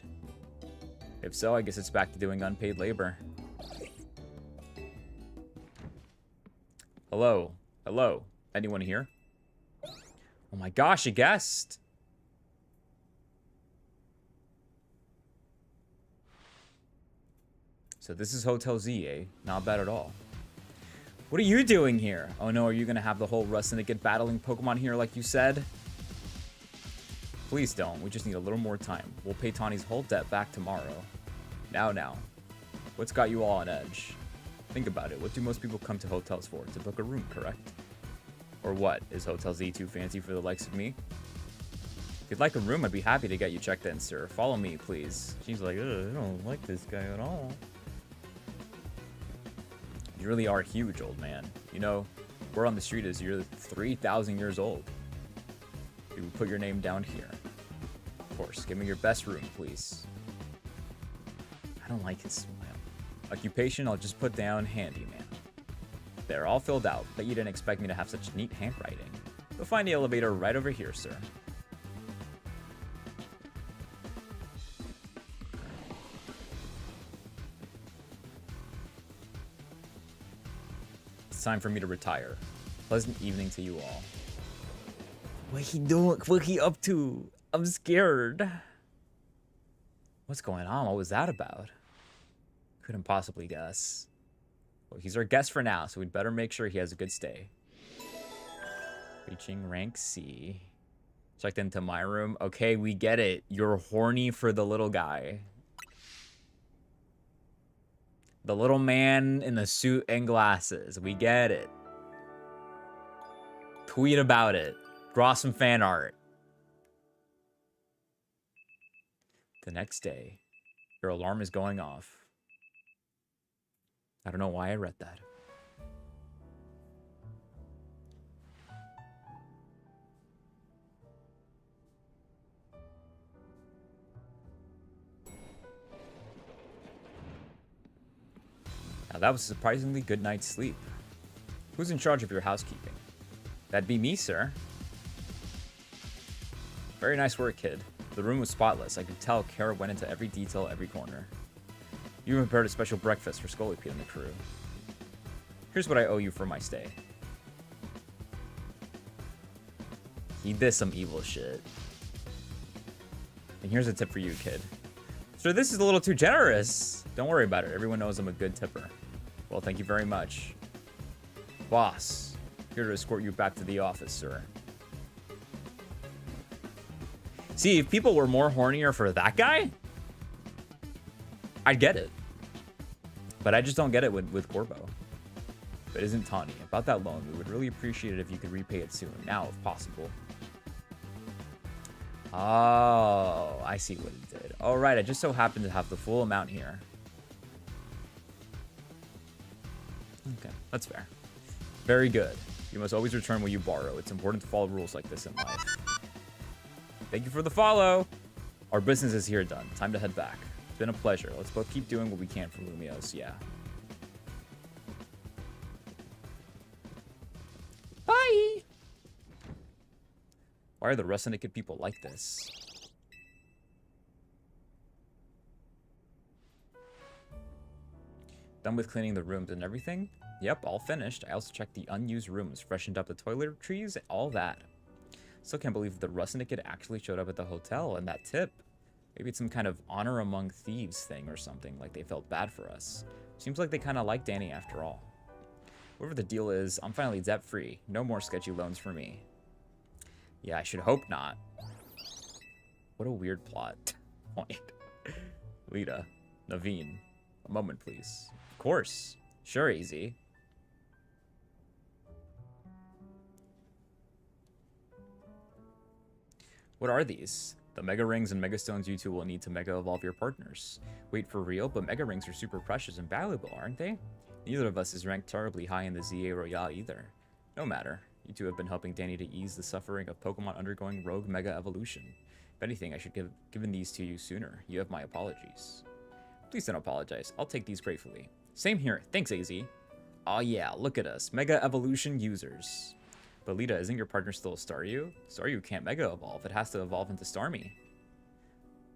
If so, I guess it's back to doing unpaid labor. Hello? Hello? Anyone here? Oh my gosh, a guest! So this is Hotel Z, eh? Not bad at all. What are you doing here? Oh no, are you gonna have the whole Rust Syndicate battling Pokemon here like you said? Please don't. We just need a little more time. We'll pay Tawny's whole debt back tomorrow. Now. What's got you all on edge? Think about it. What do most people come to hotels for? To book a room, correct? Or what? Is Hotel Z too fancy for the likes of me? If you'd like a room, I'd be happy to get you checked in, sir. Follow me, please. She's like, I don't like this guy at all. You really are huge, old man. You know, word on the street is you're 3,000 years old. You put your name down here. Of course, give me your best room, please. I don't like his smile. Occupation, I'll just put down handyman. They're all filled out, but you didn't expect me to have such neat handwriting. You'll find the elevator right over here, sir. It's time for me to retire. Pleasant evening to you all. What he doing? What he up to? I'm scared. What's going on? What was that about? Couldn't possibly guess. Well, he's our guest for now, so we'd better make sure he has a good stay. Reaching rank C. Checked into my room. Okay, we get it. You're horny for the little guy. The little man in the suit and glasses. We get it. Tweet about it. Draw some fan art. The next day, your alarm is going off. I don't know why I read that. Now that was a surprisingly good night's sleep. Who's in charge of your housekeeping? That'd be me, sir. Very nice work, kid. The room was spotless. I could tell care went into every detail, every corner. You prepared a special breakfast for Scolipede and the crew. Here's what I owe you for my stay. He did some evil shit. And here's a tip for you, kid. So this is a little too generous. Don't worry about it. Everyone knows I'm a good tipper. Well, thank you very much. Boss, here to escort you back to the office, sir. See, if people were more hornier for that guy, I'd get it. But I just don't get it with Corbo. But isn't Tawny? About that loan, we would really appreciate it if you could repay it soon. Now, if possible. Oh, I see what it did. All right, I just so happen to have the full amount here. Okay, that's fair. Very good. You must always return what you borrow. It's important to follow rules like this in life. Thank you for the follow. Our business is here done. Time to head back. It's been a pleasure. Let's both keep doing what we can for Lumios. Yeah. Bye. Why are the Syndicate people like this? Done with cleaning the rooms and everything? Yep, all finished. I also checked the unused rooms, freshened up the toiletries, all that. Still can't believe the Syndicate actually showed up at the hotel, and that tip. Maybe it's some kind of honor among thieves thing or something, like they felt bad for us. Seems like they kind of like Danny after all. Whatever the deal is, I'm finally debt-free. No more sketchy loans for me. Yeah, I should hope not. What a weird plot point. Lita, Naveen, a moment please. Of course. Sure, easy. What are these? The Mega Rings and Mega Stones you two will need to Mega Evolve your partners. Wait, for real? But Mega Rings are super precious and valuable, aren't they? Neither of us is ranked terribly high in the ZA Royale either. No matter. You two have been helping Danny to ease the suffering of Pokemon undergoing rogue Mega Evolution. If anything, I should have given these to you sooner. You have my apologies. Please don't apologize. I'll take these gratefully. Same here. Thanks, AZ. Aw yeah, look at us. Mega Evolution users. But Lita, isn't your partner still a Staryu? Staryu can't Mega Evolve. It has to evolve into Starmie.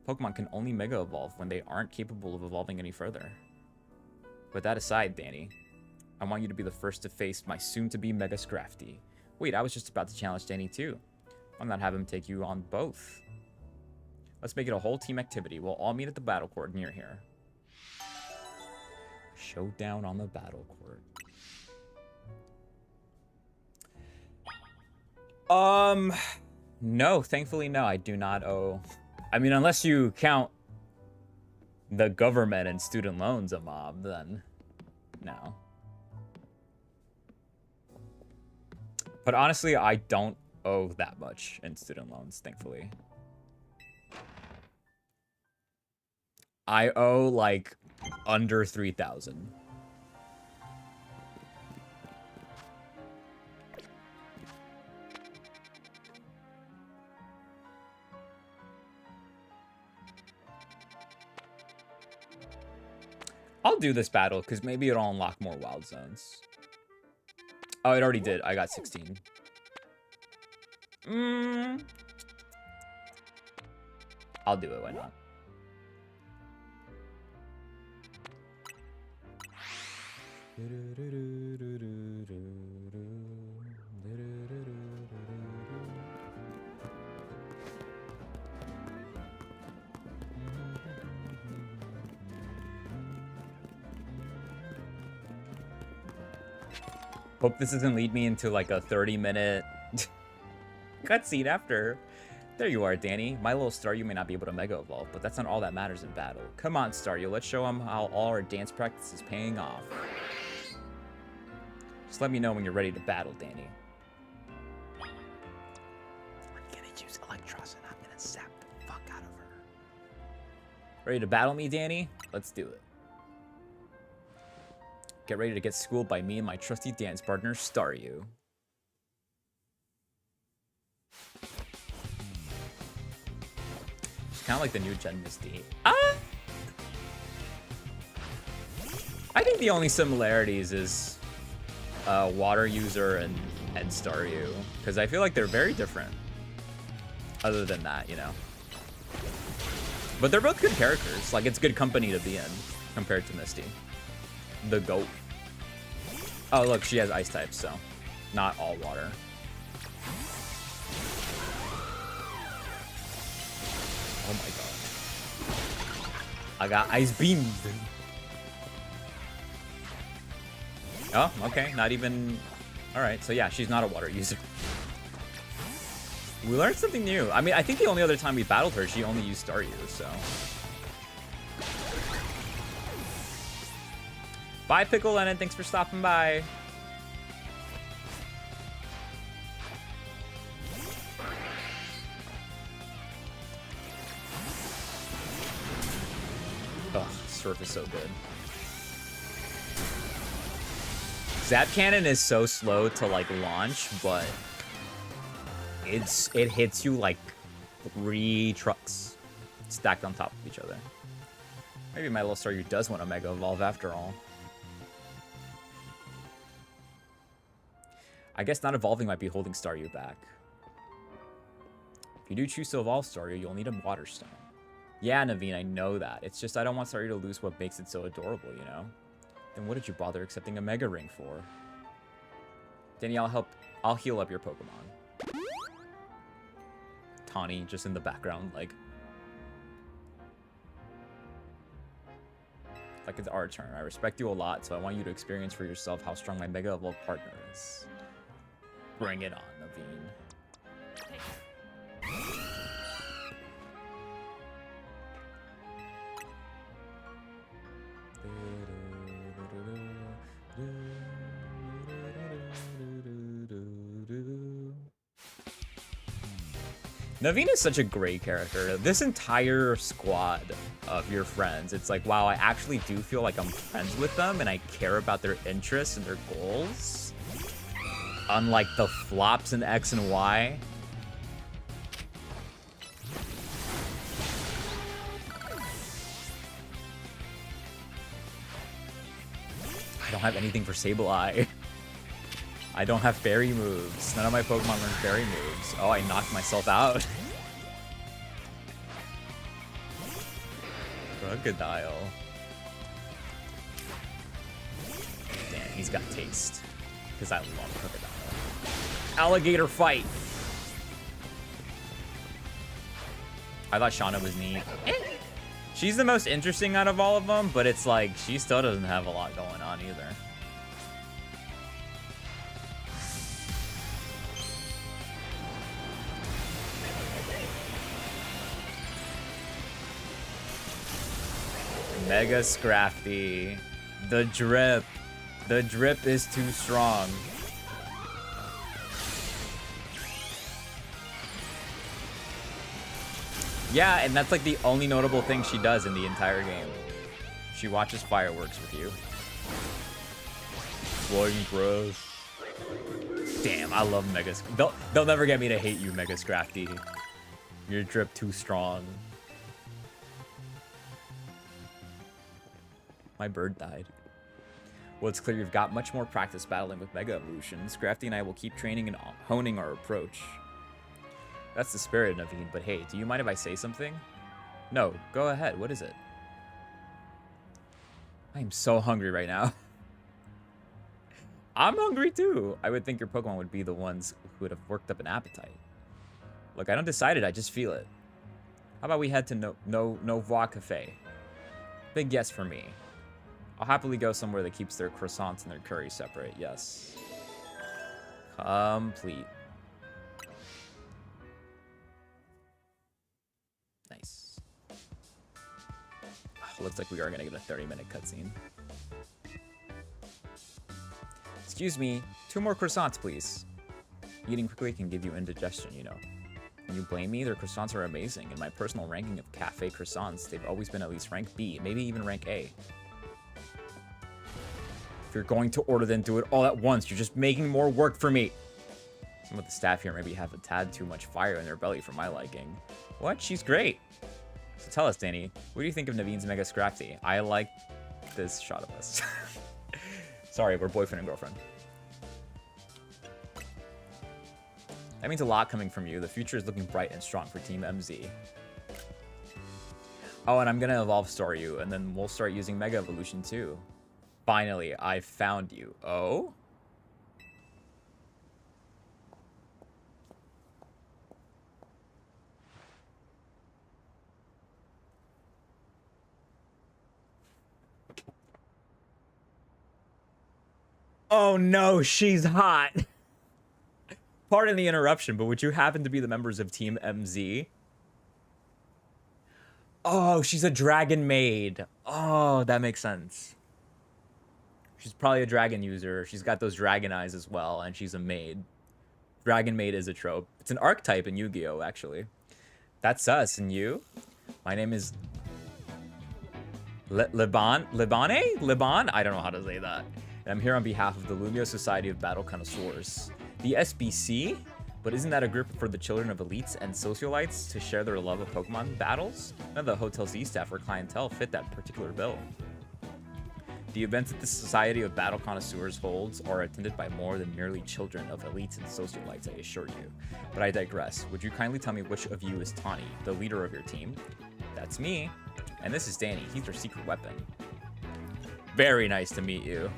Pokemon can only Mega Evolve when they aren't capable of evolving any further. With that aside, Danny, I want you to be the first to face my soon-to-be Mega Scrafty. Wait, I was just about to challenge Danny too. Why not have him take you on both? Let's make it a whole team activity. We'll all meet at the battle court near here. Showdown on the battle court. No, thankfully, no, I do not owe. I mean, unless you count the government and student loans a mob, then no. But honestly, I don't owe that much in student loans, thankfully. I owe like under 3,000. I'll do this battle because maybe it'll unlock more wild zones. Oh, it already did. I got 16. I'll do it. Why not? Hope this doesn't lead me into like a 30-minute cutscene after. There you are, Danny. My little Staryu may not be able to Mega Evolve, but that's not all that matters in battle. Come on, Staryu. Let's show him how all our dance practice is paying off. Just let me know when you're ready to battle, Danny. I'm gonna use Electros and I'm gonna zap the fuck out of her. Ready to battle me, Danny? Let's do it. Get ready to get schooled by me and my trusty dance partner, Staryu. She's kind of like the new Gen Misty. I think the only similarities is Water User and Staryu. Because I feel like they're very different. Other than that, you know. But they're both good characters. Like, it's good company to be in compared to Misty. The GOAT. Oh, look, she has ice types, so not all water. Oh my god. I got ice beams. Oh, okay, not even... Alright, so yeah, she's not a water user. We learned something new. I mean, I think the only other time we battled her, she only used Staryu, so... Bye, Pickle Lennon. Thanks for stopping by. Oh, Surf is so good. Zap Cannon is so slow to like launch, but it hits you like 3 trucks stacked on top of each other. Maybe my little Staryu does want to Mega Evolve after all. I guess not evolving might be holding Staryu back. If you do choose to evolve Staryu, you'll need a Water Stone. Yeah, Naveen, I know that. It's just I don't want Staryu to lose what makes it so adorable, you know? Then what did you bother accepting a Mega Ring for? Danny, I'll heal up your Pokemon. Tawny just in the background, like it's our turn. I respect you a lot, so I want you to experience for yourself how strong my Mega Evolved partner is. Bring it on, Naveen. Naveen is such a great character. This entire squad of your friends, it's like, wow, I actually do feel like I'm friends with them and I care about their interests and their goals. Unlike the flops in X and Y. I don't have anything for Sableye. I don't have fairy moves. None of my Pokemon learn fairy moves. Oh, I knocked myself out. Crocodile. Damn, he's got taste. Because I love Crocodile. Alligator fight. I thought Shauna was neat. She's the most interesting out of all of them, but it's like, she still doesn't have a lot going on either. Mega Scrafty. The drip. The drip is too strong. Yeah, and that's like the only notable thing she does in the entire game. She watches fireworks with you. Flying breath. Damn, I love Mega. They'll never get me to hate you, Mega Scrafty. Your drip too strong. My bird died. Well, it's clear you've got much more practice battling with Mega Evolutions. Scrafty and I will keep training and honing our approach. That's the spirit, Naveen, but hey, do you mind if I say something? No, go ahead. What is it? I am so hungry right now. I'm hungry too. I would think your Pokemon would be the ones who would have worked up an appetite. Look, I don't decide it, I just feel it. How about we head to Novois Cafe? Big yes for me. I'll happily go somewhere that keeps their croissants and their curry separate, yes. Complete. Nice. Looks like we are gonna get a 30-minute cutscene. Excuse me, 2 more croissants, please. Eating quickly can give you indigestion, you know. Can you blame me? Their croissants are amazing. In my personal ranking of cafe croissants, they've always been at least rank B, maybe even rank A. If you're going to order, then do it all at once. You're just making more work for me. Some of the staff here maybe have a tad too much fire in their belly for my liking. What? She's great. So tell us, Danny, what do you think of Naveen's Mega Scrafty? I like this shot of us. Sorry, we're boyfriend and girlfriend. That means a lot coming from you. The future is looking bright and strong for Team MZ. Oh, and I'm gonna evolve Staryu, and then we'll start using Mega Evolution too. Finally, I found you. Oh? Oh no, she's hot. Pardon the interruption, but would you happen to be the members of Team MZ? Oh, she's a dragon maid. Oh, that makes sense. She's probably a dragon user. She's got those dragon eyes as well, and she's a maid. Dragon maid is a trope. It's an archetype in Yu-Gi-Oh, actually. That's us, and you? My name is... Liban? I don't know how to say that. And I'm here on behalf of the Lumio Society of Battle Connoisseurs. The SBC? But isn't that a group for the children of elites and socialites to share their love of Pokemon battles? None of the Hotel Z staff or clientele fit that particular bill. The events that the Society of Battle Connoisseurs holds are attended by more than merely children of elites and socialites, I assure you. But I digress. Would you kindly tell me which of you is Tawny, the leader of your team? That's me. And this is Danny. He's your secret weapon. Very nice to meet you.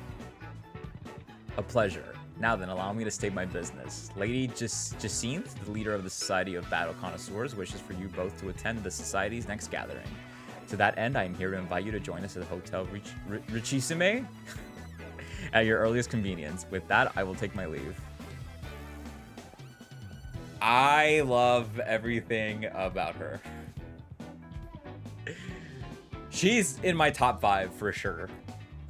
A pleasure. Now then, allow me to state my business. Lady Jacinthe, the leader of the Society of Battle Connoisseurs, wishes for you both to attend the Society's next gathering. To that end, I am here to invite you to join us at the Hotel Richissime at your earliest convenience. With that, I will take my leave. I love everything about her. She's in my top 5 for sure.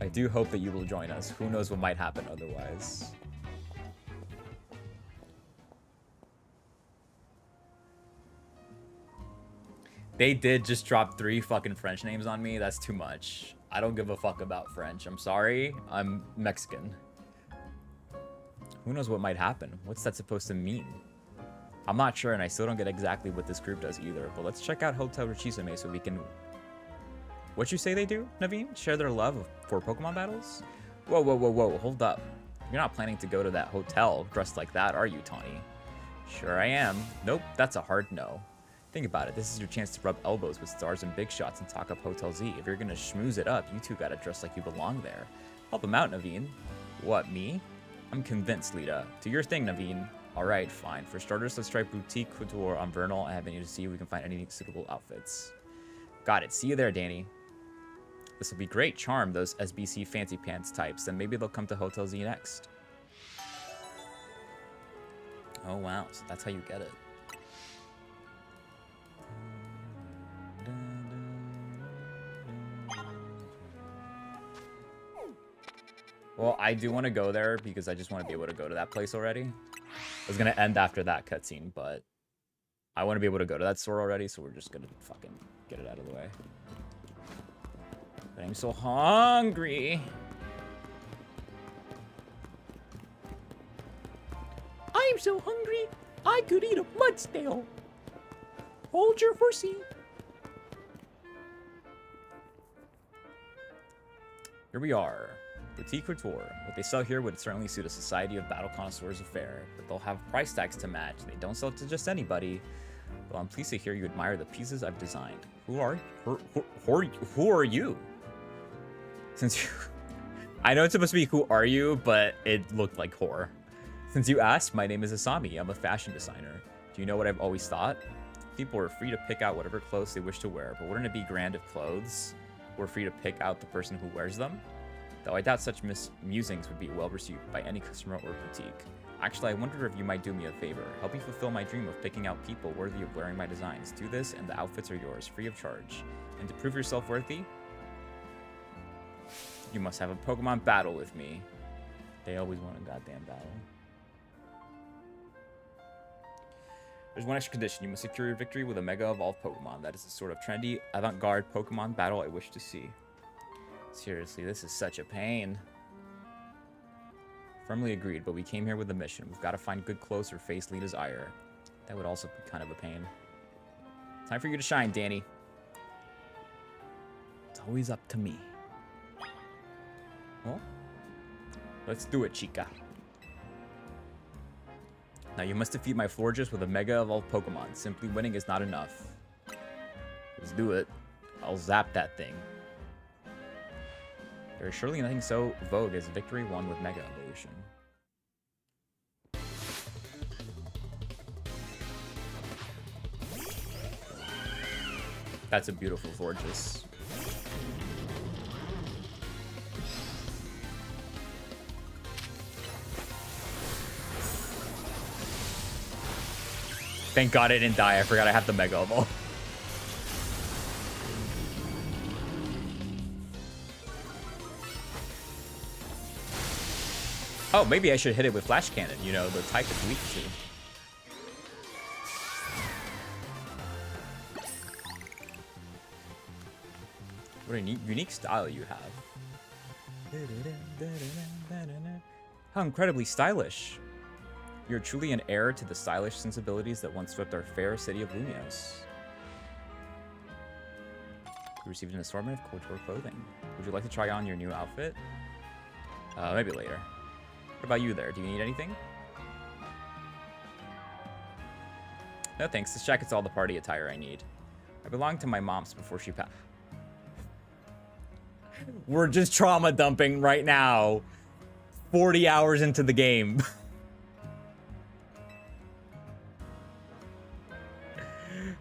I do hope that you will join us. Who knows what might happen otherwise. They did just drop 3 fucking French names on me. That's too much. I don't give a fuck about French. I'm sorry. I'm Mexican. Who knows what might happen? What's that supposed to mean? I'm not sure, and I still don't get exactly what this group does either. But let's check out Hotel Richissime so we can... What you say they do, Naveen? Share their love for Pokemon battles? Whoa, whoa, whoa, whoa. Hold up. You're not planning to go to that hotel dressed like that, are you, Tawny? Sure I am. Nope, that's a hard no. Think about it. This is your chance to rub elbows with stars and big shots and talk up Hotel Z. If you're gonna schmooze it up, you two gotta dress like you belong there. Help him out, Naveen. What, me? I'm convinced, Lita. Do your thing, Naveen. Alright, fine. For starters, let's try Boutique Couture on Vernal. I have been here to see if we can find any suitable outfits. Got it. See you there, Danny. This will be great. Charm those SBC fancy pants types, then maybe they'll come to Hotel Z next. Oh, wow. So that's how you get it. Well, I do want to go there because I just want to be able to go to that place already. I was going to end after that cutscene, but I want to be able to go to that store already, so we're just going to fucking get it out of the way. But I'm so hungry. I'm so hungry, I could eat a mudstail. Hold your horsey. Here we are. Boutique Couture. What they sell here would certainly suit a Society of Battle Connoisseurs affair, but they'll have price tags to match. They don't sell to just anybody. Well, I'm pleased to hear you admire the pieces I've designed. Who are you? Since I know it's supposed to be who are you, but it looked like horror. Since you asked, my name is Asami. I'm a fashion designer. Do you know what I've always thought? People are free to pick out whatever clothes they wish to wear, but wouldn't it be grand if clothes were free to pick out the person who wears them? Though I doubt such musings would be well received by any customer or boutique. Actually, I wonder if you might do me a favor. Help me fulfill my dream of picking out people worthy of wearing my designs. Do this, and the outfits are yours, free of charge. And to prove yourself worthy, you must have a Pokemon battle with me. They always want a goddamn battle. There's one extra condition. You must secure your victory with a Mega Evolved Pokemon. That is the sort of trendy, avant-garde Pokemon battle I wish to see. Seriously, this is such a pain. Firmly agreed, but we came here with a mission. We've got to find good clothes for face Lita's ire. That would also be kind of a pain. Time for you to shine, Danny. It's always up to me. Well, let's do it, chica. Now you must defeat my Florges with a Mega Evolved Pokemon. Simply winning is not enough. Let's do it. I'll zap that thing. There is surely nothing so vogue as victory won with Mega Evolution. That's a beautiful Florges. Thank God I didn't die. I forgot I have the Mega Evolve. Oh, maybe I should hit it with Flash Cannon. You know, the type it's weak to. What a neat, unique style you have. How incredibly stylish. You're truly an heir to the stylish sensibilities that once swept our fair city of Lumios. You received an assortment of couture clothing. Would you like to try on your new outfit? Maybe later. What about you there? Do you need anything? No thanks, this jacket's all the party attire I need. I belonged to my mom's before she passed. We're just trauma dumping right now. 40 hours into the game.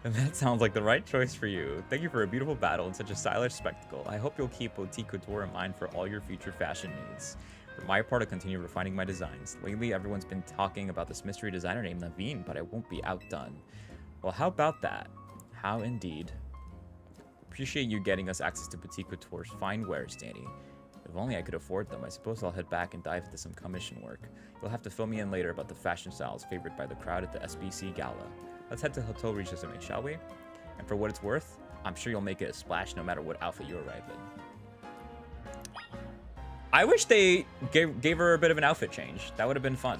And that sounds like the right choice for you. Thank you for a beautiful battle and such a stylish spectacle. I hope you'll keep boutique couture in mind for all your future fashion needs. For my part, I'll continue refining my designs. Lately, everyone's been talking about this mystery designer named Naveen, but I won't be outdone. Well, how about that? How indeed. Appreciate you getting us access to boutique couture's fine wares, Danny. If only I could afford them, I suppose I'll head back and dive into some commission work. You'll have to fill me in later about the fashion styles favored by the crowd at the SBC Gala. Let's head to Hotel Regisame, shall we? And for what it's worth, I'm sure you'll make it a splash no matter what outfit you arrive in. I wish they gave her a bit of an outfit change. That would have been fun.